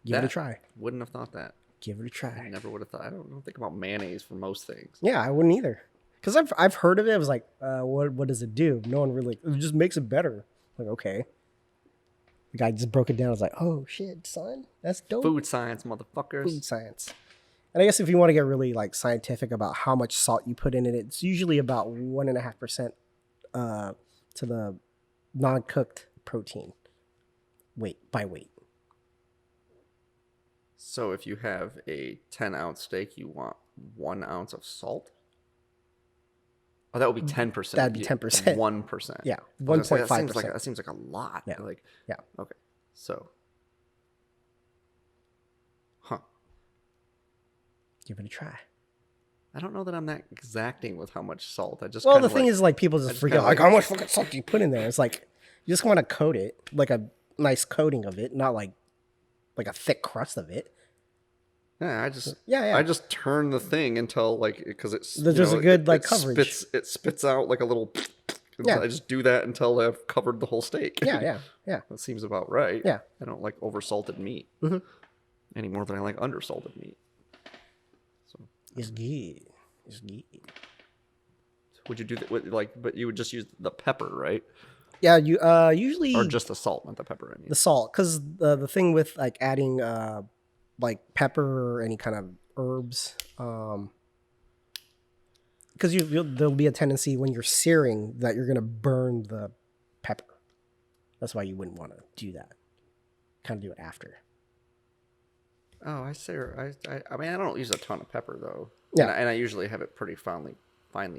Give it a try. Wouldn't have thought that. Give it a I try. never would have thought. I don't think about mayonnaise for most things. Yeah, I wouldn't either. Because I've heard of it. I was like, what does it do? No one really. It just makes it better. Like, okay. The guy just broke it down. I was like, oh shit, son, that's dope. Food science, motherfuckers. Food science. And I guess if you want to get really like scientific about how much salt you put in it, it's usually about 1.5% to the non-cooked protein by weight. So if you have a 10-ounce steak, you want 1 ounce of salt? Oh, that would be 10%. That'd be 10%. 1%. Yeah, I was gonna say, 1.5%. That seems like a lot. Yeah. Like, Yeah. Okay. So. Huh. Give it a try. I don't know that I'm that exacting with how much salt. Well, the thing is, like, people just freak out. Like, how much fucking salt do you put in there? It's like, you just want to coat it, like a nice coating of it, not like a thick crust of it. Yeah, Yeah. I just turn the thing until because there's a good coverage. It spits out like a little. Yeah. I just do that until I've covered the whole steak. Yeah. That seems about right. Yeah. I don't like oversalted meat any more than I like undersalted meat. So It's good. It's good. would you do that? But you would just use the pepper, right? Yeah, you usually Or just the salt, not the pepper. I mean, the salt, because the thing with like adding like pepper or any kind of herbs, because there'll be a tendency when you're searing that you're gonna burn the pepper. That's why you wouldn't want to do that. Kind of do it after. oh, I say, I mean, I don't use a ton of pepper though. Yeah. And I usually have it pretty finely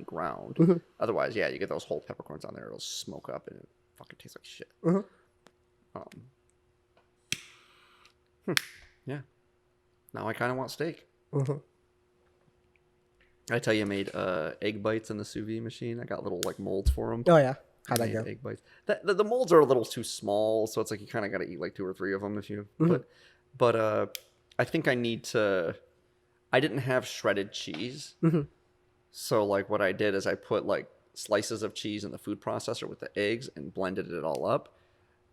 ground. Otherwise, yeah, you get those whole peppercorns on there, it'll smoke up and it fucking tastes like shit. Yeah. Now I kind of want steak. I tell you, I made egg bites in the sous vide machine. I got little molds for them. Oh yeah, how'd that Made go? egg bites. The molds are a little too small, so it's like you kind of got to eat like 2 or 3 of them if you. But I think I need to. I didn't have shredded cheese, so what I did is I put slices of cheese in the food processor with the eggs and blended it all up.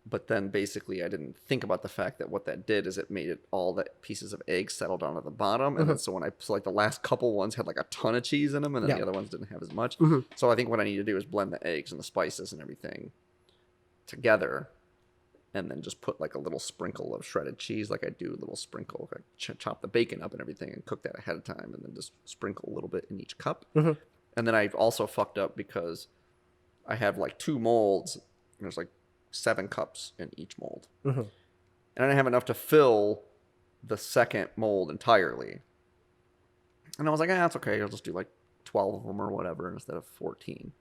But then basically I didn't think about the fact that what that did is it made it all the pieces of egg settled down at the bottom. And then so when the last couple ones had a ton of cheese in them and then the other ones didn't have as much. So I think what I need to do is blend the eggs and the spices and everything together and then just put a little sprinkle of shredded cheese like I do, a little sprinkle. I chop the bacon up and everything and cook that ahead of time and then just sprinkle a little bit in each cup. And then I've also fucked up because I have 2 molds and there's 7 cups in each mold. And I didn't have enough to fill the second mold entirely. And I was like, that's okay. I'll just do 12 of them or whatever instead of 14.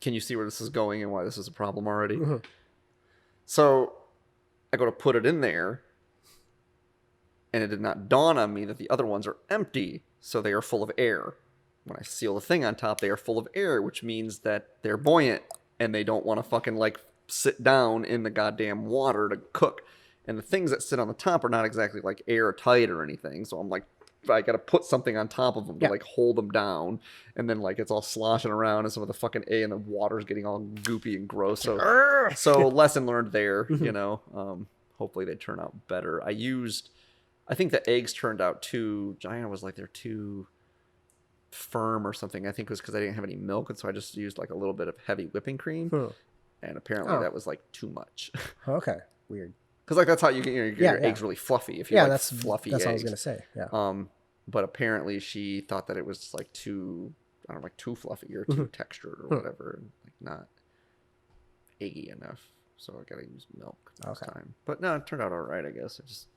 Can you see where this is going and why this is a problem already? So I go to put it in there and it did not dawn on me that the other ones are empty. So they are full of air. When I seal the thing on top, they are full of air, which means that they're buoyant. And they don't want to fucking sit down in the goddamn water to cook. And the things that sit on the top are not exactly airtight or anything. So I'm I got to put something on top of them to hold them down. And then it's all sloshing around and some of the fucking and the water's getting all goopy and gross. So lesson learned there, hopefully they turn out better. I think the eggs turned out too, Giant was they're too firm or something. I think it was because I didn't have any milk, and so I just used like a little bit of heavy whipping cream, and apparently that was like too much. Okay, weird. Because like that's how you get your eggs really fluffy. If you like that's fluffy that's eggs. what I was gonna say. Yeah. But apparently she thought that it was like too, I don't know, like too fluffy or too textured or whatever, and like not eggy enough. So I gotta use milk this time. But no, it turned out all right, I guess. I just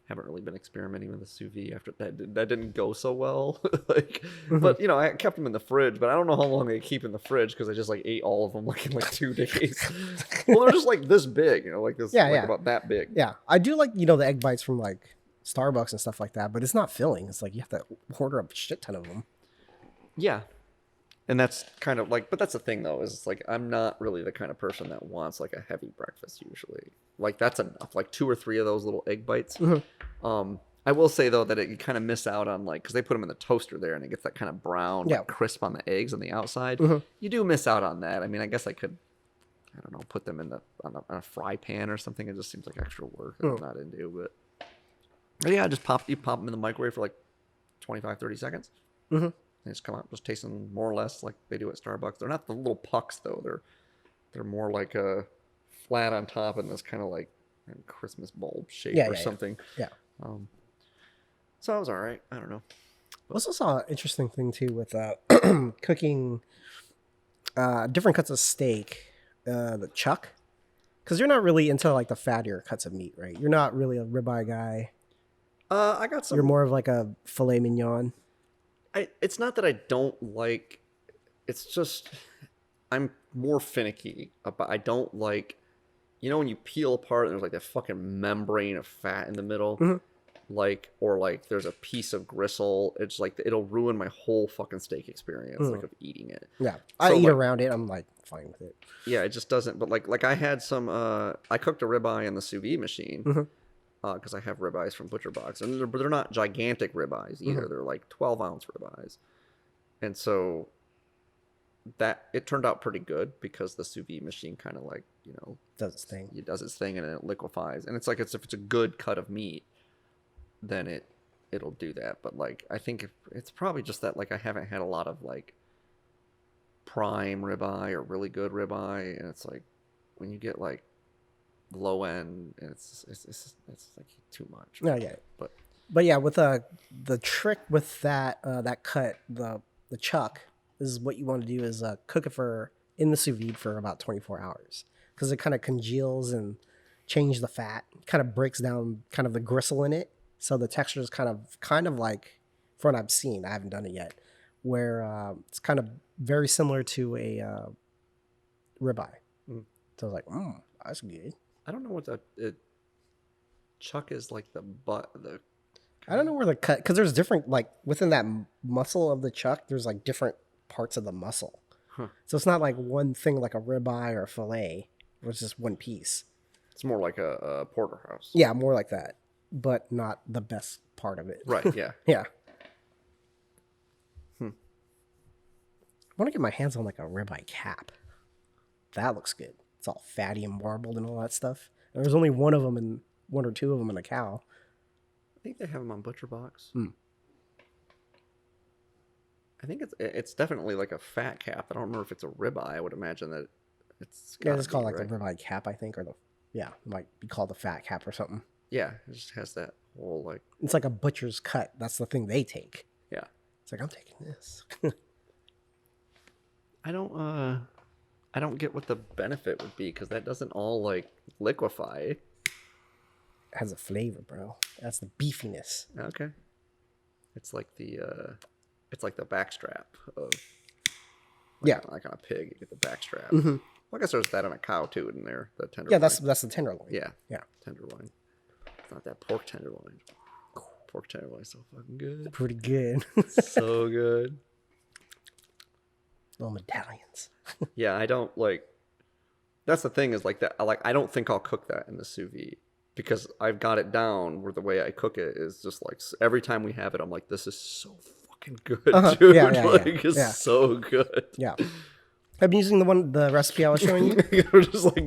haven't really been experimenting with the sous vide after that. That didn't go so well. Like, but you know, I kept them in the fridge, but I don't know how long they keep in the fridge because I just like ate all of them like in like 2 days. Well, they're just like this big, you know, like this, like about that big. Yeah, I do like, you know, the egg bites from like Starbucks and stuff like that, but it's not filling. It's like you have to order a shit ton of them. Yeah. And that's kind of like, but that's the thing though, is it's like, I'm not really the kind of person that wants like a heavy breakfast usually. Like that's enough, like 2 or 3 of those little egg bites. I will say though that you kind of miss out on like, cause they put them in the toaster there and it gets that kind of brown, like, crisp on the eggs on the outside. You do miss out on that. I mean, I guess I could, I don't know, put them in on a fry pan or something. It just seems like extra work that I'm not into, but yeah, you pop them in the microwave for like 25, 30 seconds. They just come out just tasting more or less like they do at Starbucks. They're not the little pucks though. They're more like a flat on top in this kind of like Christmas bulb shape or something. Yeah. So it was all right. I don't know. I also saw an interesting thing too with cooking different cuts of steak, the chuck, because you're not really into like the fattier cuts of meat, right? You're not really a ribeye guy. I got some. You're more of like a filet mignon. It's not that I don't like. It's just I'm more finicky about. I don't like. You know when you peel apart and there's like that fucking membrane of fat in the middle, like or like there's a piece of gristle. It's like it'll ruin my whole fucking steak experience, like of eating it. Yeah, I eat around it. I'm like fine with it. Yeah, it just doesn't. But like I had some. I cooked a ribeye in the sous vide machine. Because I have ribeyes from Butcher Box, and they're not gigantic ribeyes either. They're like 12-ounce ribeyes, and so that it turned out pretty good because the sous vide machine kind of like does its thing. It does its thing, and then it liquefies, and it's like if it's a good cut of meat, then it'll do that. But like I think it's probably just that like I haven't had a lot of like prime ribeye or really good ribeye, and it's like when you get like low end and it's like too much. Yeah. But yeah, with the trick with that cut, the chuck, is what you want to do is cook it in the sous vide for about 24 hours because it kind of congeals and change the fat, kind of breaks down kind of the gristle in it, so the texture is kind of like, from what I've seen, I haven't done it yet, where it's kind of very similar to a ribeye. So I was like, that's good. I don't know what the chuck is like the butt. I don't know where the cut, because there's different, like within that muscle of the chuck, there's like different parts of the muscle. So it's not like one thing like a ribeye or a fillet, it's just one piece. It's more like a porterhouse. Yeah, more like that, but not the best part of it. Right, yeah. Yeah. I want to get my hands on like a ribeye cap. That looks good. It's all fatty and marbled and all that stuff. And there's only one or two of them in a cow. I think they have them on Butcher Box. I think it's definitely like a fat cap. I don't remember if it's a ribeye. I would imagine that it's called like the ribeye cap, I think, or it might be called the fat cap or something. Yeah, it just has that whole like. It's like a butcher's cut. That's the thing they take. Yeah, it's like I'm taking this. I don't get what the benefit would be because that doesn't all like liquefy. It has a flavor, bro. That's the beefiness. Okay. It's like the backstrap of like on a pig, you get the backstrap. Well, I guess there's that on a cow too, isn't there? The tenderloin. Yeah, that's the tenderloin. Yeah. Yeah. Tenderloin. It's not that pork tenderloin. Pork tenderloin is so fucking good. Pretty good. So good. Little medallions. Yeah, I don't like. That's the thing is like that. I don't think I'll cook that in the sous vide because I've got it down where the way I cook it is just like every time we have it, I'm like, this is so fucking good, dude. Yeah, it's so good. Yeah. I'm using the recipe I was showing you. You're just like,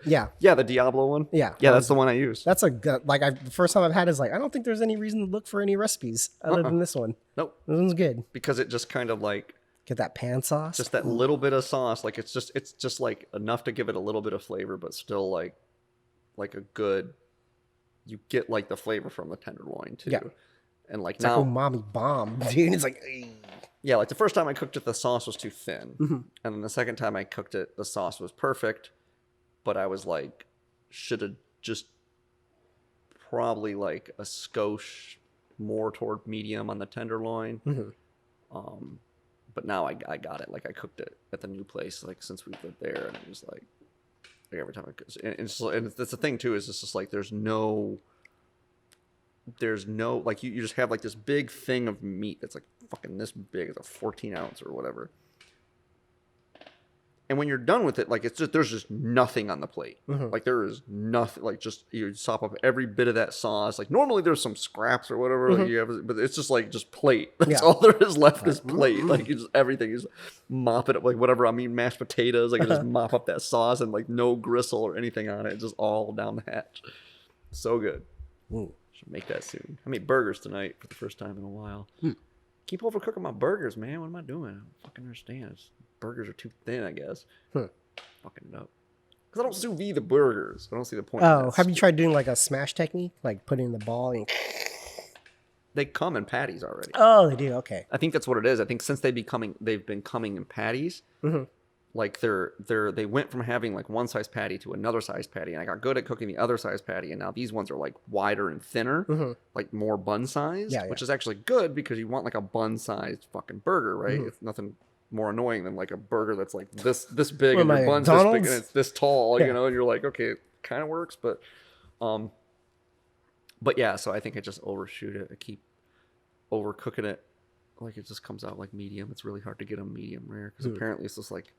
Yeah. yeah, the Diablo one. Yeah. Yeah, that's the one I use. That's a good, like, the first time I've had is like, I don't think there's any reason to look for any recipes other than this one. Nope. This one's good. Because it just kind of like, Get that pan sauce. just that little bit of sauce. Like it's just like enough to give it a little bit of flavor, but still like a good, you get like the flavor from the tenderloin too. Yeah. And like It's now, like umami bomb, dude. It's like, yeah, like the first time I cooked it, the sauce was too thin. And then the second time I cooked it, the sauce was perfect. But I was like, should have just probably like a skosh more toward medium on the tenderloin. But now I got it. Like I cooked it at the new place, like since we lived there, and it was like every time I cook, and that's the thing too, is it's just like there's no like you just have like this big thing of meat that's like fucking this big, it's a 14 ounce or whatever. And when you're done with it, like it's just, there's just nothing on the plate. Like there is nothing, like just you sop up every bit of that sauce. Like normally there's some scraps or whatever, like you have, but it's just like just plate. That's all there is left is plate. Like you just everything, you just mop it up, like whatever. I'm eating mashed potatoes, like you just mop up that sauce and like no gristle or anything on it. It's just all down the hatch. So good. Should make that soon. I made burgers tonight for the first time in a while. Keep overcooking my burgers, man. What am I doing? I don't fucking understand. Burgers are too thin, I guess. Fucking no. Because I don't sous vide the burgers. I don't see the point. oh, have you tried doing like a smash technique, like putting the ball in? They come in patties already. Oh, they do. Okay. I think that's what it is. I think since they've been coming in patties. Like they went from having like one size patty to another size patty, and I got good at cooking the other size patty, and now these ones are like wider and thinner, like more bun sized, which is actually good because you want like a bun sized fucking burger, right? It's nothing more annoying than like a burger that's like this big and your bun's this big and it's this tall, you know, and you're like, okay, it kind of works, but yeah, so I think I just overshoot it. I keep overcooking it, like it just comes out like medium. It's really hard to get them medium rare because apparently it's just like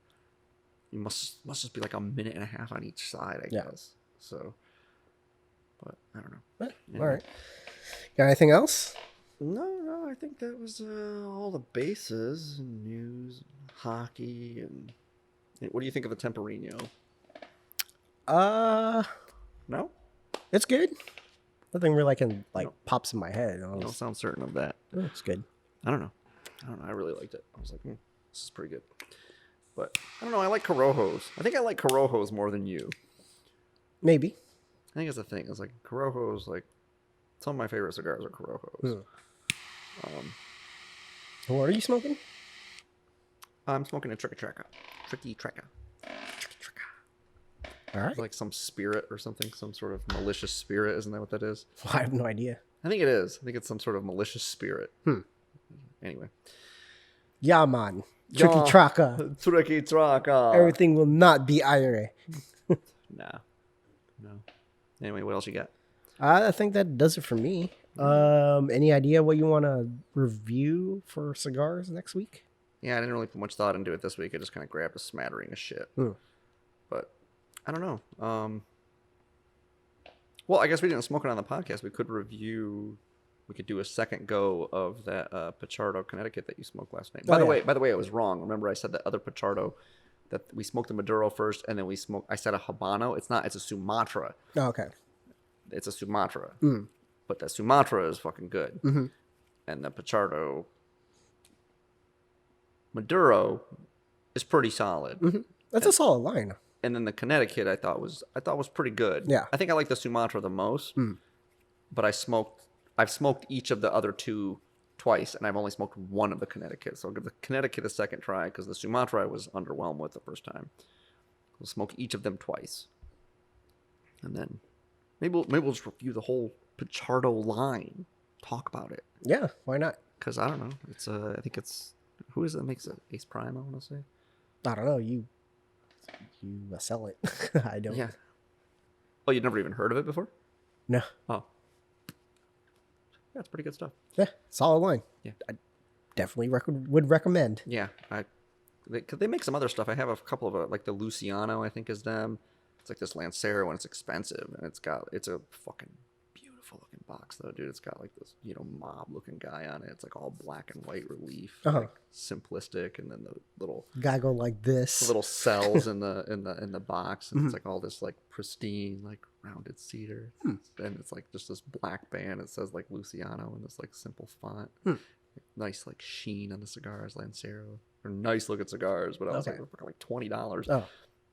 you must just be like a minute and a half on each side, I guess. So, but I don't know. All right. Got anything else? No, I think that was all the bases and news, and hockey, and what do you think of the Temporino? No, it's good. Nothing really pops in my head. I don't sound certain of that. It's good. I don't know. I really liked it. I was like, this is pretty good. But I don't know. I like Corojos. I think I like Corojos more than you. Maybe. I think it's the thing. It's like Corojos. Like some of my favorite cigars are Corojos. What are you smoking? I'm smoking a Tricky Traca. All right. It's like some spirit or something. Some sort of malicious spirit. Isn't that what that is? Well, I have no idea. I think it is. I think it's some sort of malicious spirit. Anyway. Yeah, man. Tricky Traca. Tricky Traca. Everything will not be IRA. No. Anyway, what else you got? I think that does it for me. Any idea what you want to review for cigars next week? Yeah, I didn't really put much thought into it this week. I just kind of grabbed a smattering of shit. But I don't know. Well, I guess we didn't smoke it on the podcast. We could review. We could do a second go of that Pichardo, Connecticut that you smoked last night. By the way, I was wrong. Remember, I said that other Pichardo that we smoked the Maduro first, and then I said a Habano. It's not. It's a Sumatra. Oh, okay. It's a Sumatra. But the Sumatra is fucking good. And the Pichardo Maduro is pretty solid. That's a solid line. And then the Connecticut I thought was pretty good. Yeah. I think I like the Sumatra the most. But I've smoked each of the other two twice, and I've only smoked one of the Connecticut. So I'll give the Connecticut a second try because the Sumatra I was underwhelmed with the first time. We'll smoke each of them twice, and then maybe we'll just review the whole Pichardo line, talk about it. Yeah, why not? Because I don't know. It's I think it's who is it that makes it? Ace Prime, I want to say. I don't know. You sell it. I don't. Yeah. Oh, you'd never even heard of it before? No. Oh. Yeah, it's pretty good stuff. Yeah, solid line. Yeah. I definitely would recommend. Yeah, because they make some other stuff. I have a couple of like the Luciano, I think is them. It's like this Lancero, and it's expensive, and it's a fucking beautiful beautiful looking box though, dude. It's got like this, mob looking guy on it. It's like all black and white relief, like simplistic, and then the little guy go like this. little cells in the box, and it's like all this like pristine, like rounded cedar, and it's like just this black band. It says like Luciano in this like simple font. Nice like sheen on the cigars, Lancero. They're nice looking cigars, but I was like $20. Oh.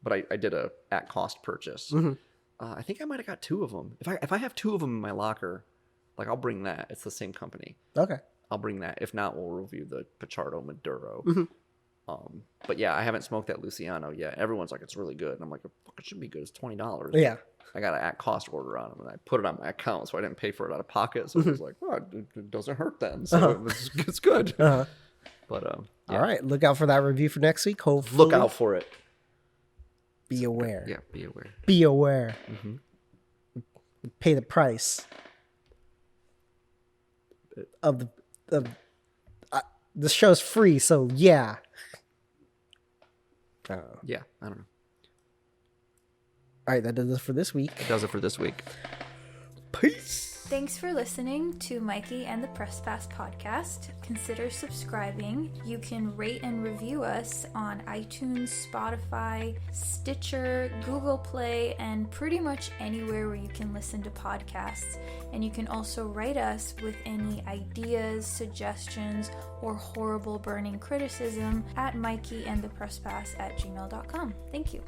But I did a at cost purchase. I think I might have got 2 of them. If I have 2 of them in my locker, like I'll bring that. It's the same company. Okay. I'll bring that. If not, we'll review the Pichardo Maduro. But yeah, I haven't smoked that Luciano yet. Everyone's like, it's really good. And I'm like, fuck, it should be good. It's $20. Yeah. I got an at cost order on them, and I put it on my account, so I didn't pay for it out of pocket. So it was like, oh, it doesn't hurt then. So it's good. But yeah. All right, look out for that review for next week. Hopefully, Look out for it. Be aware. Yeah, be aware. Be aware. Pay the price of the show's free, so yeah. Yeah, I don't know. All right, that does it for this week. Does it for this week. Peace. Thanks for listening to Mikey and the Press Pass podcast. Consider subscribing. You can rate and review us on iTunes, Spotify, Stitcher, Google Play, and pretty much anywhere where you can listen to podcasts. And you can also write us with any ideas, suggestions, or horrible burning criticism at mikeyandthepresspass@gmail.com. Thank you.